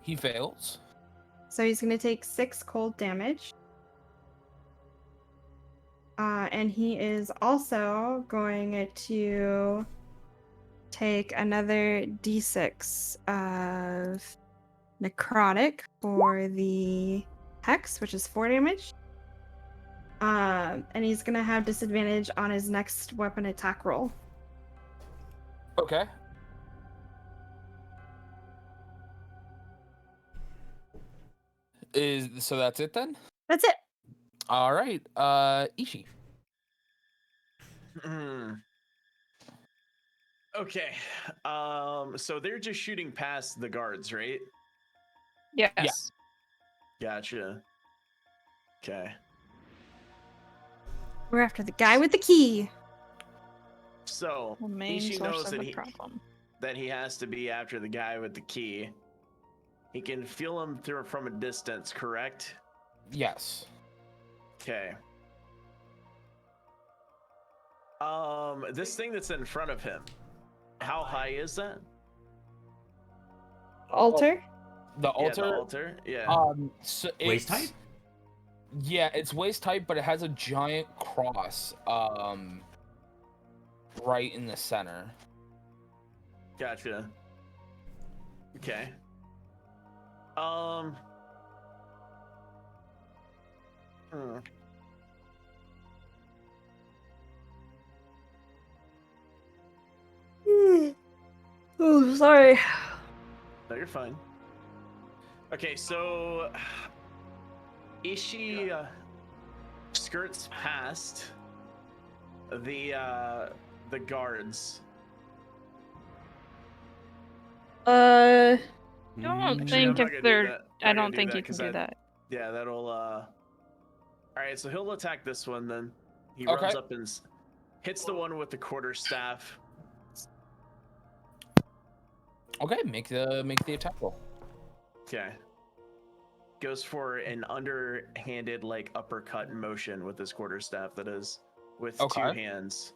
He fails. So he's going to take 6 cold damage. And he is also going to take another d6 of necrotic for the hex, which is 4 damage. And he's going to have disadvantage on his next weapon attack roll. Okay. So that's it then? That's it. All right. Ishi. Okay. So they're just shooting past the guards, right? Yes. Gotcha. Okay. We're after the guy with the key. So The main Ishi source knows of that the he problem. has to be after the guy with the key. He can feel him through from a distance, correct? Yes. Okay. This thing that's in front of him, how high is that? Altar? The Yeah, the altar. altar. Yeah. So Waist it's- height? Yeah, it's waist height, but it has a giant cross. Right in the center. Gotcha. Okay. Oh, sorry. No, you're fine. Okay, so Ishi skirts past the guards. I don't Mm. Actually, I'm think not if gonna do they're. that. I Not gonna don't do think that you can 'cause do that. Yeah, that'll All right, so he'll attack this one then. He Okay. runs up and hits the one with the quarterstaff. Okay, make the attack roll. Okay. Goes for an underhanded like uppercut motion with his quarterstaff, that is, with Okay. 2 hands.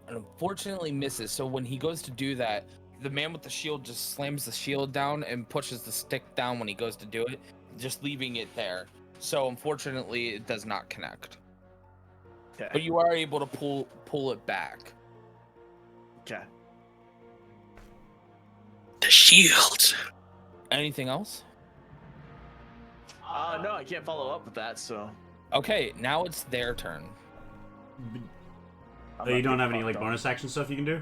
And unfortunately misses. So when he goes to do that, the man with the shield just slams the shield down and pushes the stick down when he goes to do it, just leaving it there. So unfortunately, it does not connect. Okay. But you are able to pull it back. Okay. The shield. Anything else? No, I can't follow up with that, so. Okay, now it's their turn. Oh, you don't have any like bonus action stuff you can do?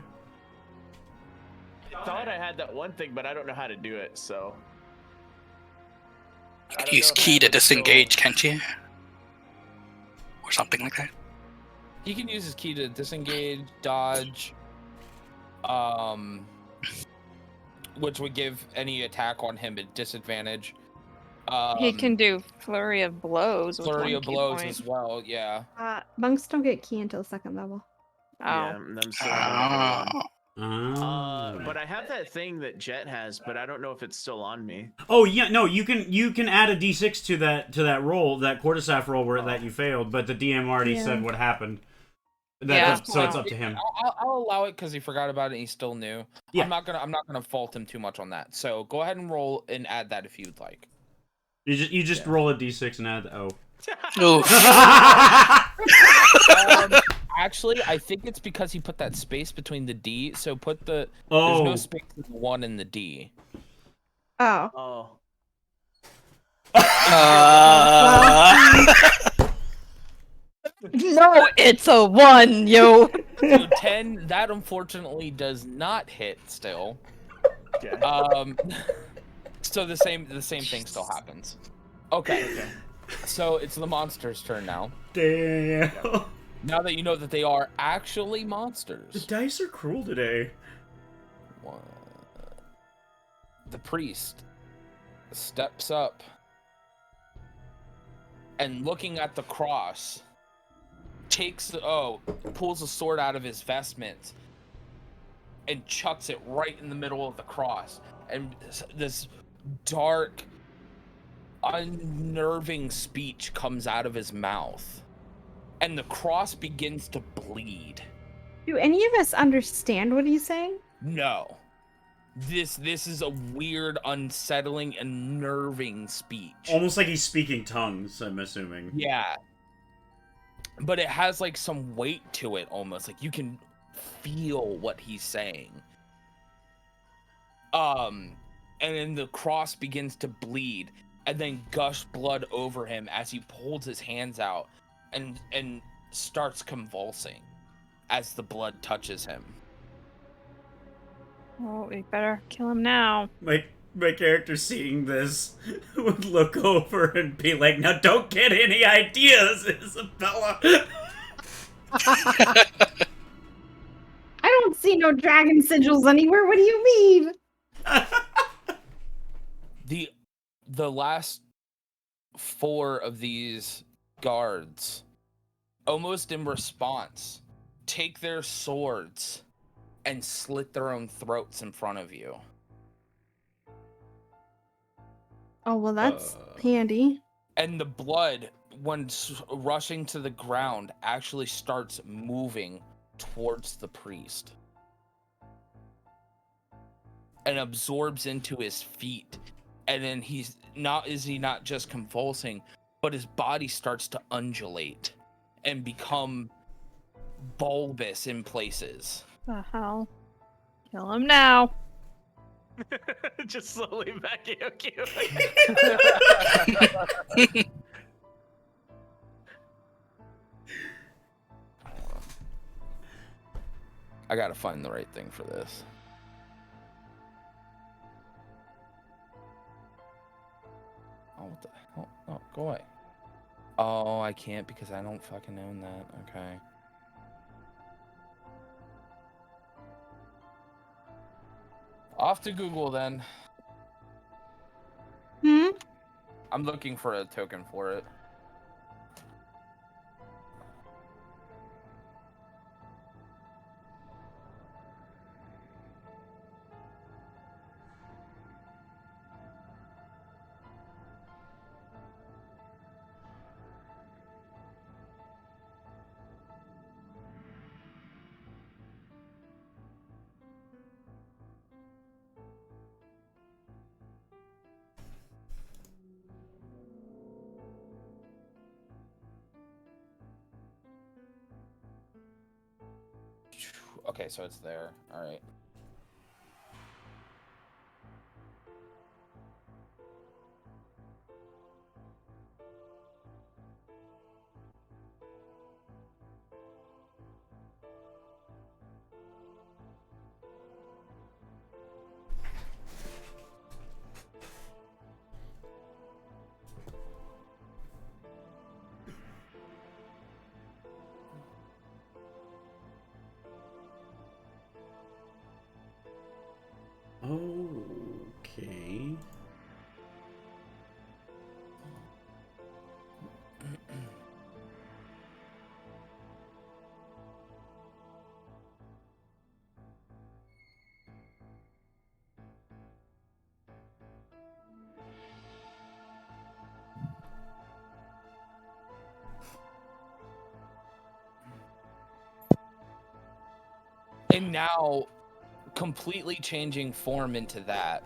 I thought I had that one thing, but I don't know how to do it, so. You I could don't use know if I key have to a skill- disengage, can't you? Or something like that. He can use his key to disengage, dodge, which would give any attack on him a disadvantage. He can do flurry of blows. With flurry one of key blows point. as well. Yeah. Monks don't get key until 2nd level. Oh. Yeah, and I'm still on level 1. Oh. But I have that thing that Jet has, but I don't know if it's still on me. Oh yeah, no, you can add a d6 to that roll, that quarterstaff roll where that you failed, but the DM already Yeah. said what happened. Yeah, So it's well, up to him. I'll allow it because he forgot about it and he's still new. Yeah. I'm not gonna fault him too much on that. So go ahead and roll and add that if you'd like. You just roll a d6 and add Oof. Actually, I think it's because he put that space between the D. So put the Oh. there's no space in the 1 and the D. Oh. Oh. No, it's a 1, yo. So 10, that unfortunately does not hit still. Okay. So the same thing still happens. Okay. Okay. So it's the monster's turn now. Damn. Now that you know that they are actually The monsters. dice are cruel today. The priest steps up and looking at the cross, pulls a sword out of his vestments and chucks it right in the middle of the cross. And this dark, unnerving speech comes out of his mouth. And the cross begins to bleed. Do any of us understand what he's saying? No. This is a weird, unsettling, unnerving speech. Almost like he's speaking tongues, I'm assuming. Yeah. But it has like some weight to it almost. Like you can feel what he's saying. And then the cross begins to bleed and then gush blood over him as he holds his hands out and starts convulsing as the blood touches him. Oh, we better kill him now. My character seeing this would look over and be like, "Now don't get any ideas, Isabella." I don't see no dragon sigils anywhere. What do you mean? the last 4 of these guards, almost in response, take their swords and slit their own throats in front of you. Oh, well, that's handy. And the blood, when rushing to the ground, actually starts moving towards the priest and absorbs into his feet. And then he's not just convulsing, but his body starts to undulate and become bulbous in places. The hell? Kill him now. Just slowly backing up. I gotta find the right thing for this. Oh, what the hell? Oh, go away. Oh, I can't because I don't fucking own that. Okay. Off to Google then. Hmm? I'm looking for a token for it. Okay, so it's there. All right. Okay. And now, completely changing form into that,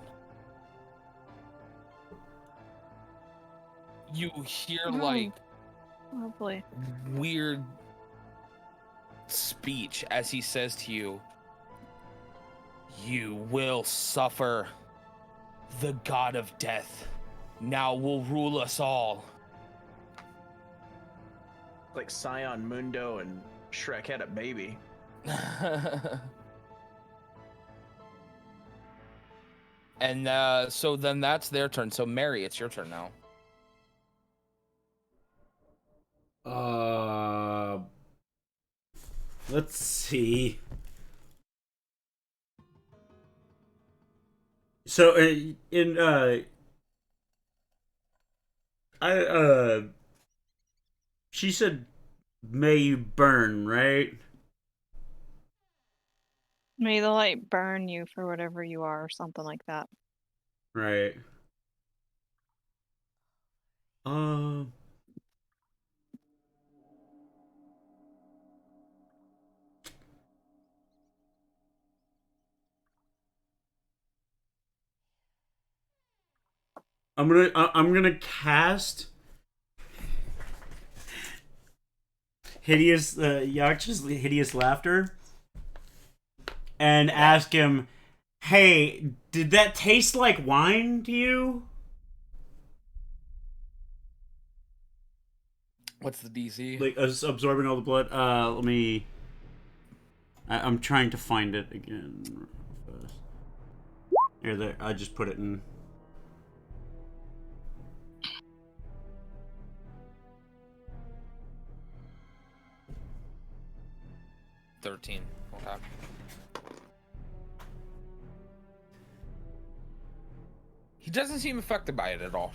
you hear Oh. like Oh boy. weird speech as he says to you, "You will suffer. The god of death now will rule us all." Like Scion Mundo and Shrek had a baby. And so then that's their turn. So Mary, it's your turn now. Let's see. So she said, "May you burn," right? May the light burn you for whatever you are, or something like that. Right. I'm gonna cast Yaksh's hideous laughter, and ask him, "Hey, did that taste like wine to you?" What's the DC? Like absorbing all the blood. Let me. I'm trying to find it again. Here, there. I just put it in. $13. Okay. He doesn't seem affected by it at all.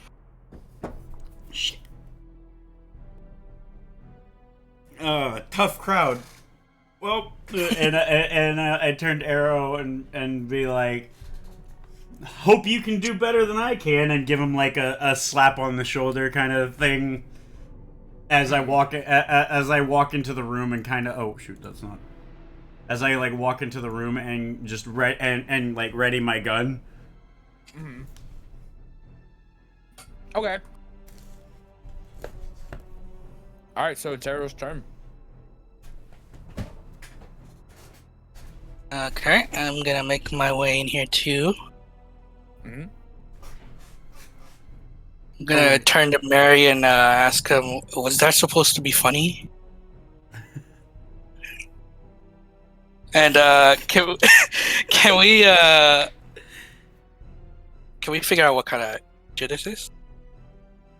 Shit. Tough crowd. Well, and I turned to Arrow and be like, hope you can do better than I can, and give him like a slap on the shoulder kind of thing. As I walk into the room and kind of as I like walk into the room and just and like ready my gun. Mm-hmm. Okay. All right, so it's Arrow's turn. Okay, I'm gonna make my way in here too. Mm-hmm. I'm gonna turn to Mary and ask him, was that supposed to be funny? And can can we figure out what kind of shit this is?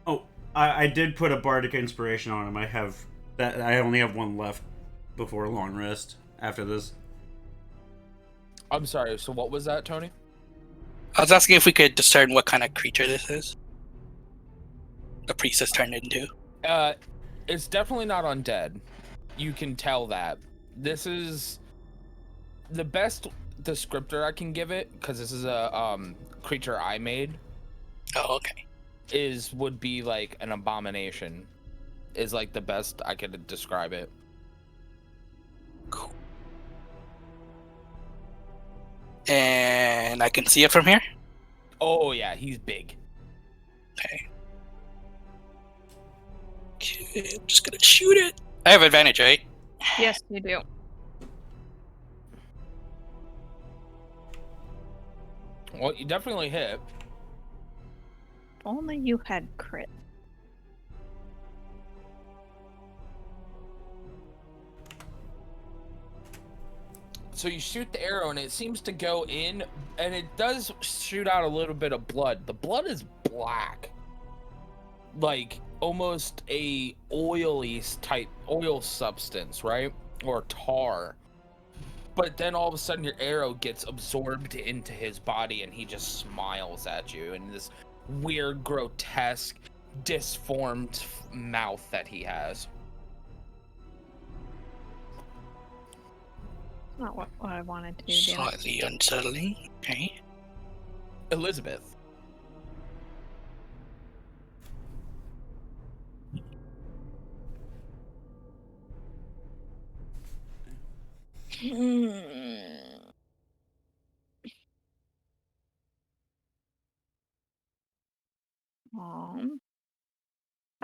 Oh, I did put a bardic inspiration on him. I only have one left before a long rest after this. I'm sorry. So what was that, Tony? I was asking if we could discern what kind of creature this is. The priest has turned into. It's definitely not undead. You can tell that. This is the best descriptor I can give it, because this is a creature I made. Oh, okay. Would be like an abomination. Is like the best I could describe it. Cool. And I can see it from here? Oh yeah, he's big. Okay. Okay, I'm just gonna shoot it. I have advantage, right? Yes, you do. Well, you definitely hit. If only you had crit. So you shoot the arrow and it seems to go in, and it does shoot out a little bit of blood. The blood is black, like almost a oily type oil substance, right? Or tar. But then all of a sudden your arrow gets absorbed into his body and he just smiles at you in this weird, grotesque, disformed mouth that he has. Not what I wanted to do. damn it. Slightly unsettling. Okay. Elizabeth.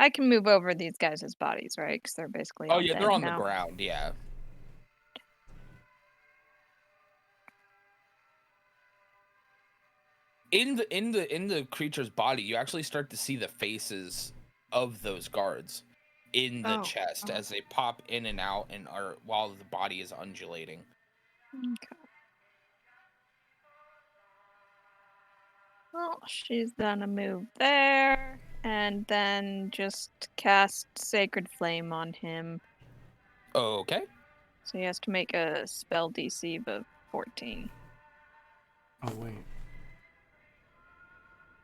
I can move over these guys' bodies, right? Because they're basically Oh all yeah, dead they're on now. the ground, yeah. In the creature's body, you actually start to see the faces of those guards in the chest as they pop in and out and are while the body is undulating. Okay. Well, she's gonna move there and then just cast Sacred Flame on him. Okay. So he has to make a spell DC of 14. Oh wait.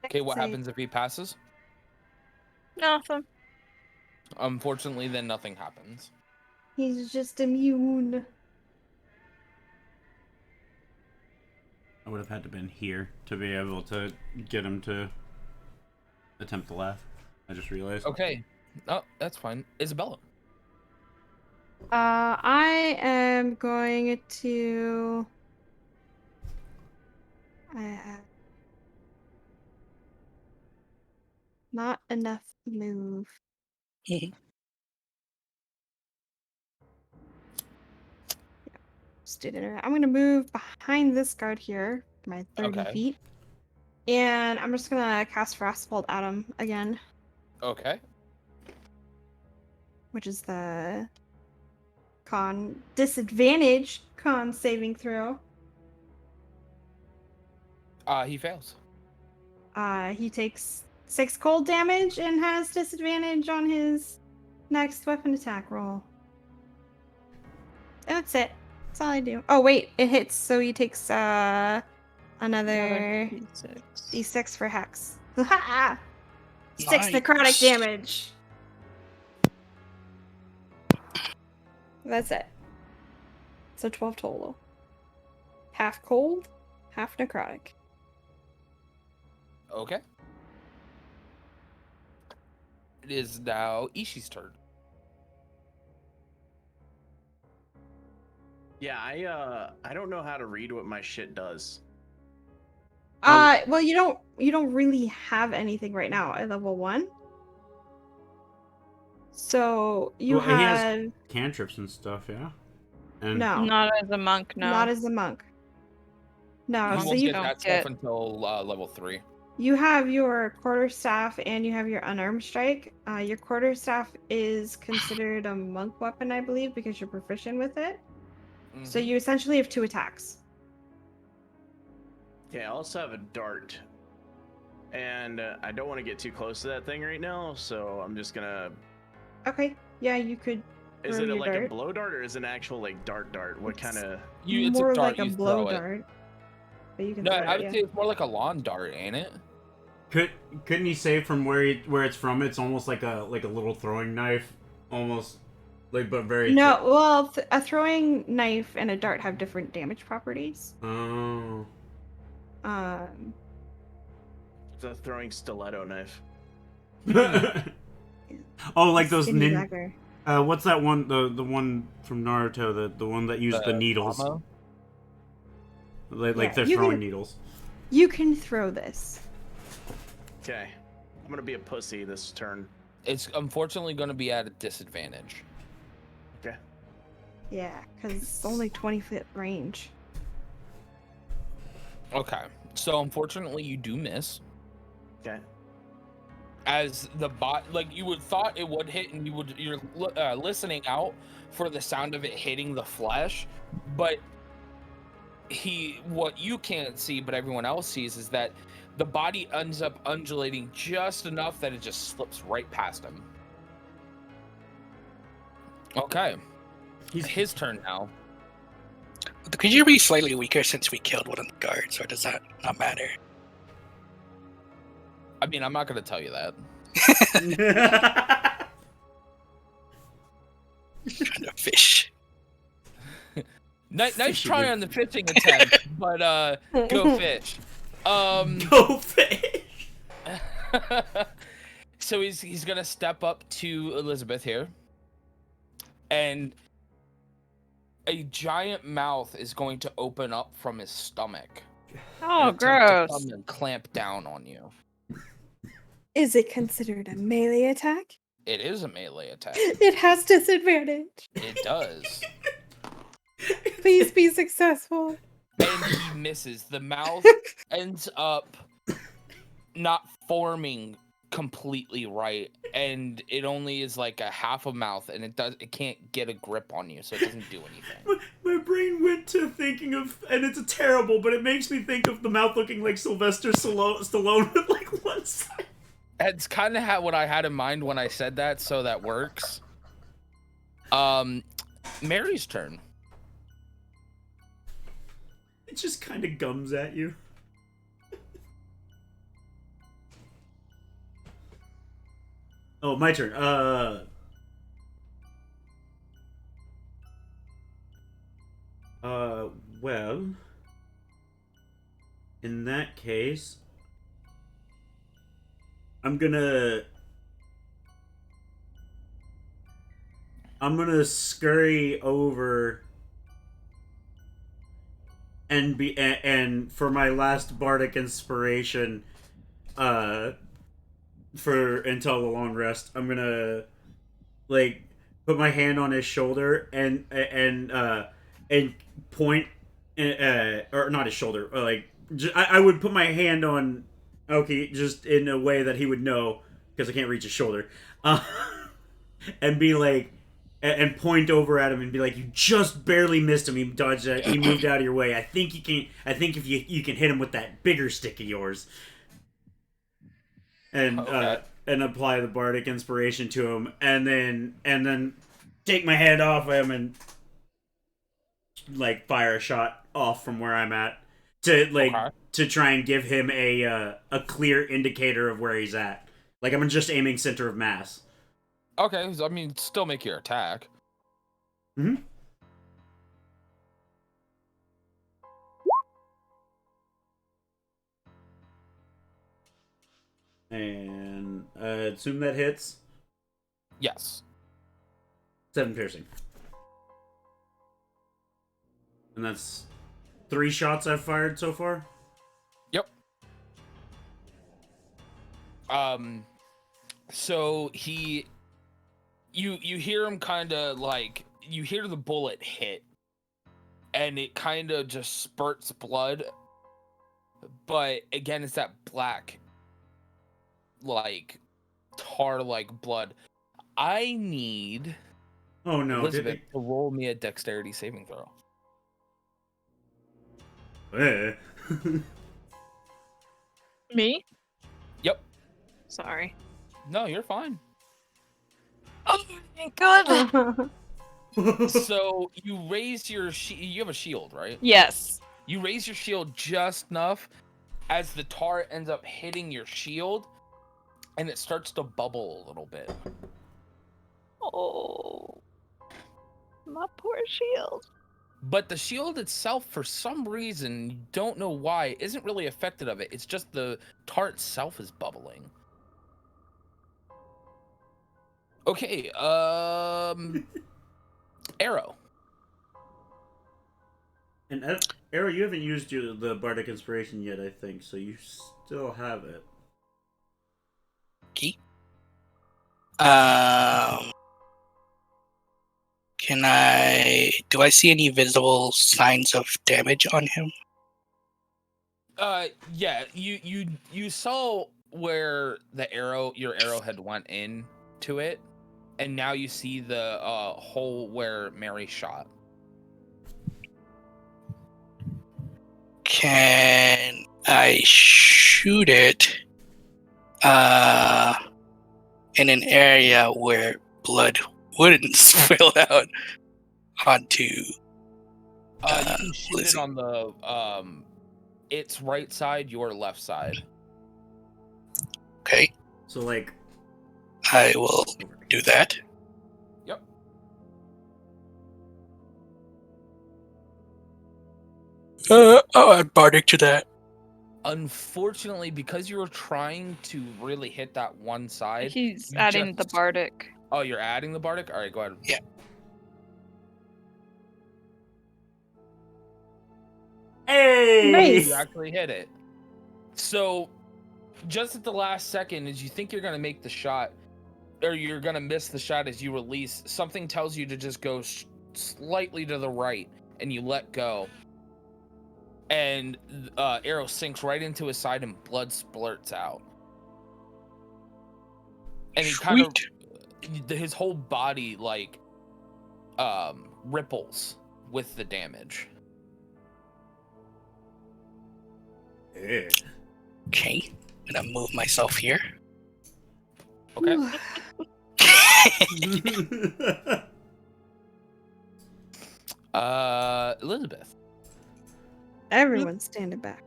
Okay, what happens if he passes? Nothing. Unfortunately, then nothing happens. He's just immune. I would have had to been here to be able to get him to attempt to laugh. I just realized. Okay. Oh, that's fine. Isabella. I am going to. I have not enough move. Student. I'm gonna move behind this guard here, my 30 feet, and I'm just gonna cast Frostbolt at him again. Okay. Which is the con disadvantage con saving throw. He fails. He takes 6 cold damage and has disadvantage on his next weapon attack roll. And that's it. That's all I do. Oh wait, it hits, so he takes Another D6. D6 for Hex. 6 necrotic Nice. damage. That's it. So 12 total. Half cold, half necrotic. Okay. It is now Ishi's turn. Yeah, I don't know how to read what my shit does. Well, you don't really have anything right now at level 1. So you Well, he has have cantrips and stuff, yeah. And no, Not as a monk, no. not as a monk. No, You so won't you get don't that get- stuff until level 3. you have your quarterstaff and you have your unarmed strike. Your quarterstaff is considered a monk weapon, I believe, because you're proficient with it. So Mhm. you essentially have 2 attacks. Okay, I also have a dart. And I don't want to get too close to that thing right now, so I'm just gonna... Okay, yeah, you could. Is throw it your like a dart. blow dart or is it an actual like dart? What It's kind of... It's more a dart, like a you blow throw it. dart. But you can No, throw I it, would yeah. say it's more like a lawn dart, ain't it? couldn't he say from where it's from? It's almost like a little throwing knife, almost like but very. No, well, a throwing knife and a dart have different damage properties. Oh. It's a throwing stiletto knife. Oh, like those skinny nin. dagger. What's that one? The one from Naruto, the one that used the needles. Mama? Like Yeah, they're you throwing can- needles. You can throw this. Okay. I'm gonna be a pussy this turn. It's unfortunately going to be at a disadvantage. Okay. Yeah, because it's only 20-foot range. Okay. So unfortunately, you do miss. Okay. As the bot, like you would thought it would hit, and you're listening out for the sound of it hitting the flesh, but what you can't see, but everyone else sees, is that the body ends up undulating just enough that it just slips right past him. Okay, his turn now. Could you be slightly weaker since we killed one of the guards, or does that not matter? I mean, I'm not going to tell you that. Trying to fish. Nice Fishy try good. on the fishing attempt, but go fish. Go fish. So he's gonna step up to Elizabeth here, and a giant mouth is going to open up from his stomach. Oh, and attempt to gross. come and clamp down on you. Is it considered a melee attack? It is a melee attack. It has disadvantage. It does. Please be successful. And he misses. The mouth ends up not forming completely right, and it only is like a half a mouth, and it can't get a grip on you, so it doesn't do anything. My brain went to thinking of, and it's terrible, but it makes me think of the mouth looking like Sylvester Stallone with like one side. That's kind of what I had in mind when I said that, so that works. Mary's turn. It just kind of gums at you. Oh, my turn. Well, in that case, I'm gonna scurry over and for my last bardic inspiration, for until the long rest, I'm gonna like put my hand on his shoulder and point, or not his shoulder, like I would put my hand on Oki just in a way that he would know because I can't reach his shoulder, and be like. And point over at him and be like, "You just barely missed him. He dodged. He moved out of your way. I think you can. I think if you can hit him with that bigger stick of yours." And Okay. and apply the bardic inspiration to him, and then take my hand off him and like fire a shot off from where I'm at to like Okay. to try and give him a clear indicator of where he's at. Like I'm just aiming center of mass. Okay, so, I mean, still make your attack. Hmm. And assume that hits. Yes. 7 piercing. And that's 3 shots I've fired so far. Yep. So you hear him kind of like, you hear the bullet hit, and it kind of just spurts blood, but again, it's that black, like, tar-like blood. I need Oh no, Elizabeth to roll me a dexterity saving throw. did Me? Yep. Sorry. No, you're fine. Oh my god. they? So you raise your you have a shield, right? Yes. You raise your shield just enough as the tar ends up hitting your shield, and it starts to bubble a little bit. Oh. My poor shield. But the shield itself, for some reason, you don't know why, isn't really affected of it. It's just the tar itself is bubbling. Okay, Arrow. And Arrow, you haven't used the Bardic Inspiration yet, I think, so you still have it. Okay. Do I see any visible signs of damage on him? Yeah, you saw where your arrowhead went in to it, and now you see the hole where Mary shot. Can I shoot it in an area where blood wouldn't spill out onto You can shoot Lizzie? it on the its right side, your left side. Okay, So like, I will do that. Yep. I'll add Bardic to that. Unfortunately, because you were trying to really hit that one side, He's you adding the just- bardic. Oh, you're adding the bardic? All right, go ahead. Yeah. hey, Nice. You actually hit it. So, just at the last second, as you think you're gonna make the shot, or you're gonna miss the shot as you release, something tells you to just go slightly to the right, and you let go. And arrow sinks right into his side, and blood splurts out. And he kind of, his whole body like ripples with the damage. Yeah. Okay, I'm gonna move myself here. Okay. Elizabeth. Everyone's standing back.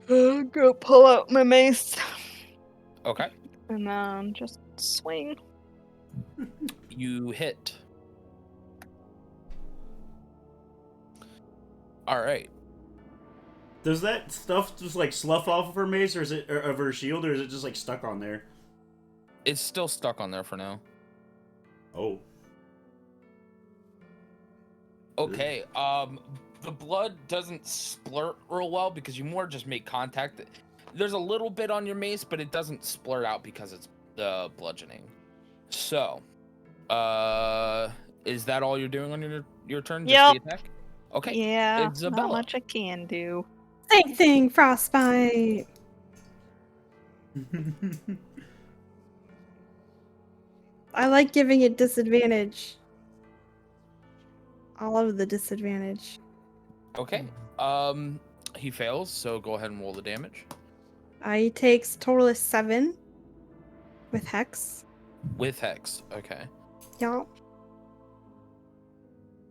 Go pull out my mace Okay. and just swing. You hit. All right. Does that stuff just like slough off of her mace, or is it of her shield, or is it just like stuck on there? It's still stuck on there for now. Oh. Okay. The blood doesn't splurt real well because you more just make contact. There's a little bit on your mace, but it doesn't splurt out because it's the bludgeoning. So, is that all you're doing on your turn? Just Yep. the attack? Okay. Yeah, Isabella. not much I can do. Same thing, frostbite. I like giving it disadvantage. All of the disadvantage. Okay. He fails, so go ahead and roll the damage. He takes total of 7 with hex. With hex. Okay. Yup.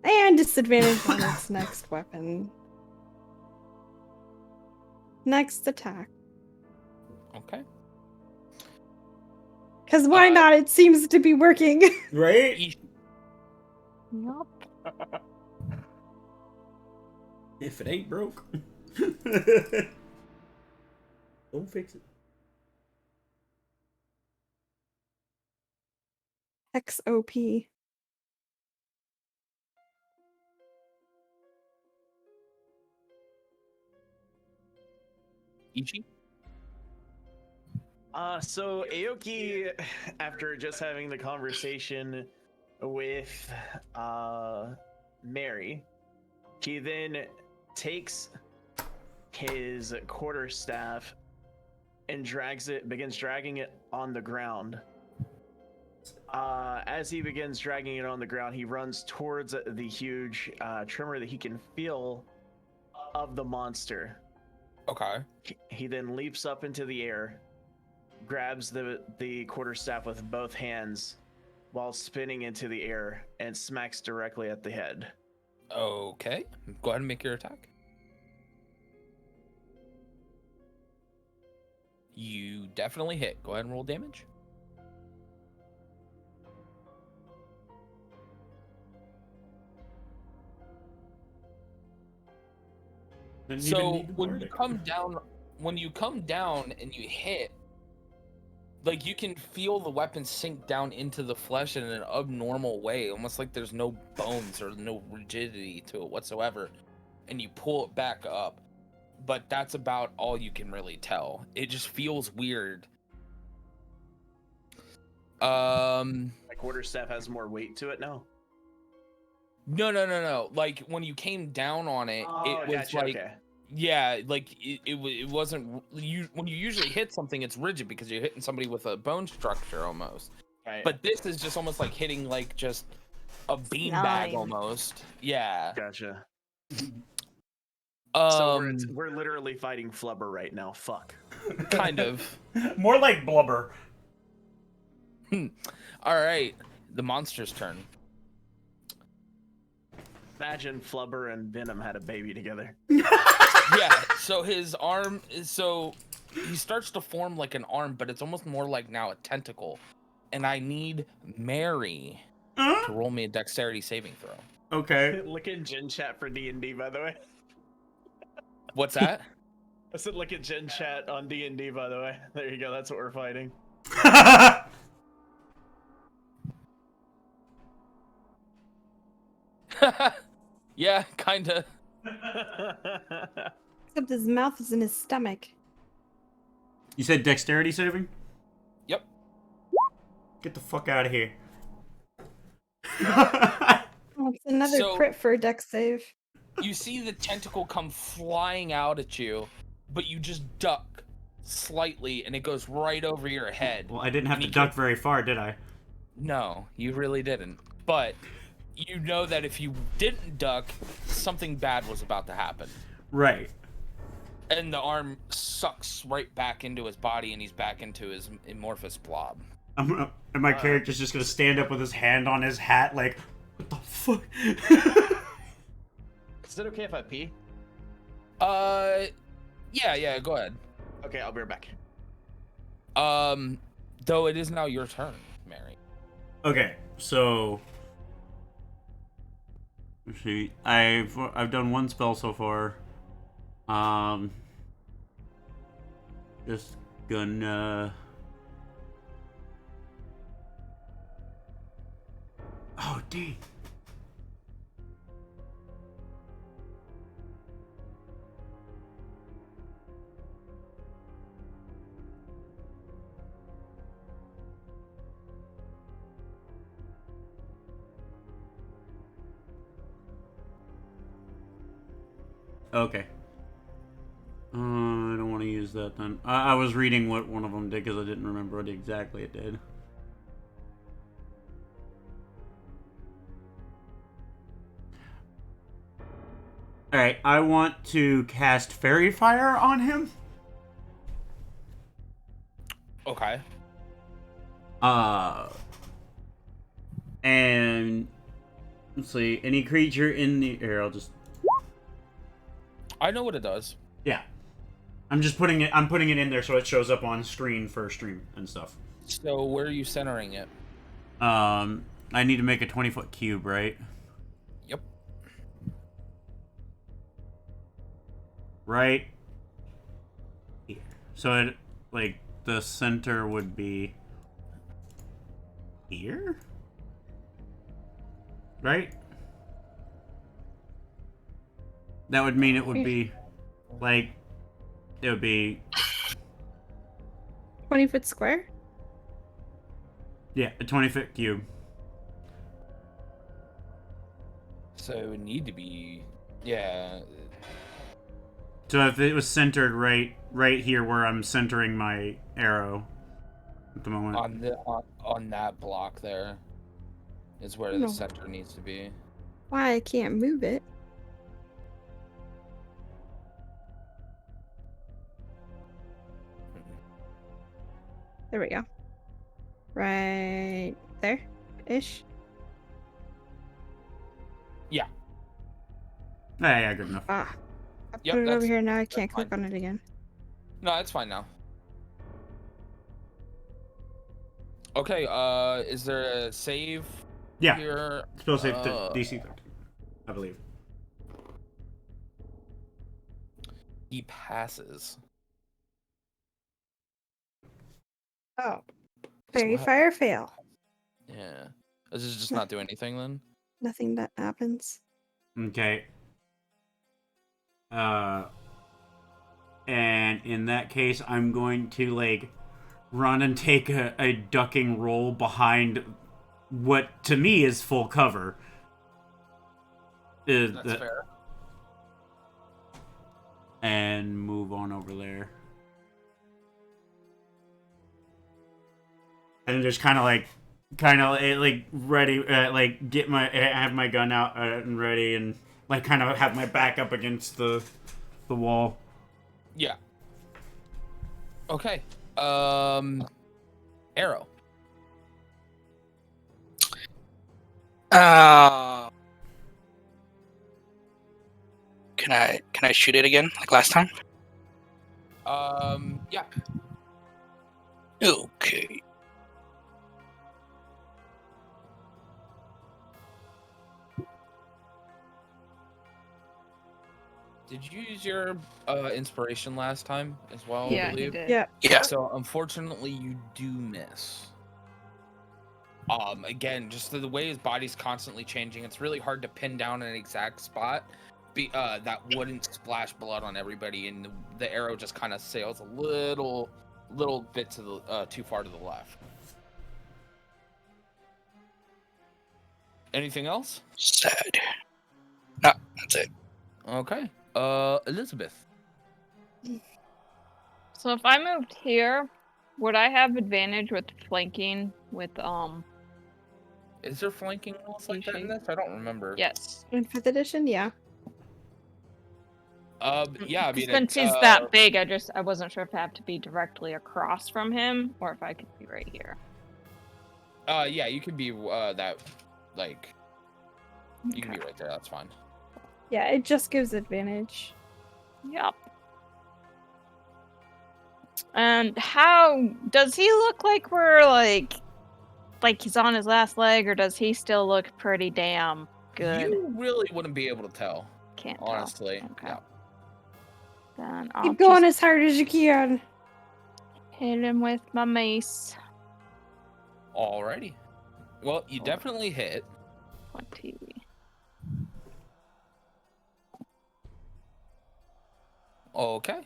And disadvantage on its next weapon. next attack. Okay. Because why not? It seems to be working. Right? Yup. If it ain't broke. Don't fix it. XOP. Ichi? So Aoki, after just having the conversation with Mary, he then takes his quarterstaff and begins dragging it on the ground. As he begins dragging it on the ground, he runs towards the huge tremor that he can feel of the monster. Okay. He then leaps up into the air, grabs the quarterstaff with both hands while spinning into the air and smacks directly at the head. Okay. Go ahead and make your attack. You definitely hit. Go ahead and roll damage. Didn't even So need to when word you it. come down and you hit, like you can feel the weapon sink down into the flesh in an abnormal way, almost like there's no bones or no rigidity to it whatsoever, and you pull it back up. But that's about all you can really tell. It just feels weird. My quarterstaff has more weight to it now. No. Like when you came down on it, it was gotcha, like, okay. yeah, like it wasn't. When you usually hit something, it's rigid because you're hitting somebody with a bone structure almost. Right. But this is just almost like hitting like just a beanbag Slime. almost. Yeah. Gotcha. So Um, we're literally fighting Flubber right now. Fuck. kind of. More like blubber. All right, the monster's turn. Imagine Flubber and Venom had a baby together. Yeah. So his arm is he starts to form like an arm, but it's almost more like now a tentacle. And I need Mary to roll me a dexterity saving throw. Okay. Look at Gen Chat for D&D, by the way. What's that? I said look at Gen Chat on D&D, by the way. There you go. That's what we're fighting. Yeah, kinda. Except his mouth is in his stomach. You said dexterity saving? Yep. Get the fuck out of here. Oh, it's another So- crit for a dex save. You see the tentacle come flying out at you, but you just duck slightly and it goes right over your head. Well, I didn't have And to you duck very far, did I? No, you really didn't. But you know that if you didn't duck, something bad was about to happen. Right. And the arm sucks right back into his body and he's back into his amorphous blob. And my character's just gonna stand up with his hand on his hat, like, what the fuck? Is it okay if I pee? Yeah, go ahead. Okay, I'll be right back. Though it is now your turn, Mary. Okay, so let's see. I've done one spell so far. Just gonna. Oh, dang. Okay. I don't want to use that then. I was reading what one of them did because I didn't remember what exactly it did. Alright, I want to cast Fairy Fire on him. Okay. And let's see, any creature in the air, I'll just I know what it does. yeah. I'm just putting it. I'm putting it in there so it shows up on screen for stream and stuff. So where are you centering it? I need to make a 20-foot cube, right? Yep. Right here. So it, like, the center would be here? Right? That would mean it would be, like, it would be, 20-foot square? yeah, a 20-foot cube. So it would need to be, yeah. So if it was centered right here where I'm centering my arrow at the moment. On that block there is where No. the center needs to be. Why I can't move it? There we go. Right there, ish. Yeah, good enough. Ah, I Yep, put it over that's- here now. I can't click fine. on it again. No, it's fine now. Okay, is there a save Yeah, here? still safe to Uh, DC 13, I believe. He passes. Oh, So fairy how- fire fail. Yeah. Does this just not do anything then? Nothing that happens. Okay. And in that case, I'm going to, like, run and take a ducking roll behind what, to me, is full cover. That's fair. And move on over there. And just kind of ready, have my gun out and ready, and like kind of have my back up against the wall. Yeah. Okay. Arrow. Can I shoot it again like last time? Yeah. Okay. Did you use your inspiration last time as well? Yeah, I he believe? did. Yeah. Yeah. So unfortunately, you do miss. Again, just the way his body's constantly changing, it's really hard to pin down an exact spot. That wouldn't splash blood on everybody, and the arrow just kind of sails a little bit to the too far to the left. Anything else? Sad. No, that's it. Okay. Elizabeth. So if I moved here, would I have advantage with flanking with Is there flanking rules like that in Appreciate- this? I don't remember. yes. In 5th edition, yeah. Yeah, I mean, Since he's that big, I wasn't sure if I have to be directly across from him or if I could be right here. Yeah, you could be that, like, you can be Okay. right there. That's fine. Yeah, it just gives advantage. Yep. And how does he look like we're like he's on his last leg, or does he still look pretty damn good? You really wouldn't be able to tell, Can't tell. honestly. Okay. Yeah. Then I'll Keep going just as hard as you can. hit him with my mace. Alrighty. Well, you Alright. definitely hit. 20. Okay.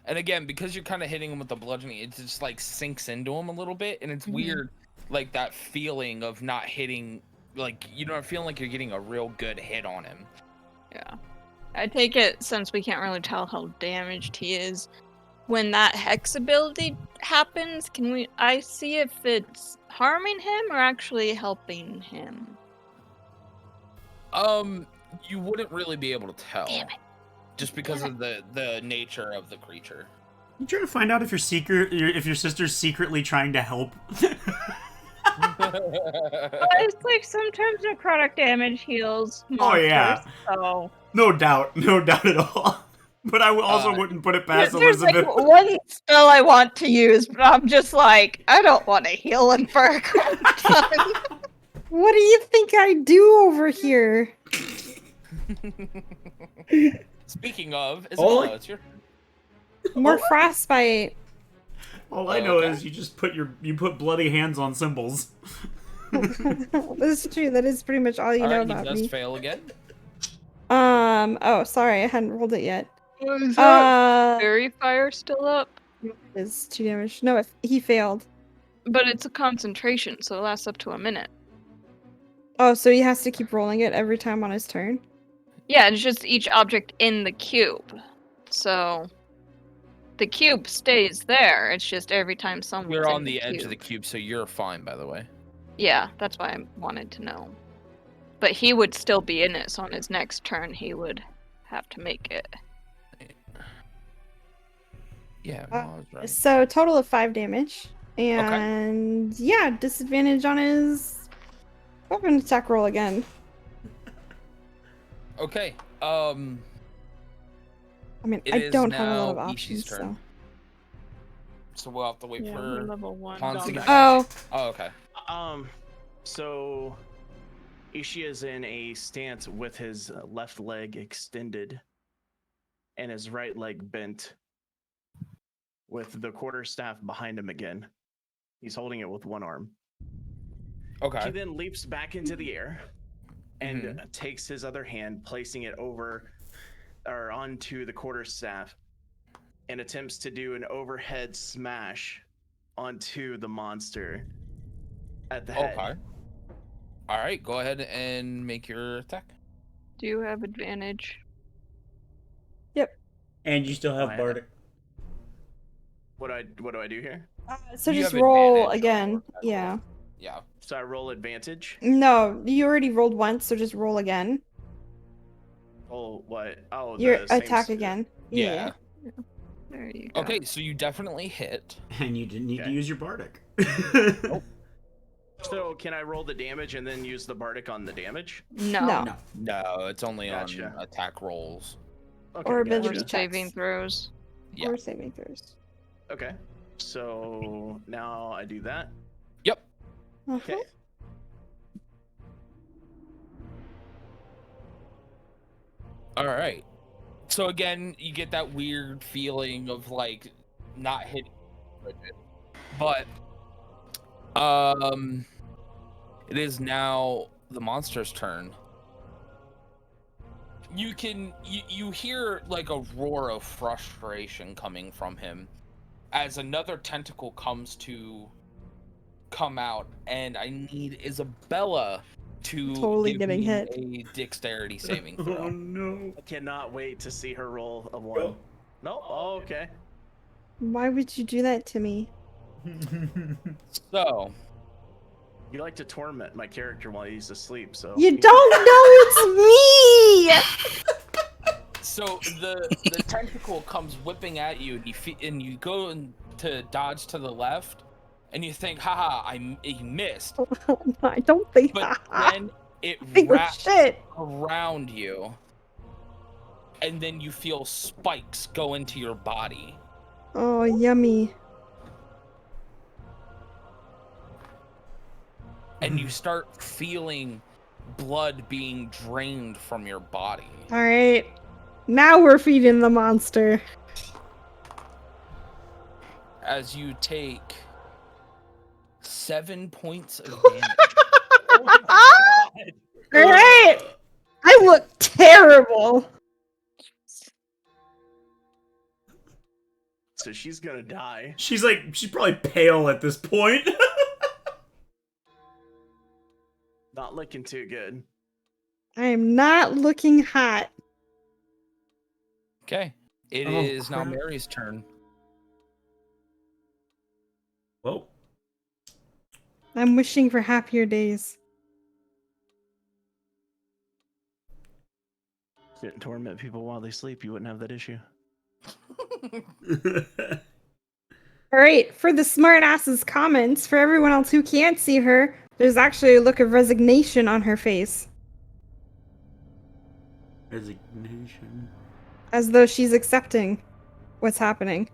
And again, because you're kind of hitting him with the bludgeoning, it just like sinks into him a little bit, and it's Mhm. weird, like that feeling of not hitting, like you don't feel like you're getting a real good hit on him. Yeah. I take it, since we can't really tell how damaged he is, when that hex ability happens, can I see if it's harming him or actually helping him? You wouldn't really be able to tell, Damn it. just because of the nature of the creature. You trying to find out if your sister's secretly trying to help? Well, it's like sometimes necrotic damage heals monsters, Oh, yeah. so No doubt at all. But I also wouldn't put it past There's Elizabeth. like one spell I want to use, but I'm just like, I don't want to heal him for a time. What do you think I do over here? Speaking of, Oh. Isabella, it's your More frostbite. All I know Okay. is you put bloody hands on symbols. That's true. That is pretty much all you know Alright, he about does me. fail again. Oh, sorry, I hadn't rolled it yet. Is that Uh, fairy fire still up? is 2 damage. No, if he failed. But it's a concentration, so it lasts up to a minute. Oh, so he has to keep rolling it every time on his turn? Yeah, it's just each object in the cube. So the cube stays there. It's just every time someone's You're in on the edge cube. of the cube, so you're fine, by the way. Yeah, that's why I wanted to know. But he would still be in it, so on his next turn he would have to make it. Yeah, no, I was right. So total of 5 damage. And yeah, disadvantage on his weapon attack roll again. Okay. I mean, It I is don't have a lot of now Ishi's options, turn. so. So we'll have to wait Yeah, for we're level 1. Hans to dog. get Oh, Oh, okay. So Ishii is in a stance with his left leg extended and his right leg bent with the quarterstaff behind him again. He's holding it with one arm. Okay. He then leaps back into the air and Mhm. takes his other hand, placing it over or onto the quarterstaff, and attempts to do an overhead smash onto the monster at the head. Okay. All right, go ahead and make your attack. Do you have advantage? And you still have I- Bardic. What do I do here? so You just have roll advantage on again. your attack Yeah. roll. Yeah. So I roll advantage. No, you already rolled once, so just roll again. Oh, what? Oh, Your the same attack again. Yeah. There you go. Okay, so you definitely hit. And you didn't need to Okay. use your Bardic. So can I roll the damage and then use the bardic on the damage? No. No. No. No, it's only Gotcha. on attack rolls. Okay, Or Or ability gotcha. saving checks. throws. Yeah. Or saving throws. Okay. So now I do that. Yep. Okay. All right. So again, you get that weird feeling of like not hitting, but it is now the monster's turn. You hear like a roar of frustration coming from him as another tentacle comes to come out, and I need Isabella to Totally give getting me hit. a dexterity saving Oh throw. no. I cannot wait to see her roll a 1. No? Oh, okay. Why would you do that to me? So, You like to torment my character while he's asleep, so You don't know it's me! so the tentacle comes whipping at you, and you go to dodge to the left, and you think, haha, he missed. I don't think But that. then it Think of wraps shit. around you, and then you feel spikes go into your body. Oh, yummy. And you start feeling blood being drained from your body. Alright. Now we're feeding the monster. As you take 7 points of damage. Alright! I look terrible. So she's gonna die. She's probably pale at this point. Not looking too good. I am not looking hot. Okay. It Oh, is now crap. Mary's turn. Whoa. I'm wishing for happier days. Didn't torment people while they sleep, you wouldn't have that issue. Alright, for the smartass's comments, for everyone else who can't see her, there's actually a look of resignation on her face. Resignation. as though she's accepting what's happening.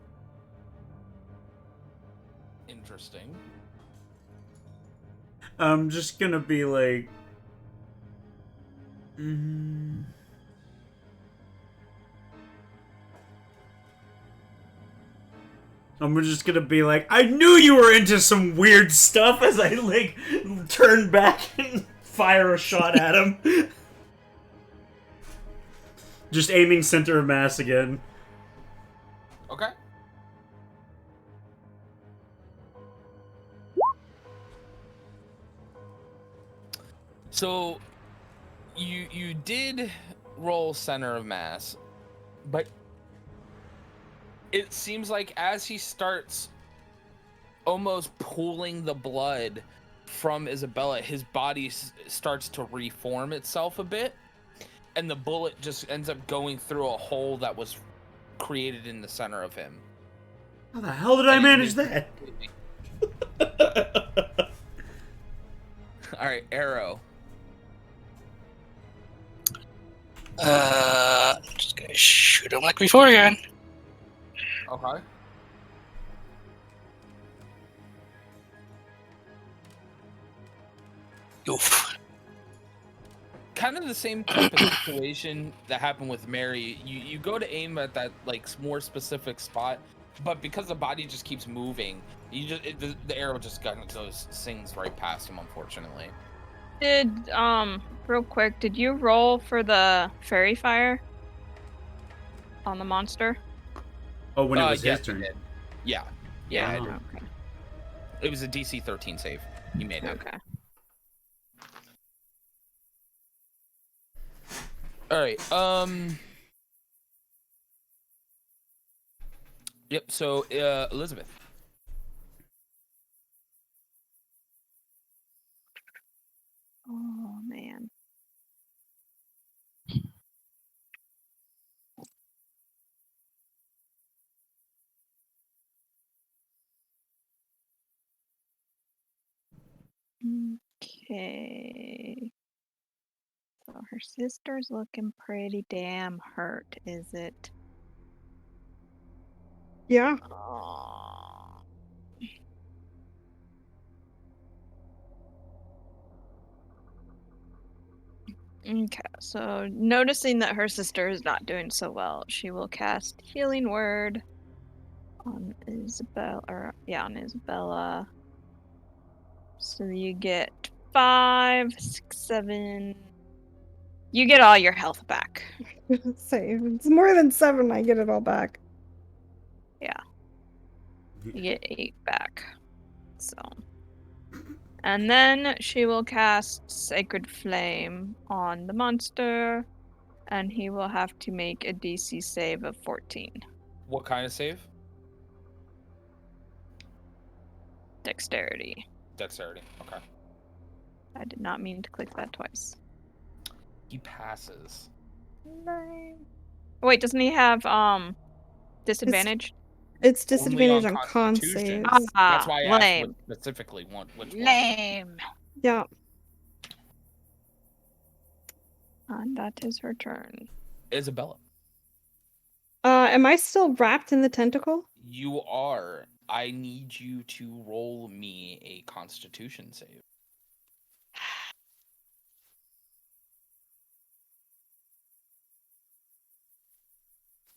Interesting. I'm just gonna be like, I'm just gonna be like, I knew you were into some weird stuff as I like turn back and fire a shot at him. Just aiming center of mass again. Okay. So you did roll center of mass, but it seems like as he starts almost pulling the blood from Isabella, his body starts to reform itself a bit, and the bullet just ends up going through a hole that was created in the center of him. How the hell did I manage that? All right, Arrow. Just gonna shoot him like before again. Okay. Oof. Kind of the same type of situation that happened with Mary. You go to aim at that like more specific spot, but because the body just keeps moving, the arrow just sings right past him, unfortunately. Did real quick, did you roll for the fairy fire on the monster? Oh, when it was yes, his turn. he did. Yeah, yeah, I Wow. did. Okay. It was a DC 13 save. He made it. Okay. All right. Yep. So, Elizabeth. Oh man. Okay. So her sister's looking pretty damn hurt, is it? Yeah. Oh. Okay, so noticing that her sister is not doing so well, she will cast Healing Word on Isabella. So you get 5, 6, 7. You get all your health back. Save. It's more than 7. I get it all back. Yeah. You get 8 back. So. And then she will cast Sacred Flame on the monster, and he will have to make a DC save of 14. What kind of save? Dexterity. Dexterity. Okay. Oh. I did not mean to click that twice. He passes. Lame. Wait, doesn't he have disadvantage? It's Only disadvantage on con Constitution. saves. That's why I asked lame. what specifically which one. Lame. Yeah. And that is her turn. Isabella. Am I still wrapped in the tentacle? You are. I need you to roll me a Constitution save.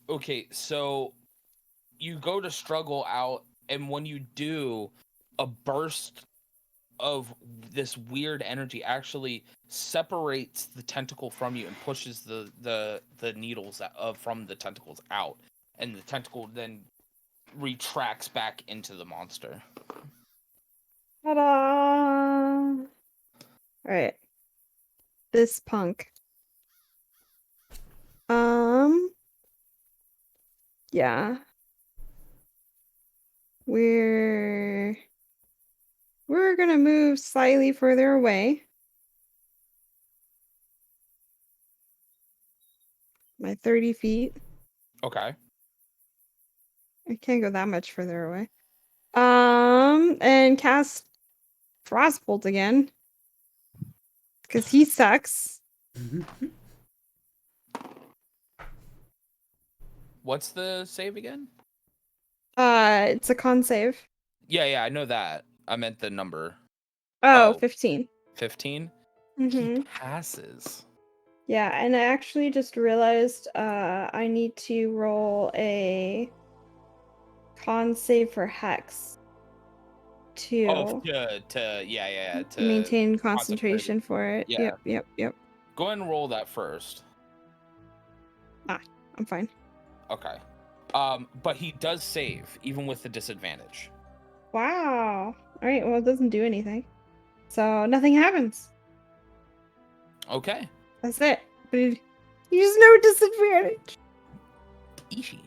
Okay, so you go to struggle out, and when you do, a burst of this weird energy actually separates the tentacle from you and pushes the needles from the tentacles out, and the tentacle then retracts back into the monster. Ta-da! Alright. This punk. Yeah. We're gonna move slightly further away. My 30 feet. Okay. I can't go that much further away. And cast Frostbolt again. Because he sucks. What's the save again? It's a con save. Yeah, I know that. I meant the number. Oh, Oh. 15. 15? Mm-hmm. He passes. Yeah, and I actually just realized I need to roll a con save for Hex Oh, to to maintain concentrate. concentration for it. Yeah. Yep. Go ahead and roll that first. I'm fine. Okay. But he does save, even with the disadvantage. Wow. Alright, well, it doesn't do anything. So nothing happens. Okay. That's it. But there's no disadvantage. Ishi.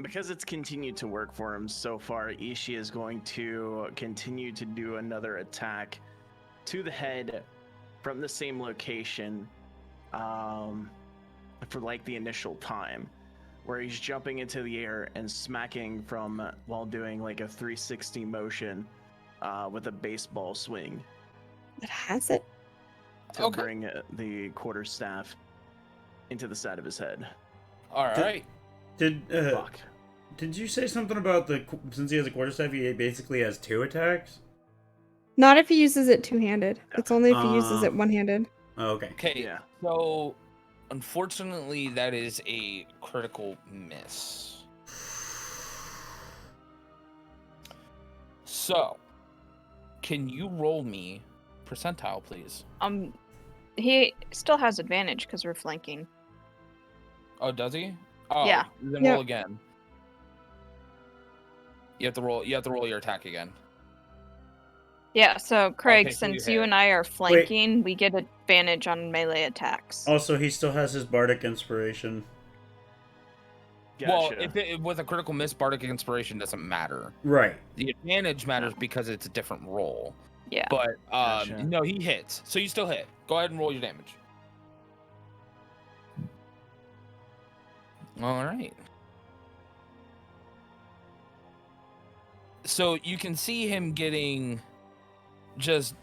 Because it's continued to work for him so far, Ishii is going to continue to do another attack to the head from the same location, for like the initial time, where he's jumping into the air and smacking from while doing like a 360 motion, with a baseball swing It has it. to Okay. bring the quarterstaff into the side of his head. All right. Fuck. Did you say something about since he has a quarterstaff, he basically has 2 attacks? Not if he uses it two-handed. It's only if he uses it one-handed. Oh, okay. Okay. Yeah. So, unfortunately, that is a critical miss. So, can you roll me percentile, please? He still has advantage because we're flanking. Oh, does he? Oh, Yeah. Then roll again. You have to roll your attack again. Yeah, so Craig, Okay, so you since you hit. and I are flanking, we get advantage on melee attacks. Also, he still has his bardic inspiration. Well, Gotcha. with a critical miss, bardic inspiration doesn't matter. Right. The advantage matters because it's a different roll. Yeah. But Gotcha. no, he hits. So you still hit. Go ahead and roll your damage. All right. So you can see him getting just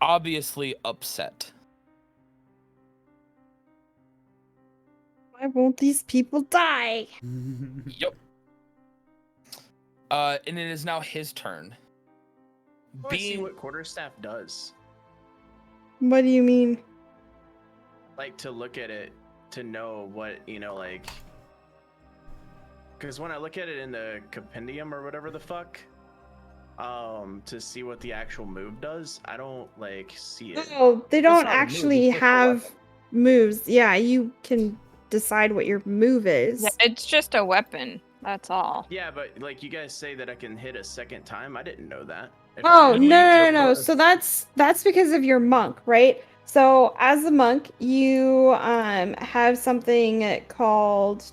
obviously upset. Why won't these people die? Yep. And it is now his turn. I want to see what quarterstaff does. What do you mean? Like, to look at it to know what, like, because when I look at it in the compendium or whatever the fuck, to see what the actual move does, I don't like see it. No, they don't not a move, actually it's just a have weapon. moves. Yeah, you can decide what your move is. Yeah, it's just a weapon. That's all. Yeah, but like you guys say that I can hit a second time. I didn't know that. If Oh, I no, no. no. So that's because of your monk, right? So as a monk, you have something called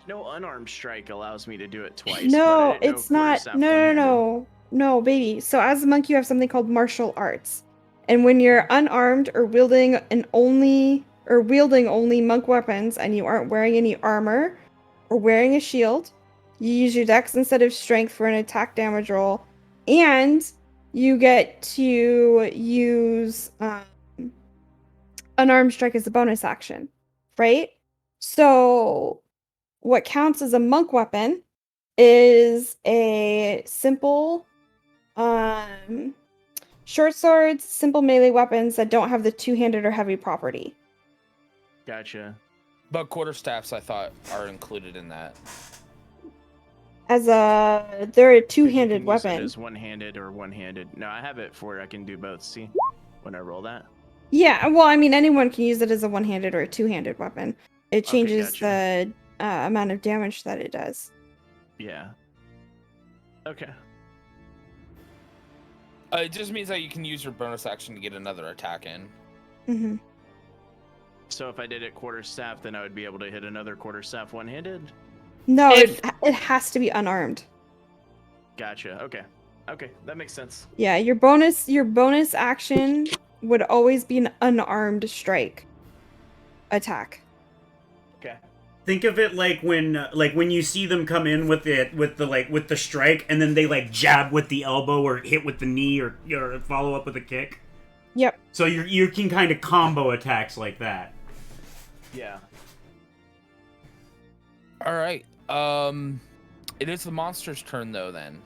no unarmed strike allows me to do it twice. No, but I didn't know it's not. quarterstaff No, one-handed. no, baby. So as a monk, you have something called martial arts, and when you're unarmed or wielding only monk weapons, and you aren't wearing any armor or wearing a shield, you use your dex instead of strength for an attack damage roll, and you get to use unarmed strike as a bonus action, right? So what counts as a monk weapon is a simple short swords, simple melee weapons that don't have the two-handed or heavy property. Gotcha. But quarterstaffs, I thought, are included in that. They're a two-handed You can use it weapon. as one-handed or one-handed. No, I have it for I can do both. See, when I roll that. Yeah, well, I mean, anyone can use it as a one-handed or a two-handed weapon. It changes gotcha. the amount of damage that it does. Yeah. Okay. It just means that you can use your bonus action to get another attack in. Mm-hmm. So if I did it quarterstaff, then I would be able to hit another quarterstaff one-handed. No, If- it has to be unarmed. Gotcha. Okay. Okay, that makes sense. Yeah, your bonus action would always be an unarmed strike attack. Okay. Think of it like when you see them come in with the strike, and then they like jab with the elbow or hit with the knee or follow up with a kick. Yep. So you can kind of combo attacks like that. Yeah. All right. It is the monster's turn though. Then.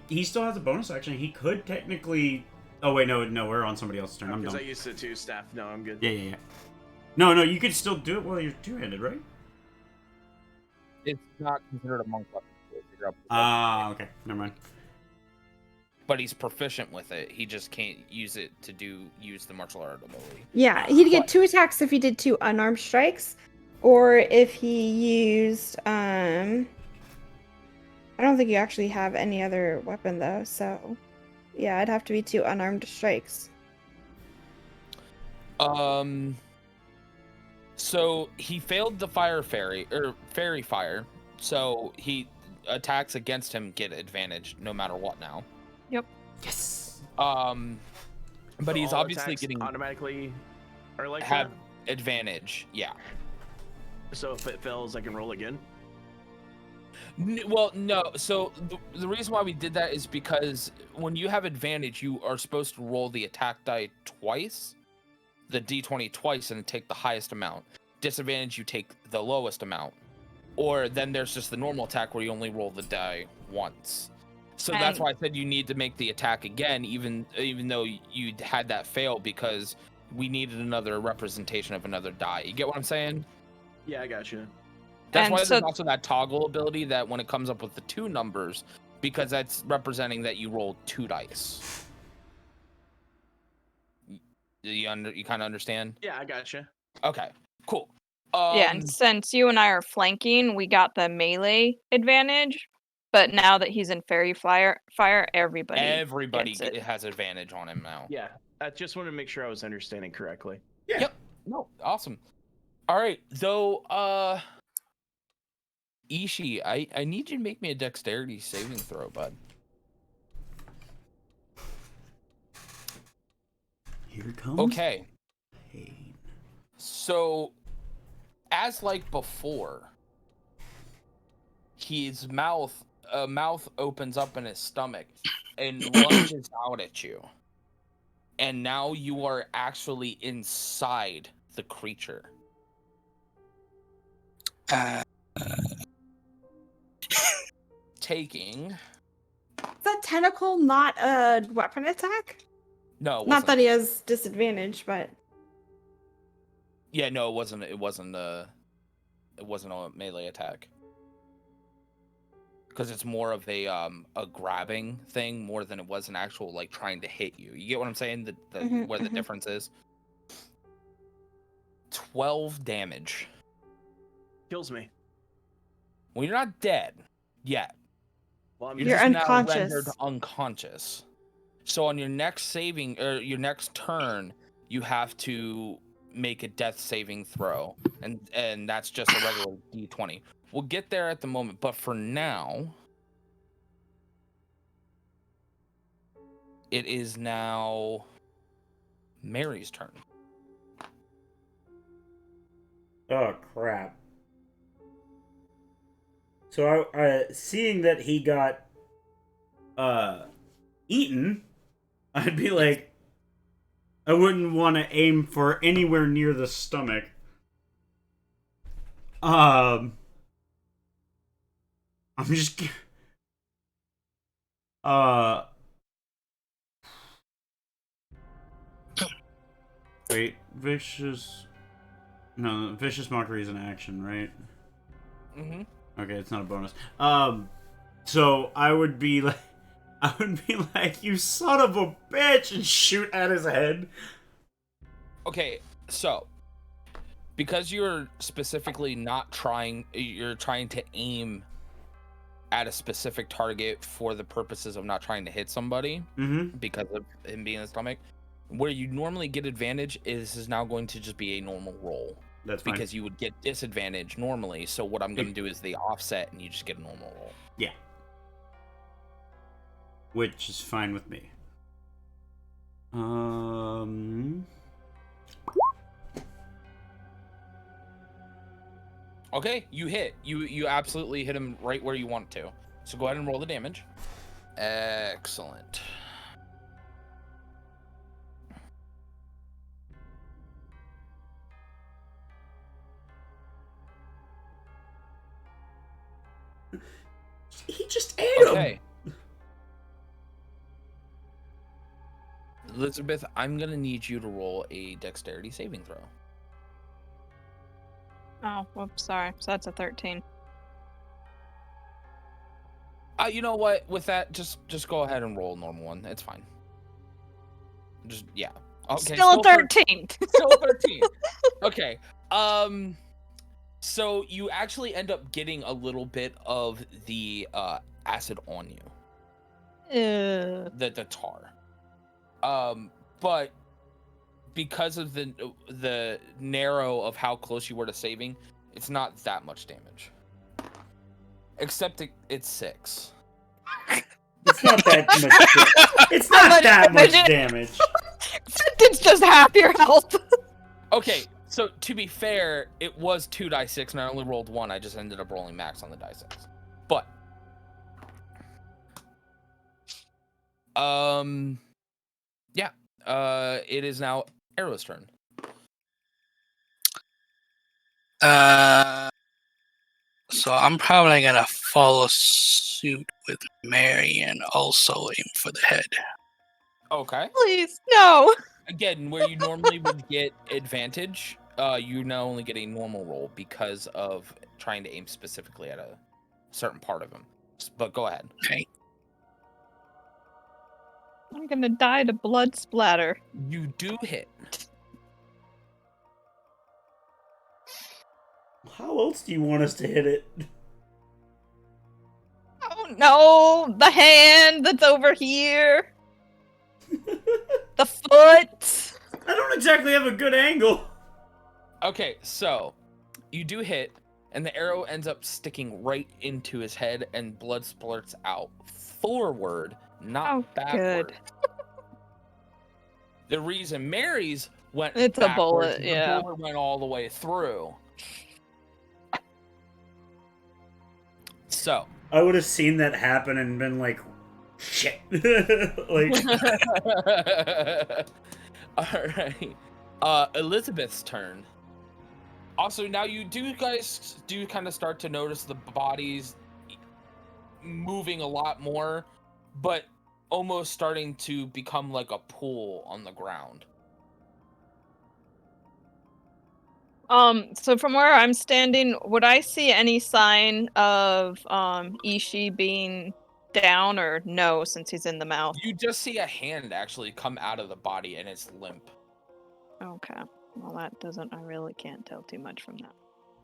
He still has a bonus action. He could technically. Oh wait, no, we're on somebody else's turn. I'm Because done. I used it too, staff. No, I'm good. Yeah. No, you could still do it while you're two-handed, right? It's not considered a monk weapon. Ah, okay. Never mind. But he's proficient with it. He just can't use it to use the martial art ability. Yeah, he'd get But- 2 attacks if he did 2 unarmed strikes, or if he used I don't think you actually have any other weapon though, so yeah, it'd have to be 2 unarmed strikes. So he failed the fairy fire. So he attacks against him get advantage no matter what now. Yes. But So he's all obviously attacks getting automatically are like have advantage. Yeah. that? So if it fails, I can roll again. Well, no. So the reason why we did that is because when you have advantage, you are supposed to roll the attack die twice, the d20 twice, and take the highest amount. Disadvantage, you take the lowest amount. Or then there's just the normal attack where you only roll the die once. So that's And- why I said you need to make the attack again, even though you had that fail, because we needed another representation of another die. You get what I'm saying? Yeah, I got you. That's And why so- there's also that toggle ability that when it comes up with the 2 numbers, because that's representing that you roll 2 dice. You kind of understand? Yeah, I got you. Okay, cool. Yeah, and since you and I are flanking, we got the melee advantage. But now that he's in fairy fire, everybody gets it. has advantage on him now. Yeah, I just wanted to make sure I was understanding correctly. Yeah. Yep. No, awesome. All right, though. Ishi, I need you to make me a dexterity saving throw, bud. Here comes. Okay. Pain. So, as like before, his mouth opens up in his stomach and lunges out at you. And now you are actually inside the creature. Taking Is that tentacle not a weapon attack? no, it Not wasn't. that he has disadvantage, but Yeah, no, it wasn't. It wasn't a melee attack. Because it's more of a grabbing thing more than it was an actual like trying to hit you. You get what I'm saying? Where the difference is. 12 damage. Kills me. Well, you're not dead yet. Well, I'm You're You're just now unconscious. rendered unconscious. So on your next saving or your next turn, you have to make a death saving throw, and that's just a regular d20. We'll get there at the moment, but for now, it is now Mary's turn. Oh crap. So seeing that he got eaten, I'd be like, I wouldn't want to aim for anywhere near the stomach. I'm just wait, vicious. No, vicious mockery is an action, right? Mm-hmm. Okay, it's not a bonus. So I would be like, you son of a bitch, and shoot at his head. Okay, so because you're specifically you're trying to aim at a specific target for the purposes of not trying to hit somebody Mm-hmm. because of him being in the stomach. Where you normally get advantage is now going to just be a normal roll. That's fine. Because you would get disadvantage normally. So what I'm going to do is the offset and you just get a normal roll. Yeah. Which is fine with me. Okay, you hit. You absolutely hit him right where you want to. So go ahead and roll the damage. Excellent. He just ate Okay. him. Elizabeth, I'm gonna need you to roll a dexterity saving throw. Oh, whoops, sorry. So that's a 13. You know what? With that, just go ahead and roll a normal one. It's fine. Just yeah. Okay. Still a 13. Still a 13. Okay. So you actually end up getting a little bit of the acid on you. The tar. But because of the narrow of how close you were to saving, it's not that much damage. Except it's 6. It's not that much. It's not that much damage. It's just half your health. Okay, so to be fair, it was 2d6 and I only rolled 1. I just ended up rolling max on the die 6. But yeah. It is now Arrow's turn. So I'm probably gonna follow suit with Mary and also aim for the head. Okay. Please, no. Again, where you normally would get advantage, you now only get a normal roll because of trying to aim specifically at a certain part of him. But go ahead. Okay. I'm gonna die to blood splatter. You do hit. How else do you want us to hit it? Oh no, the hand that's over here. The foot. I don't exactly have a good angle. Okay, so you do hit, and the arrow ends up sticking right into his head, and blood splurts out forward, not backward. Good. The reason Mary's went It's a backwards, bullet, yeah. the bullet went all the way through. So I would have seen that happen and been like, shit. Like, alright. Elizabeth's turn. Also, now you guys kind of start to notice the bodies moving a lot more, but almost starting to become like a pool on the ground. So from where I'm standing, would I see any sign of Ishii being down, or no, since he's in the mouth? You just see a hand actually come out of the body and it's limp. Okay. Well, that doesn't. I really can't tell too much from that.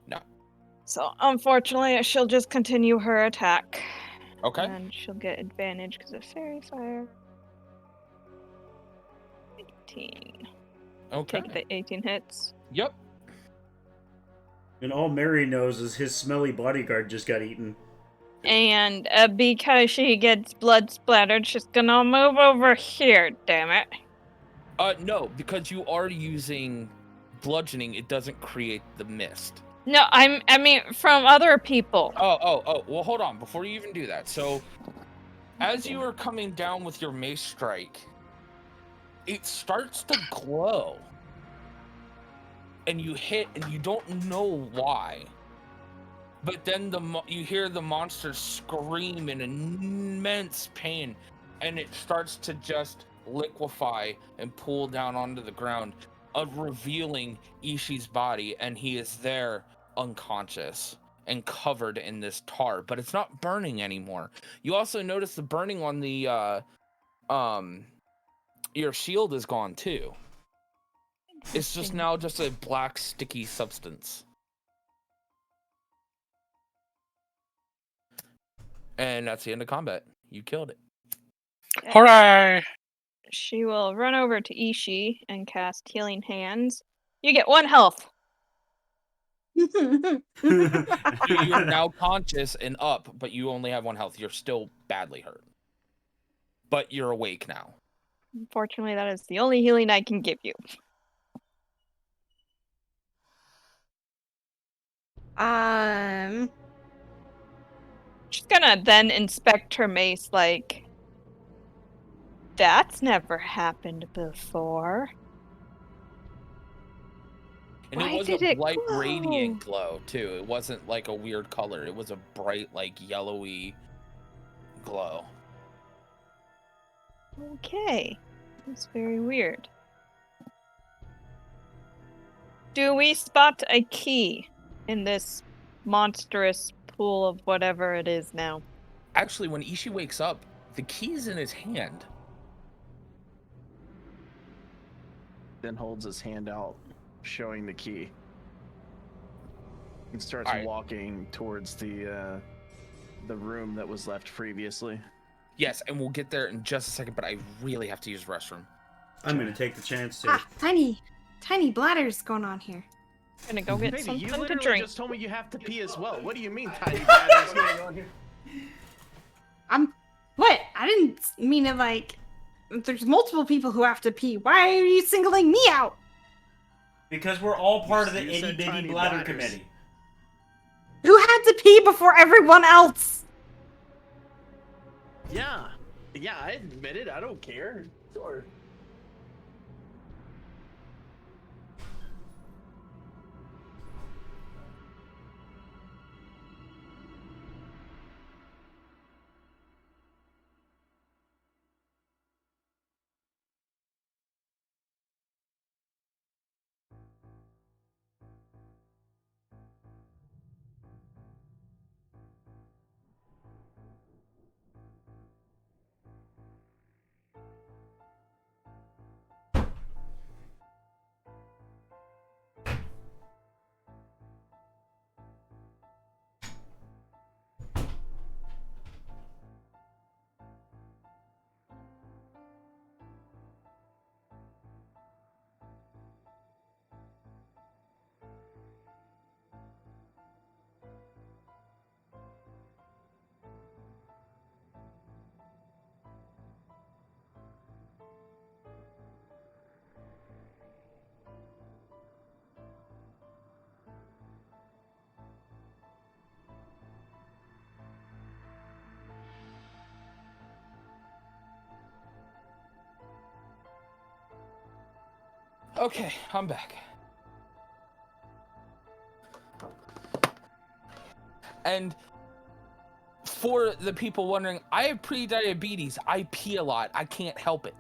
No. So unfortunately, she'll just continue her attack. Okay. And she'll get advantage because of fairy fire. 18. Okay. Take the 18 hits. Yep. and all Mary knows is his smelly bodyguard just got eaten. And because she gets blood splattered, she's gonna move over here, damn it. No, because you are using bludgeoning, it doesn't create the mist. No, I mean from other people. Oh, well hold on, before you even do that. So, as you are coming down with your mace strike, it starts to glow. And you hit, and you don't know why. But then you hear the monster scream in immense pain, and it starts to just liquefy and pull down onto the ground, revealing Ishii's body, and he is there unconscious and covered in this tar, but it's not burning anymore. You also notice the burning on the your shield is gone too. It's just now just a black sticky substance. And that's the end of combat. You killed it. Hooray! She will run over to Ishii and cast Healing Hands. You get 1 health. You're now conscious and up, but you only have 1 health. You're still badly hurt. But you're awake now. Unfortunately, that is the only healing I can give you. She's gonna then inspect her mace like, that's never happened before. And Why it was did a it bright glow? radiant glow too. It wasn't like a weird color. It was a bright, like yellowy glow. Okay. That's very weird. Do we spot a key in this monstrous pool of whatever it is now? Actually, when Ishi wakes up, the key's in his hand. Then holds his hand out, showing the key. And starts Alright. walking towards the room that was left previously. Yes, and we'll get there in just a second, but I really have to use the restroom. I'm gonna take the chance to. Ah, tiny bladders going on here. Gonna go get Baby, something you to literally drink. just told me you have to pee as well. What do you mean, tiny bladders going on here? What? I didn't mean it like. There's multiple people who have to pee. Why are you singling me out? Because we're all part of the You itty said bitty tiny bladder bladders. committee. Who had to pee before everyone else? Yeah, I admit it. I don't care. Sure. Okay, I'm back. And for the people wondering, I have pre-diabetes. I pee a lot. I can't help it.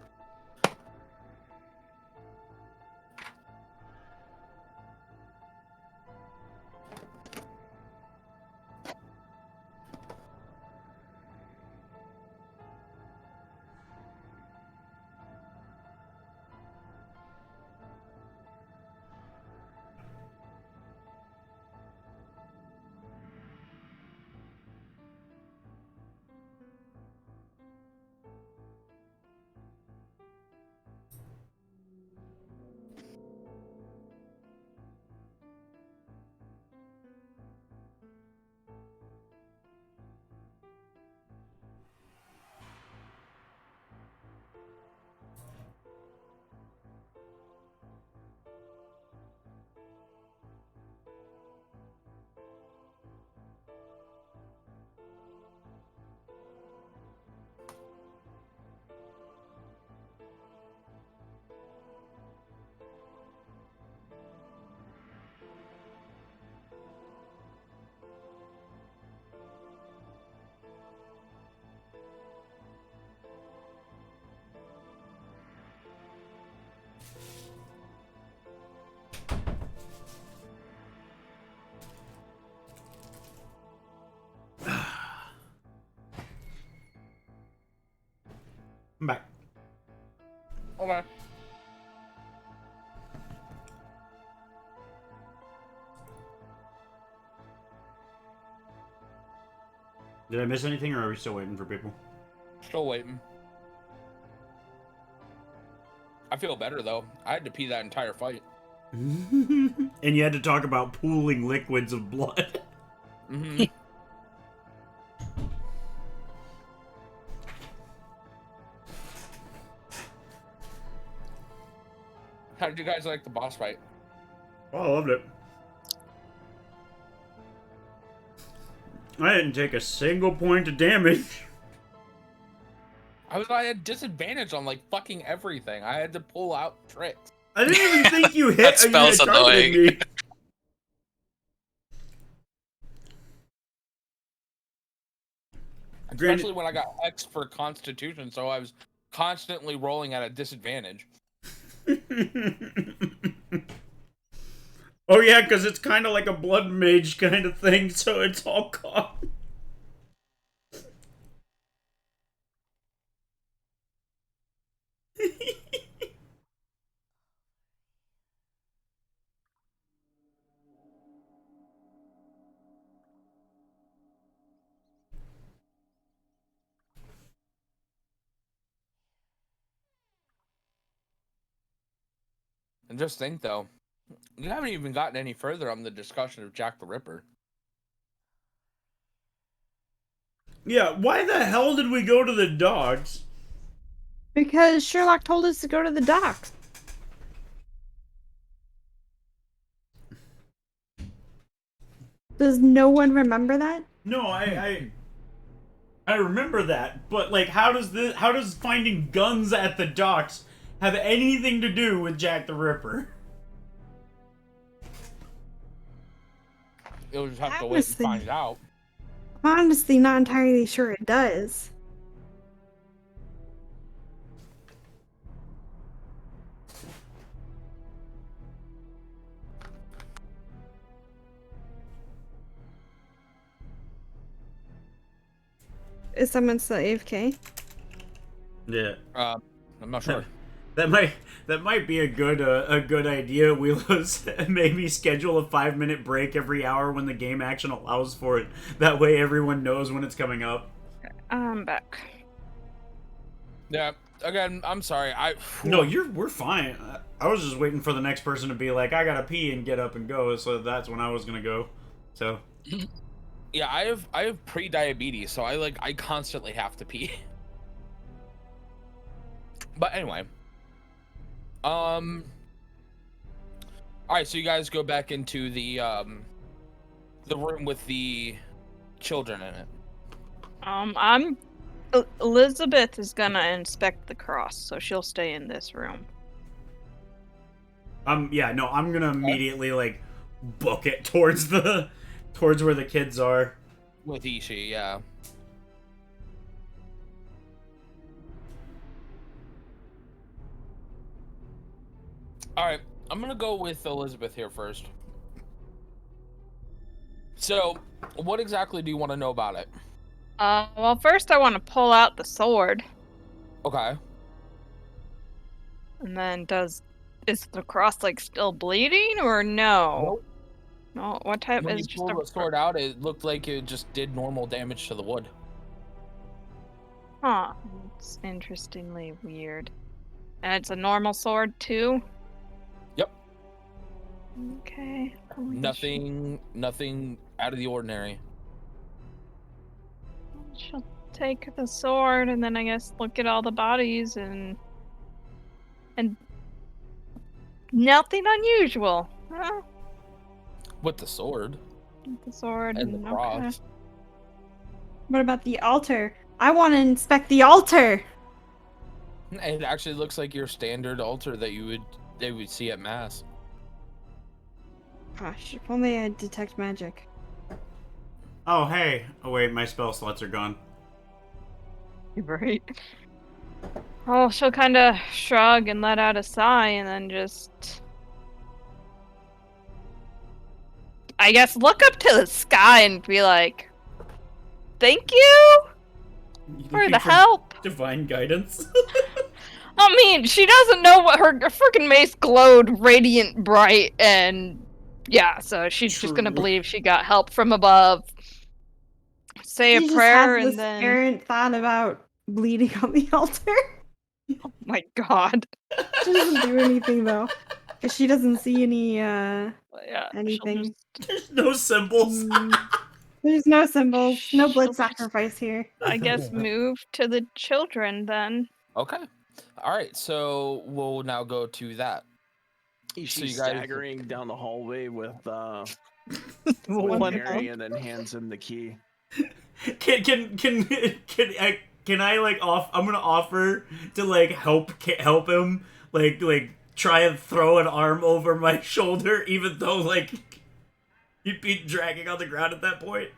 I'm back. Okay. Did I miss anything, or are we still waiting for people? Still waiting. I feel better though. I had to pee that entire fight. And you had to talk about pooling liquids of blood. Mm-hmm. How did you guys like the boss fight? Oh, I loved it. I didn't take a single point of damage. I had disadvantage on like fucking everything. I had to pull out tricks. I didn't even think you hit. That you spell's targeted annoying. me. Especially when I got X for Constitution, so I was constantly rolling at a disadvantage. Oh yeah, because it's kind of like a blood mage kind of thing, so it's all gone. And just think, though, you haven't even gotten any further on the discussion of Jack the Ripper. Yeah, why the hell did we go to the dogs? Because Sherlock told us to go to the docks. Does no one remember that? No, I remember that, but like, how does finding guns at the docks have anything to do with Jack the Ripper? You'll just have to wait and find out. I'm honestly not entirely sure it does. Is someone still AFK? Yeah, I'm not sure. that might be a good idea. Wheelos, maybe schedule a 5-minute break every hour when the game action allows for it. That way, everyone knows when it's coming up. I'm back. Yeah. Again, I'm sorry. No, we're fine. I was just waiting for the next person to be like, I gotta pee and get up and go. So that's when I was gonna go. So. Yeah, I have pre-diabetes, so I constantly have to pee. But anyway. All right, so you guys go back into the room with the children in it. Elizabeth is gonna inspect the cross, so she'll stay in this room. Yeah, no, I'm gonna immediately like book it towards where the kids are. With Ishii, yeah. Alright, I'm gonna go with Elizabeth here first. So, what exactly do you want to know about it? Well, first I want to pull out the sword. Okay. And then is the cross like still bleeding or no? Nope. No, what type When is you just pulled the sword out, it looked like it just did normal damage to the wood. Huh. It's interestingly weird. And it's a normal sword too? Yep. Okay. Nothing out of the ordinary. She'll take the sword and then I guess look at all the bodies and nothing unusual. Huh? With the sword The sword and the okay. cross. What about the altar? I want to inspect the altar. It actually looks like your standard altar that they would see at mass. Gosh, if only I detect magic. Oh hey, oh wait, my spell slots are gone. Right. Oh, she'll kind of shrug and let out a sigh and then just, I guess, look up to the sky and be like, thank you for Looking the help. Divine guidance. I mean, she doesn't know what her freaking mace glowed radiant bright, and yeah, so she's just gonna True. believe she got help from above. Say She a just prayer has this and then, errant thought about bleeding on the altar. oh my god. She doesn't do anything though. 'Cause she doesn't see any Yeah, anything. There's no symbols. There's no symbols, no She'll blood just- sacrifice here. I guess move to the children then. Okay. All right. So we'll now go to that. She's So you guys- staggering down the hallway with One Mary and then hands him the key. Can I like I'm gonna offer to like help him like try and throw an arm over my shoulder, even though, like, you'd be dragging on the ground at that point.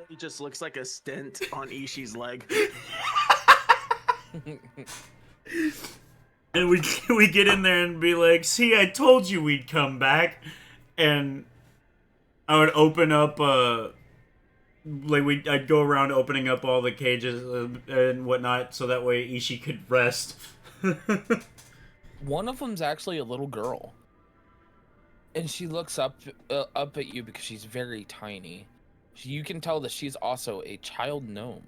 He just looks like a stent on Ishii's leg. And we get in there and be like, see, I told you we'd come back. And I would open up, I'd go around opening up all the cages and whatnot, so that way Ishii could rest. One of them's actually a little girl, and she looks up at you because she's very tiny. You can tell that she's also a child gnome.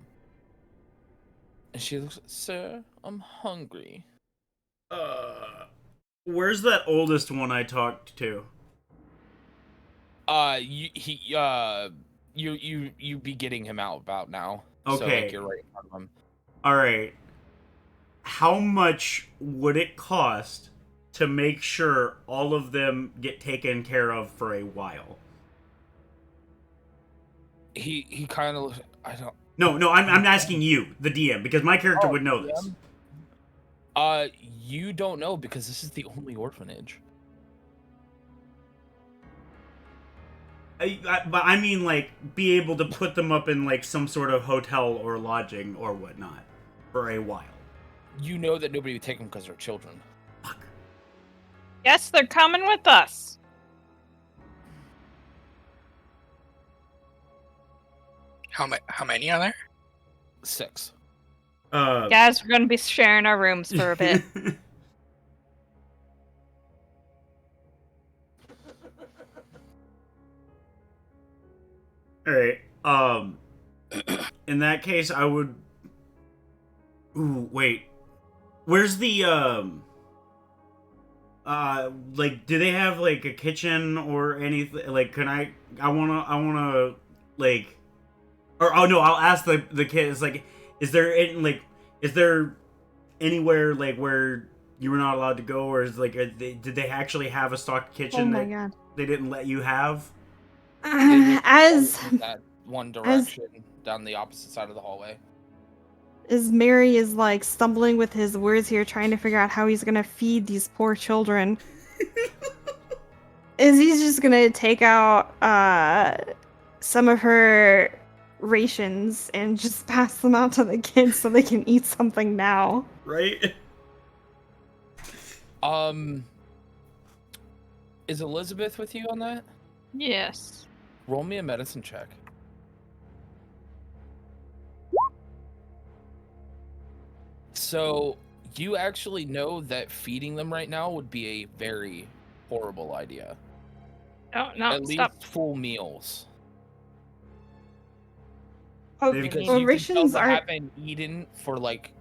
And she looks, sir, I'm hungry. Where's that oldest one I talked to? You be getting him out about now. Okay. So, like, you're right in front of him. Alright. How much would it cost to make sure all of them get taken care of for a while? He kind of, I don't. No, I'm asking you, the DM, because my character would know this. You don't know because this is the only orphanage. But I mean, like, be able to put them up in, like, some sort of hotel or lodging or whatnot for a while. You know that nobody would take them because they're children. Fuck. Yes, they're coming with us. How many are there? 6. Guys, we're gonna be sharing our rooms for a bit. Alright, in that case, I would... Ooh, wait. Where's the, like, do they have, like, a kitchen or anything? Like, I wanna, like... Or, oh, no, I'll ask the kids, like, is there anywhere, like, where you were not allowed to go, or is, like, did they actually have a stocked kitchen Oh my that god. they didn't let you have? As that one direction down the opposite side of the hallway. Mary is like stumbling with his words here, trying to figure out how he's gonna feed these poor children. Is he's just gonna take out some of her rations and just pass them out to the kids so they can eat something now. Right? Is Elizabeth with you on that? Yes. Roll me a medicine check. So, you actually know that feeding them right now would be a very horrible idea. No, At stop. least full meals. Oh, Because well, you can tell rations they aren't. haven't eaten for like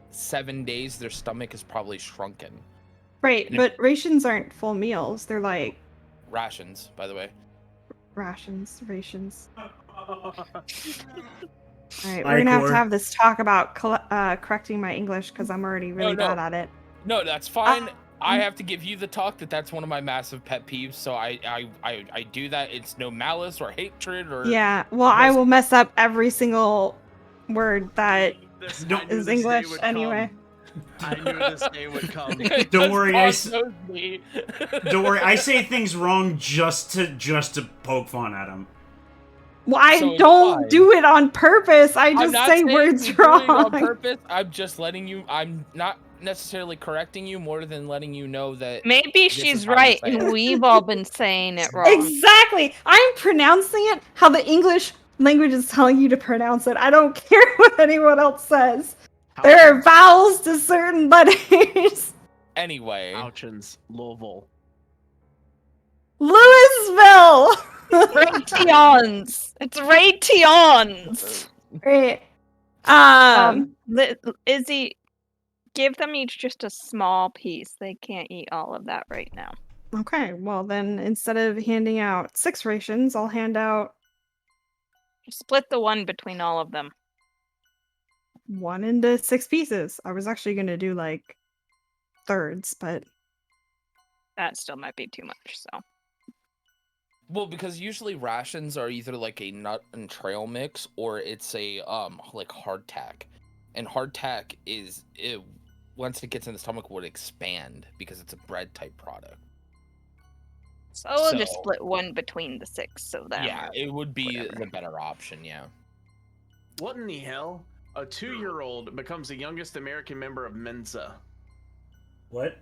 7 days. Their stomach is probably shrunken. Right, and but rations aren't full meals. They're like Rations, by the way. rations. Alright, we're gonna have to Icor. have this talk about correcting my English because I'm already really no. bad at it. No, that's fine. I have to give you the talk that's one of my massive pet peeves. So I do that. It's no malice or hatred or Yeah, well, I will mess up every single word that Don't- is English anyway. I knew this day would come. Don't worry, Don't worry. Don't worry, I say things wrong just to poke fun at him. Well, I So it's don't fine. do it on purpose. I I'm just not say saying words you're doing it on wrong. purpose. I'm just letting you. I'm not necessarily correcting you more than letting you know that. Maybe This she's is how you right, say and it. we've all been saying it wrong. Exactly. I'm pronouncing it how the English language is telling you to pronounce it. I don't care what anyone else says. There are vowels to certain letters. Anyway, Ouchins, Louisville. Louisville. Raytions. It's Raytions. Right. Izzy, give them each just a small piece. They can't eat all of that right now. Okay. Well, then instead of handing out 6 rations, I'll hand out Split the one between all of them. 1 into 6 pieces. I was actually gonna do like thirds, but That still might be too much, so. well, because usually rations are either like a nut and trail mix or it's a like hardtack, and hardtack is once it gets in the stomach, would expand because it's a bread type product. So we'll just So- split one between the 6 of them. Yeah, or it would be whatever. the better option. Yeah. What in the hell? A 2-year-old becomes the youngest American member of Mensa. What?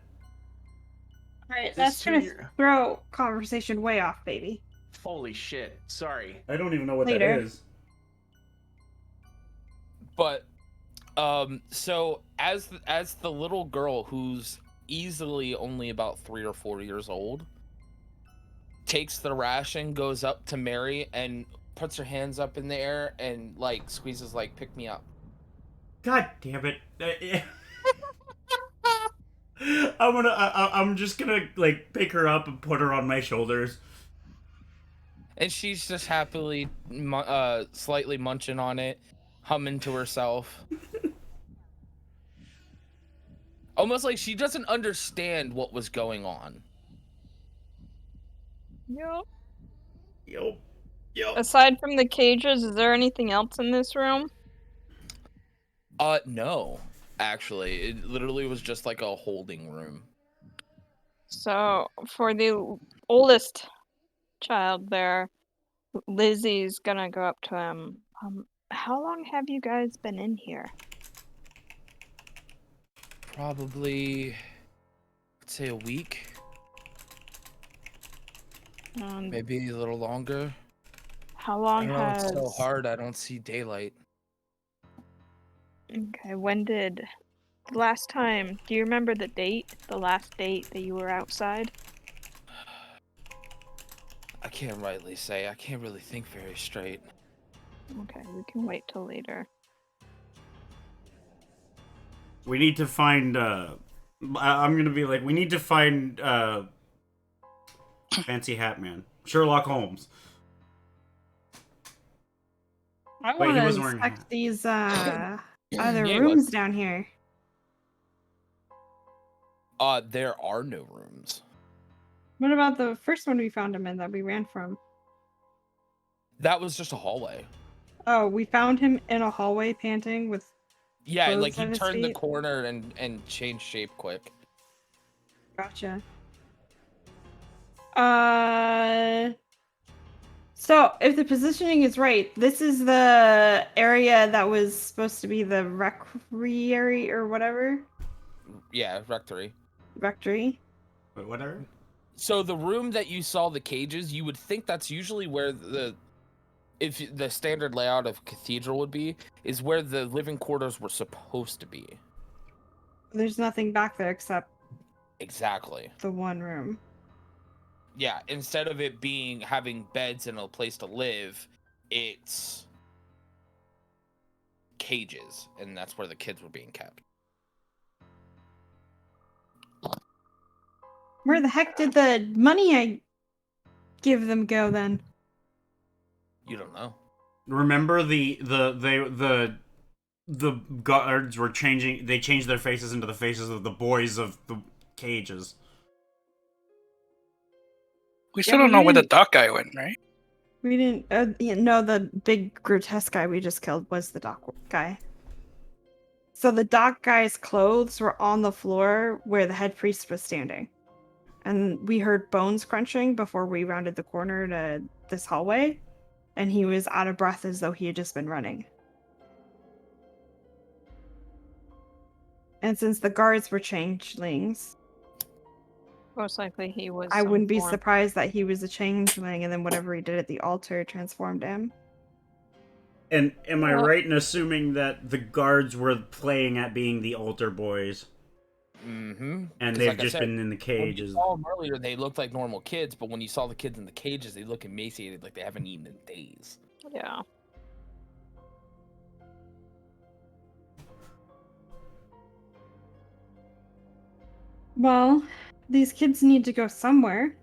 All right, This that's gonna 2-year throw conversation way off, baby. Holy shit. Sorry. I don't even know what Later. that is. But so as the little girl who's easily only about 3 or 4 years old takes the ration, goes up to Mary and puts her hands up in the air and like squeezes like pick me up. God damn it! I'm just gonna like pick her up and put her on my shoulders. And she's just happily slightly munching on it, humming to herself. Almost like she doesn't understand what was going on. Yep. Yo. Aside from the cages, is there anything else in this room? No. Actually, it literally was just like a holding room. So, for the oldest child there, Lizzie's gonna go up to him. How long have you guys been in here? Probably, I'd say a week, maybe a little longer. How I long don't know, has... it's so hard. I don't see daylight. Okay, when did... The last time, do you remember the date? The last date that you were outside? I can't rightly say. I can't really think very straight. Okay, we can wait till later. We need to find. I'm gonna be like, we need to find Fancy Hat Man, Sherlock Holmes. I Wait, he want was to wearing a inspect hat. these other Yeah, he rooms down here. There are no rooms. What about the first one we found him in that we ran from? That was just a hallway. Oh, we found him in a hallway panting with... Yeah, Clothes like he on his turned the feet? corner and changed shape quick. Gotcha. So, if the positioning is right, this is the area that was supposed to be the recreary or whatever? Yeah, rectory. Rectory? Wait, whatever. So the room that you saw the cages, you would think that's usually where if the standard layout of cathedral would be, is where the living quarters were supposed to be. There's nothing back there except Exactly. the one room. Yeah, instead of it having beds and a place to live, it's cages, and that's where the kids were being kept. Where the heck did the money I give them go then? You don't know. Remember the guards were changing. They changed their faces into the faces of the boys of the cages. We still Yeah, don't we know where the didn't- dock guy went, right? We didn't no, the big grotesque guy we just killed was the dock guy. So the dock guy's clothes were on the floor where the head priest was standing. And we heard bones crunching before we rounded the corner to this hallway. And he was out of breath as though he had just been running. And since the guards were changelings, Most likely he was. I some wouldn't be form- surprised that he was a changeling and then whatever he did at the altar transformed him. And am I Well- right in assuming that the guards were playing at being the altar boys, Mm-hmm. and they've just been in the When you cages? saw them earlier, they looked like normal kids, but when you saw the kids in the cages, they look emaciated, like they haven't eaten in days. Yeah. Well, these kids need to go somewhere.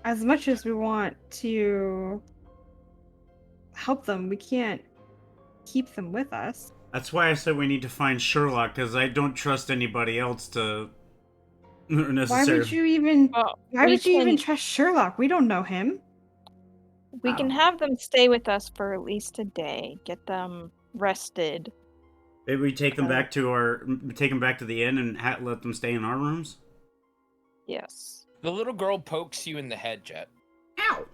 As much as we want to help them, we can't keep them with us. That's why I said we need to find Sherlock, because I don't trust anybody else to necessarily. Why would you even? Well, Why we would you even can- trust Sherlock? We don't know him. We can Oh. have them stay with us for at least a day, get them rested, Maybe we take them back to the inn and let them stay in our rooms. Yes. The little girl pokes you in the head, Jet. Ow!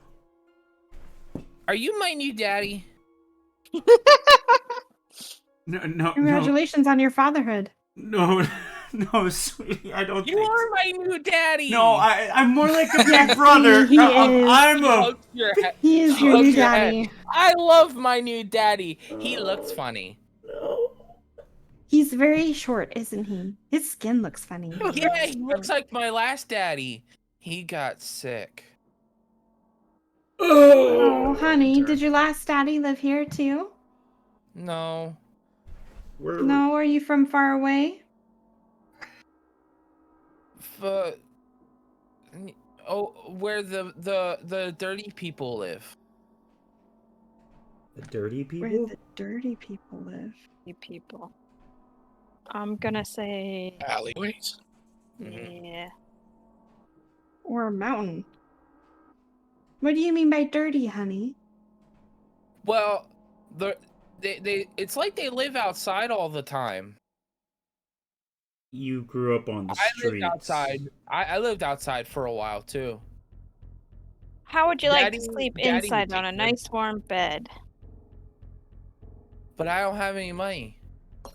Are you my new daddy? No, Congratulations on your fatherhood. no, sweetie. I don't. You think are my new daddy. No, I'm more like a Yes, big brother. he is. I'm She a. hugs your head. He is She your hugs new your head. daddy. I love my new daddy. He looks funny. No. He's very short, isn't he? His skin looks funny. Yeah, he looks like my last daddy. He got sick. Oh, honey, did your last daddy live here too? No. No, are you from far away? But where the dirty people live. The dirty people. Where the dirty people live. You people. I'm gonna say Alleyways. Mhm. yeah. Or a mountain. What do you mean by dirty, honey? Well, they it's like they live outside all the time. You grew up on the I streets. lived outside. I lived outside for a while too. How would you like to Daddy- sleep Daddy would inside on a take nice warm bed? But I don't have any money.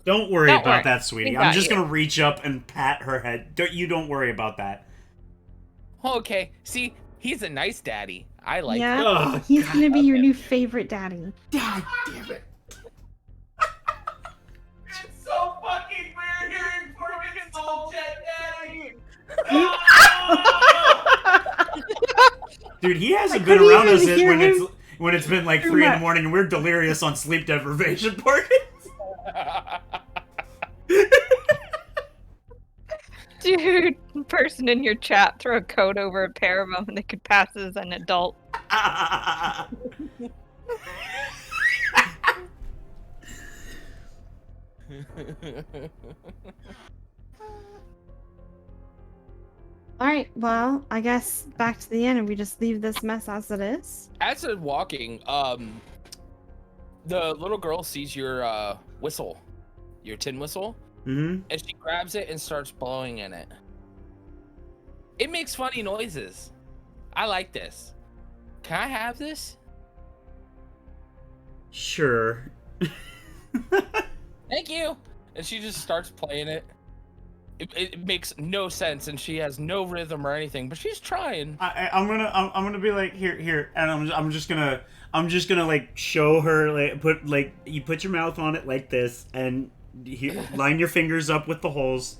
Don't worry Don't about worry. that, sweetie. We I'm got just you. gonna reach up and pat her head. Don't worry about that. Okay, see, he's a nice daddy. I like yeah, him. Oh, he's God. gonna be your new favorite daddy. God damn it. It's so fucking weird hearing Morgan's old Jet Daddy. Dude, he hasn't I been couldn't around us even hear when it's been like Hear 3 in the that. morning and we're delirious on sleep deprivation, Morgan. Dude, person in your chat throw a coat over a pair of them and they could pass as an adult. All right, well, I guess back to the inn and we just leave this mess as it is. As they're walking, the little girl sees your whistle, your tin whistle, Mm-hmm. and she grabs it and starts blowing in it. It makes funny noises. I like this. Can I have this? Sure. Thank you. And she just starts playing it. It makes no sense, and she has no rhythm or anything, but she's trying. I'm gonna be like here, and I'm just gonna like show her like you put your mouth on it like this, and line your fingers up with the holes.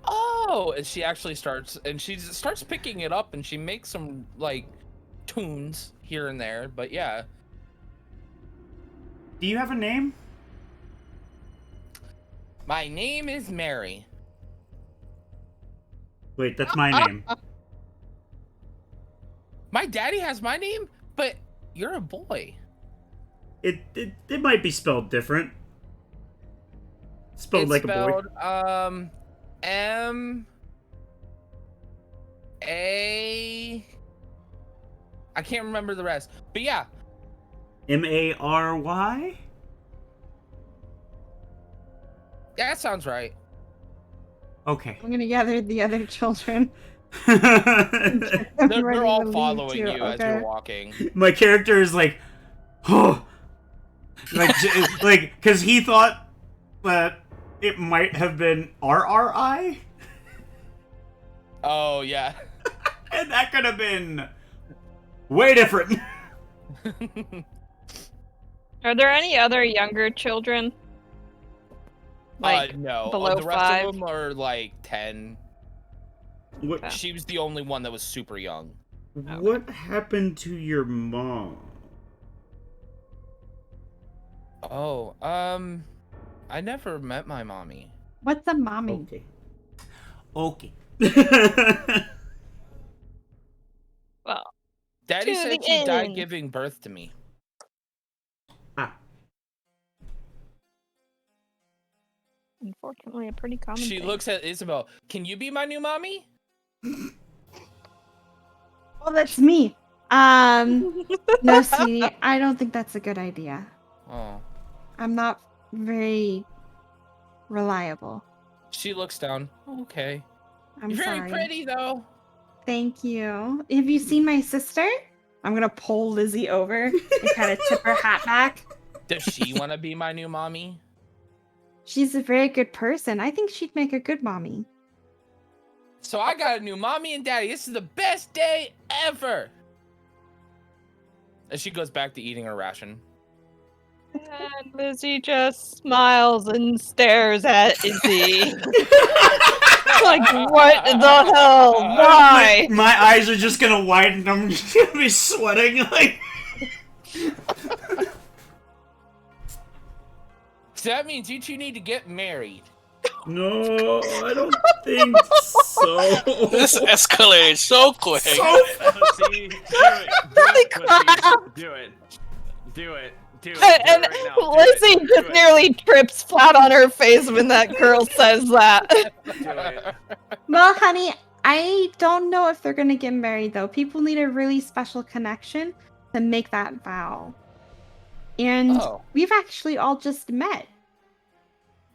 Oh, and she actually starts picking it up, and she makes some like tunes here and there. But yeah, Do you have a name? my name is Mary. Wait, that's my name. My daddy has my name, but you're a boy. It might be spelled different. Spelled like a boy. M A. I can't remember the rest, but yeah. Mary? Yeah, that sounds right. Okay. I'm gonna gather the other children. They're all following you as you're walking. My character is like, oh, like, because he thought that it might have been RRI, Oh yeah. and that could have been way different. Are there any other younger children? Like no. below The rest 5? of them are like 10. What, She was the only one that was super young. what happened to your mom? Oh, I never met my mommy. What's a mommy? Okay. Well, Daddy To said the she died end. giving birth to me. unfortunately, a pretty common She thing. looks at Isabel. Can you be my new mommy? Well, that's me. No, sweetie, I don't think that's a good idea. Oh. I'm not very reliable. She looks down. Okay. I'm You're very sorry. pretty though. Thank you. Have you seen my sister? I'm gonna pull Lizzie over and kind of tip her hat back. Does she want to be my new mommy? She's a very good person. I think she'd make a good mommy. So I got a new mommy and daddy. This is the best day ever. And she goes back to eating her ration. And Lizzie just smiles and stares at Izzy. Like, what the hell? Why? My eyes are just gonna widen. I'm just gonna be sweating like. So that means you two need to get married. No, I don't think so. This escalated so quick. See, do it. Do it. And Lizzie just nearly trips flat on her face when that girl says that. Do it. Well, honey, I don't know if they're gonna get married though. People need a really special connection to make that vow. And we've actually all just met.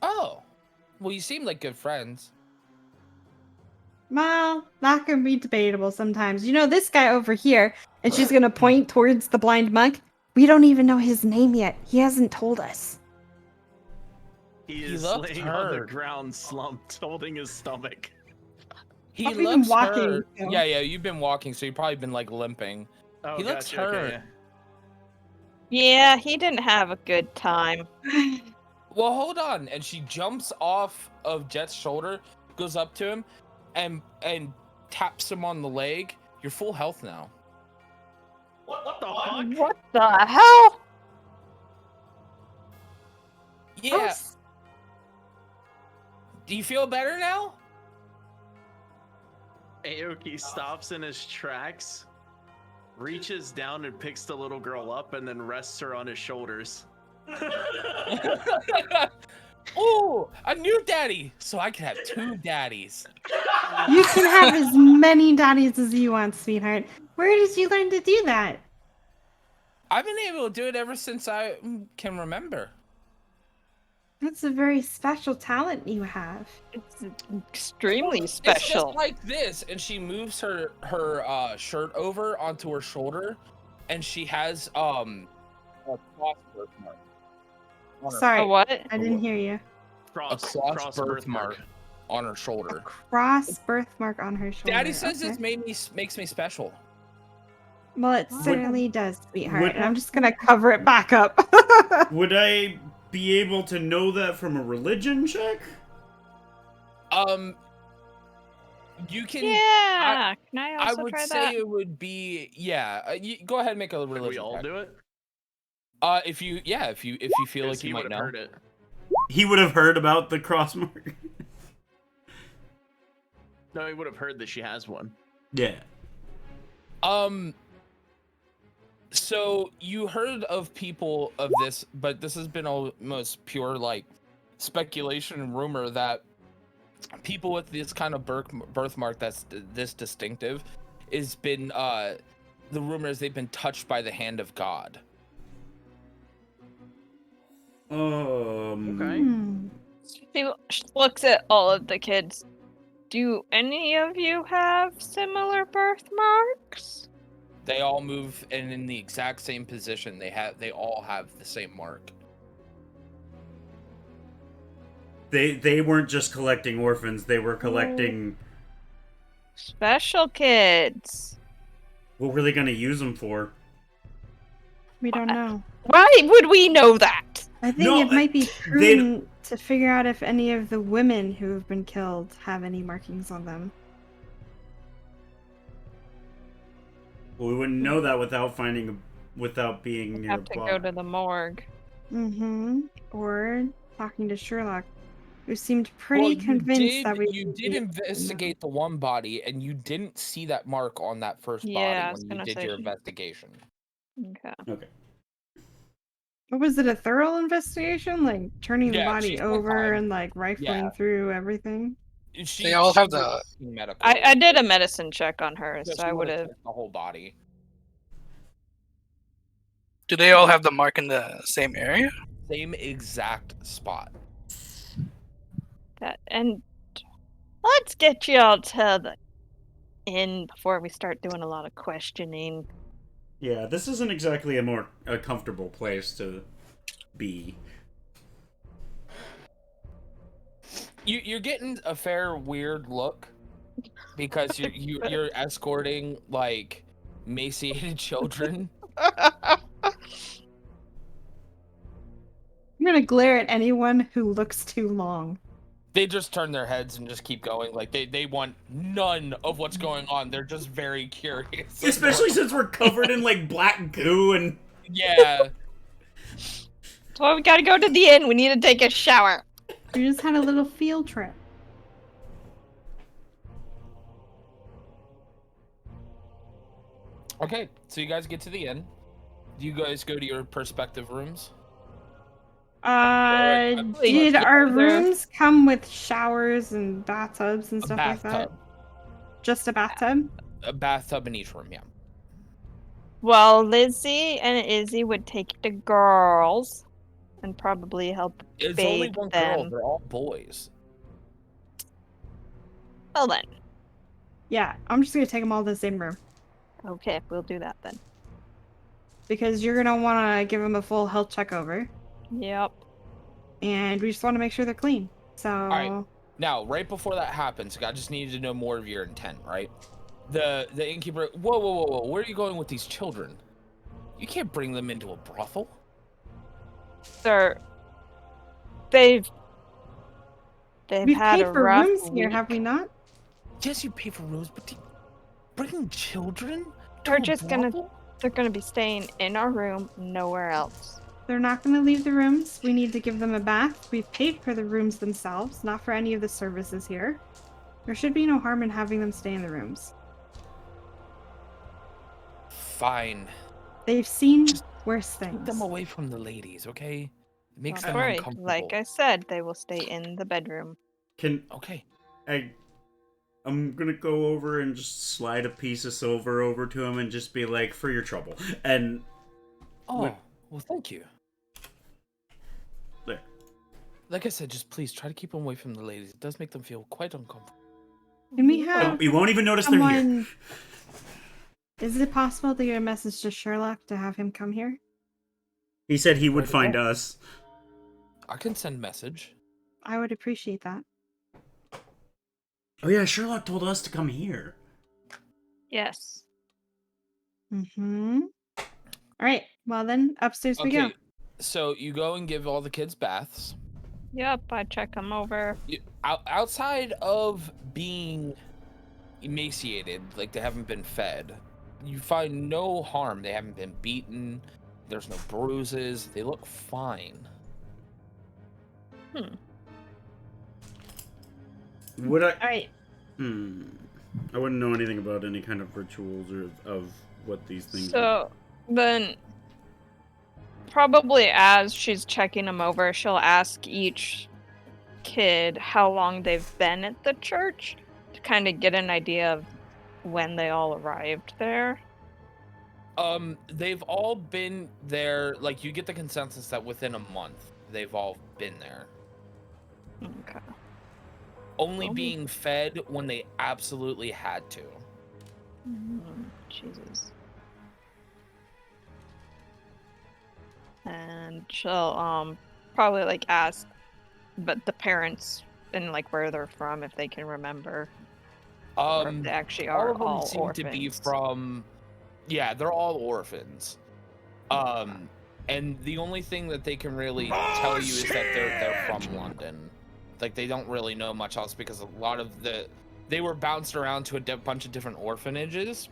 Oh. Well, you seem like good friends. Well, that can be debatable sometimes. You know, this guy over here, and she's gonna point towards the blind monk. We don't even know his name yet. He hasn't told us. He is looked laying on the hurt. ground, slumped, holding his stomach. He I've been looks walking, hurt. so- Yeah, you've been walking, so you've probably been like limping. Oh, He looks gotcha, okay, hurt. yeah. Yeah, he didn't have a good time. Well, hold on. And she jumps off of Jet's shoulder, goes up to him, and taps him on the leg. You're full health now. What the fuck? What the hell? Yeah. Do you feel better now? Aoki stops in his tracks, reaches down and picks the little girl up, and then rests her on his shoulders. Ooh, a new daddy, so I can have 2 daddies. You can have as many daddies as you want, sweetheart. Where did you learn to do that? I've been able to do it ever since I can remember. That's a very special talent you have. It's extremely It's special. just like this, and she moves her shirt over onto her shoulder, and she has a cross birthmark. on her- Sorry, A what? I didn't hear you. a cross birthmark on her shoulder. Cross birthmark on her shoulder. Daddy says okay. this makes me special. Well, it certainly does, sweetheart. would- And I'm just gonna cover it back up. Would I be able to know that from a religion check? You can. Yeah. Can I I also would try say that? it would be go ahead and make a Could religion we all check. do it? If you feel 'Cause like he you might would've know. heard it. He would have heard about the cross mark. No, he would have heard that she has one. Yeah. So you heard of people of this, but this has been almost pure like speculation and rumor that people with this kind of birthmark that's this distinctive has been the rumor is they've been touched by the hand of God. Okay. She looks at all of the kids. Do any of you have similar birthmarks? They all move and in the exact same position. They all have the same mark. They weren't just collecting orphans, they were collecting... Special kids. What were they gonna use them for? We don't know. Why would we know that? I think No, it might be they- prudent to figure out if any of the women who have been killed have any markings on them. Well, we wouldn't know that without being near Have to go to the morgue. Mm-hmm. Or talking to Sherlock, who seemed pretty convinced that we you would did be- investigate the one body, and you didn't see that mark on that first Yeah, I was body when you gonna did say your she- investigation. Okay. Okay. What was it, a thorough investigation? Like turning the Yeah, body she spent over time. and like rifling Yeah. through everything? They all have was the- medical. I did a medicine check on her, So so she I would would've have. checked the whole body. Do they all have the mark in the same area? Same exact spot. That and let's get you all to the inn before we start doing a lot of questioning. Yeah, this isn't exactly a comfortable place to be. You're getting a fair weird look because you're escorting like emaciated children. I'm gonna glare at anyone who looks too long. They just turn their heads and just keep going. Like they want none of what's going on. They're just very curious. Especially since we're covered in like black goo and Yeah. So we gotta go to the inn. We need to take a shower. We just had a little field trip. Okay, so you guys get to the inn. Do you guys go to your respective rooms? Did our rooms come with showers and bathtubs and A stuff like that? bathtub. Just a bathtub? A bathtub in each room, yeah. Well, Lizzie and Izzy would take the girls and probably help It's only bathe one girl. them. They're all boys. Well then. Yeah, I'm just gonna take them all to the same room. Okay, we'll do that then. Because you're gonna wanna give them a full health check over. Yep. And we just wanna make sure they're clean. So... Alright. Now, right before that happens, I just needed to know more of your intent, right? The innkeeper. Whoa! Where are you going with these children? You can't bring them into a brothel. They've We've had paid a for rough rooms here, week. have we not? Yes, you pay for rooms, but bringing children to They're a just brothel? they're gonna be staying in our room, nowhere else. They're not gonna leave the rooms. We need to give them a bath. We've paid for the rooms themselves, not for any of the services here. There should be no harm in having them stay in the rooms. Fine. They've seen Just worse Keep things. them away from the ladies, okay? It makes Don't them worry. uncomfortable. Like I said, they will stay in the bedroom. Okay. I'm gonna go over and just slide a piece of silver over to him and just be like, for your trouble. And Oh, well, thank you. there. Like I said, just please try to keep them away from the ladies. It does make them feel quite uncomfortable. Can we have You won't even notice they're here. someone... Is it possible to get a message to Sherlock to have him come here? He said he would find us. I can send message. I would appreciate that. Oh yeah, Sherlock told us to come here. Yes. Mm-hmm. Alright, well then, upstairs we go. Okay, so you go and give all the kids baths. Yep, I check them over. Outside of being emaciated, like they haven't been fed, you find no harm. They haven't been beaten. There's no bruises. They look fine. Would I? Alright. I wouldn't know anything about any kind of rituals or of what these things. So then, probably as she's checking them over, she'll ask each kid how long they've been at the church to kind of get an idea of when they all arrived there. They've all been there. Like you get the consensus that within a month they've all been there. Okay. Only being fed when they absolutely had to. Jesus. And she'll probably like ask, but the parents and like where they're from, if they can remember. Or if they actually are all of them all seem orphans. to be from. Yeah, they're all orphans. And the only thing that they can really tell you is that they're from London. Like they don't really know much else because a lot of they were bounced around to a bunch of different orphanages,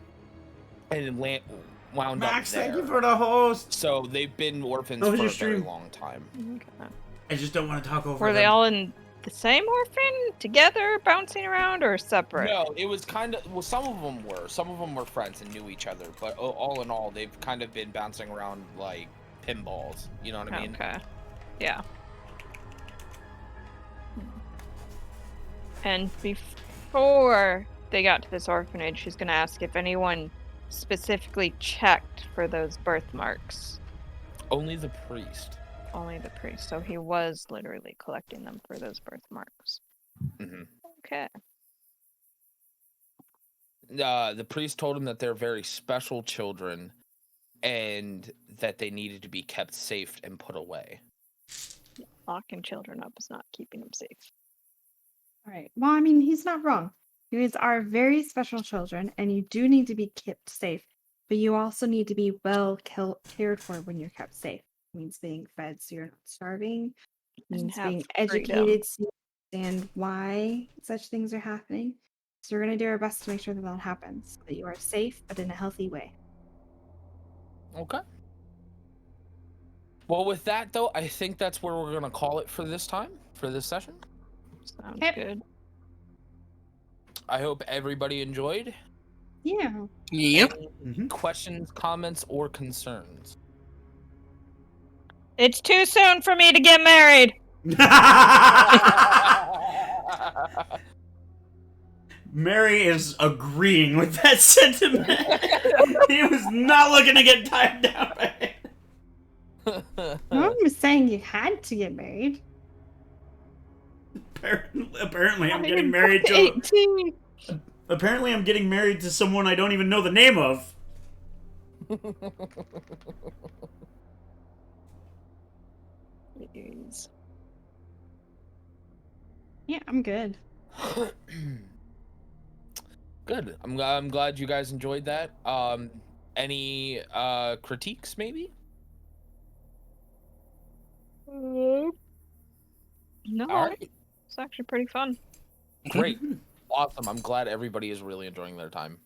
and wound Max, up there. thank you for the host. So they've been orphans How was for your a very stream? long time. Okay. I just don't want to talk over. Were they them. all in the same orphan together, bouncing around, or separate? No, it was kind of. Well, some of them were. Some of them were friends and knew each other. But all in all, they've kind of been bouncing around like pinballs. You know what I mean? Okay. Yeah. And before they got to this orphanage, she's gonna ask if anyone specifically checked for those birthmarks. Only the priest. Only the priest. So he was literally collecting them for those birthmarks. Okay. The priest told him that they're very special children and that they needed to be kept safe and put away. Locking children up is not keeping them safe. All right. Well, I mean, he's not wrong. You guys are very special children, and you do need to be kept safe. But you also need to be well cared for when you're kept safe. It means being fed so you're not starving. It And means have being freedom. educated so you understand why such things are happening. So we're going to do our best to make sure that that happens, so that you are safe, but in a healthy way. Okay. Well, with that, though, I think that's where we're going to call it for this time, for this session. Sounds Yep. good. I hope everybody enjoyed. Yeah. Yep. Any questions, comments, or concerns? It's too soon for me to get married. Mary is agreeing with that sentiment. He was not looking to get tied down by it. No one was saying you had to get married. Apparently, I'm Oh, getting you're married both to. 18. Apparently, I'm getting married to someone I don't even know the name of. Jeez. Yeah, I'm good. Good. I'm glad you guys enjoyed that. Any critiques, maybe? No, All right. it's actually pretty fun. Great. Awesome. I'm glad everybody is really enjoying their time.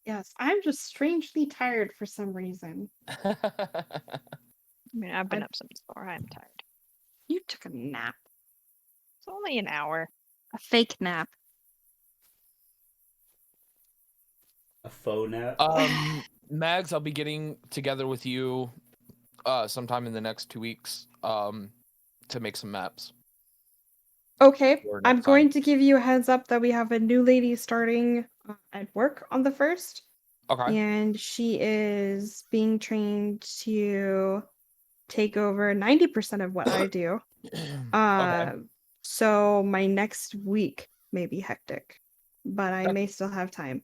Yes, I'm just strangely tired for some reason. I mean, I've been up since 4. I'm tired. You took a nap. It's only an hour. A fake nap. A faux nap. Mags, I'll be getting together with you sometime in the next 2 weeks to make some maps. Okay, for I'm next going time. to give you a heads up that we have a new lady starting at work on the 1st. Okay. And she is being trained to take over 90% of what I do. Okay. So my next week may be hectic, but I That- may still have time.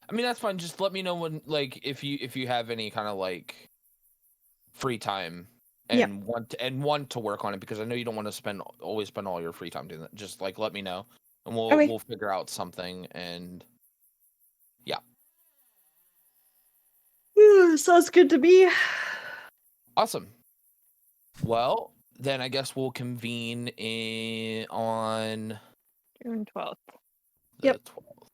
I mean, that's fine. Just let me know when, like, if you have any kind of like free time and want to work on it, because I know you don't want to always spend all your free time doing that. Just like let me know, and Okay. we'll figure out something. And yeah, Sounds good to me. awesome. Well, then I guess we'll convene on June 12th. the Yep. 12th.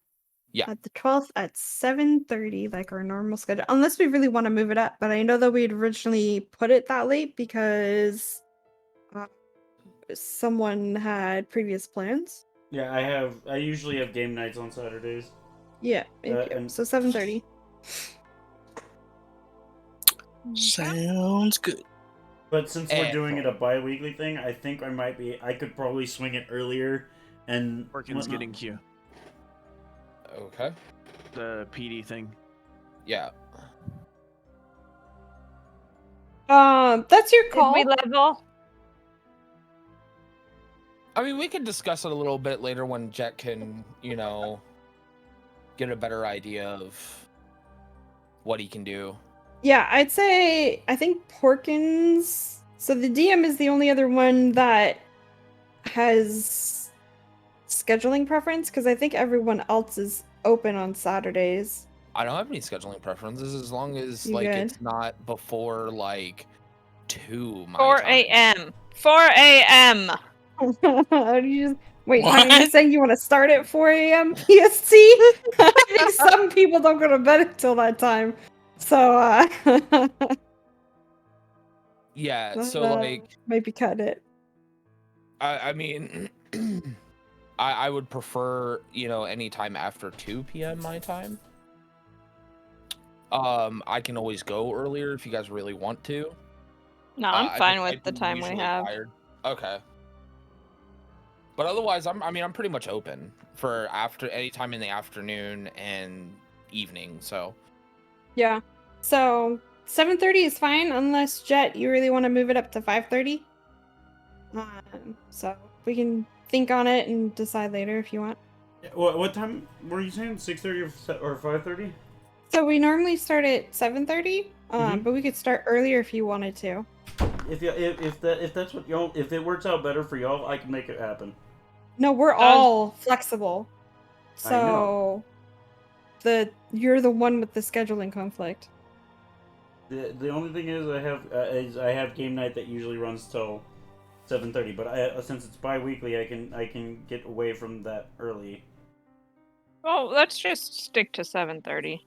Yeah. At the 12th at 7:30, like our normal schedule. Unless we really want to move it up, but I know that we'd originally put it that late because someone had previous plans. Yeah, I usually have game nights on Saturdays. Yeah, and- so 7:30. Sounds good. But since we're doing it a Excellent. bi-weekly thing, I think I could probably swing it earlier and Working's whatnot. getting Q. Okay. The PD thing. Yeah. That's your Did call. we level? I mean, we could discuss it a little bit later when Jet can, get a better idea of what he can do. Yeah, I think Porkins. So the DM is the only other one that has scheduling preference because I think everyone else is open on Saturdays. I don't have any scheduling preferences as long as You good? it's not before 2 my 4 time. a.m. 4 a.m. Wait, honey, you're What? saying you want to start at 4 a.m. PST? I think some people don't go to bed until that time. So, Yeah, so maybe cut it. I mean, I would prefer any time after 2 p.m. my time. I can always go earlier if you guys really want to. No, I'm fine I with the do time we usually have. tired. Okay. But otherwise, I'm pretty much open for any time in the afternoon and evening. So Yeah. So 7:30 is fine unless Jet, you really want to move it up to 5:30. So we can think on it and decide later if you want. What time were you saying? 6:30 or 5:30? So we normally start at 7:30, Mhm. but we could start earlier if you wanted to. If that's what y'all, if it works out better for y'all, I can make it happen. No, we're all flexible. I know. So you're the one with the scheduling conflict. The only thing is I have game night that usually runs till 7:30, but since it's bi-weekly, I can get away from that early. Well, let's just stick to 7:30,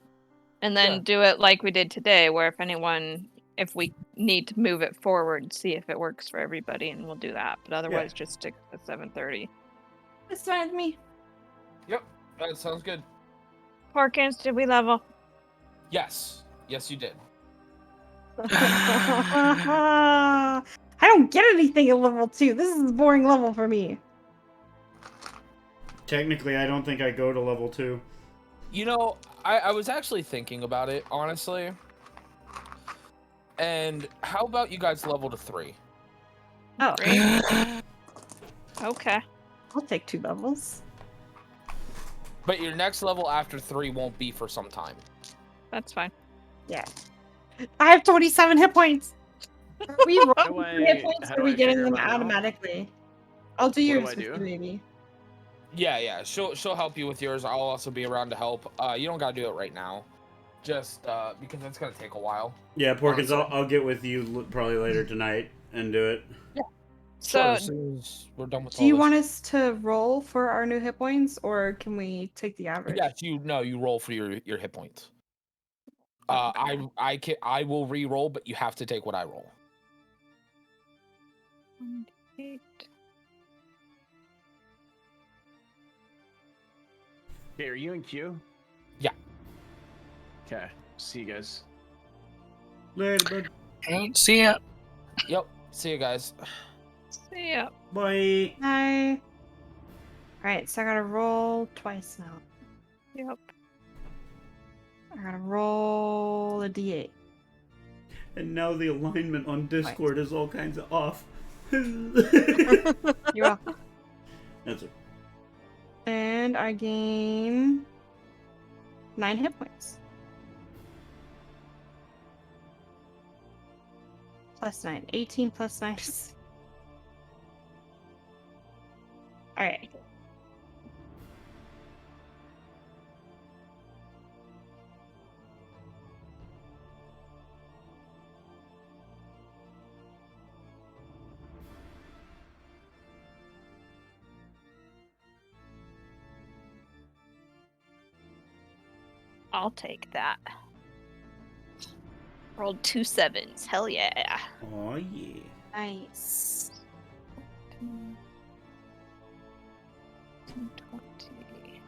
and then Yeah. do it like we did today, where if we need to move it forward, see if it works for everybody, and we'll do that. But otherwise, just stick to 7:30. That's fine with me. Yep, that sounds good. Porkins, did we level? Yes, yes, you did. I don't get anything at level 2. This is a boring level for me. Technically, I don't think I go to level 2. You know, I was actually thinking about it, honestly. And how about you guys level to 3? Oh, Okay. I'll take 2 levels. But your next level after 3 won't be for some time. That's fine. Yeah. I have 27 hit points. Are we How do rolling I- for hit points how or are do we I getting figure them them out? automatically? I'll do What do yours I with do? you, maybe. Yeah, she'll help you with yours. I'll also be around to help. You don't gotta do it right now, just because it's gonna take a while. Yeah, Porkins, Honestly. I'll get with you probably later tonight and do it. Sure, So, as soon as we're done with Do all you this. want us to roll for our new hit points, or can we take the average? Yes, you roll for your hit points. I will re-roll, but you have to take what I roll. 8. Okay, are you in queue? Yeah. Okay, see you guys. Later, bud. Ain't see ya. Yep. See you guys. See ya. Bye. Hi. Alright, so I gotta roll twice now. Yep. I gotta roll a d8. And now the alignment on Discord is all kinds of off. You're welcome. That's it. And I gain 9 hit points. Plus 9. 18 plus 9 is... Alright. I'll take that. Rolled 2 7s. Hell yeah. Oh yeah. Nice. 10, 20.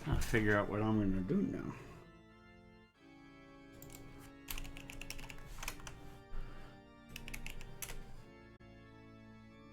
I'll figure out what I'm gonna do now.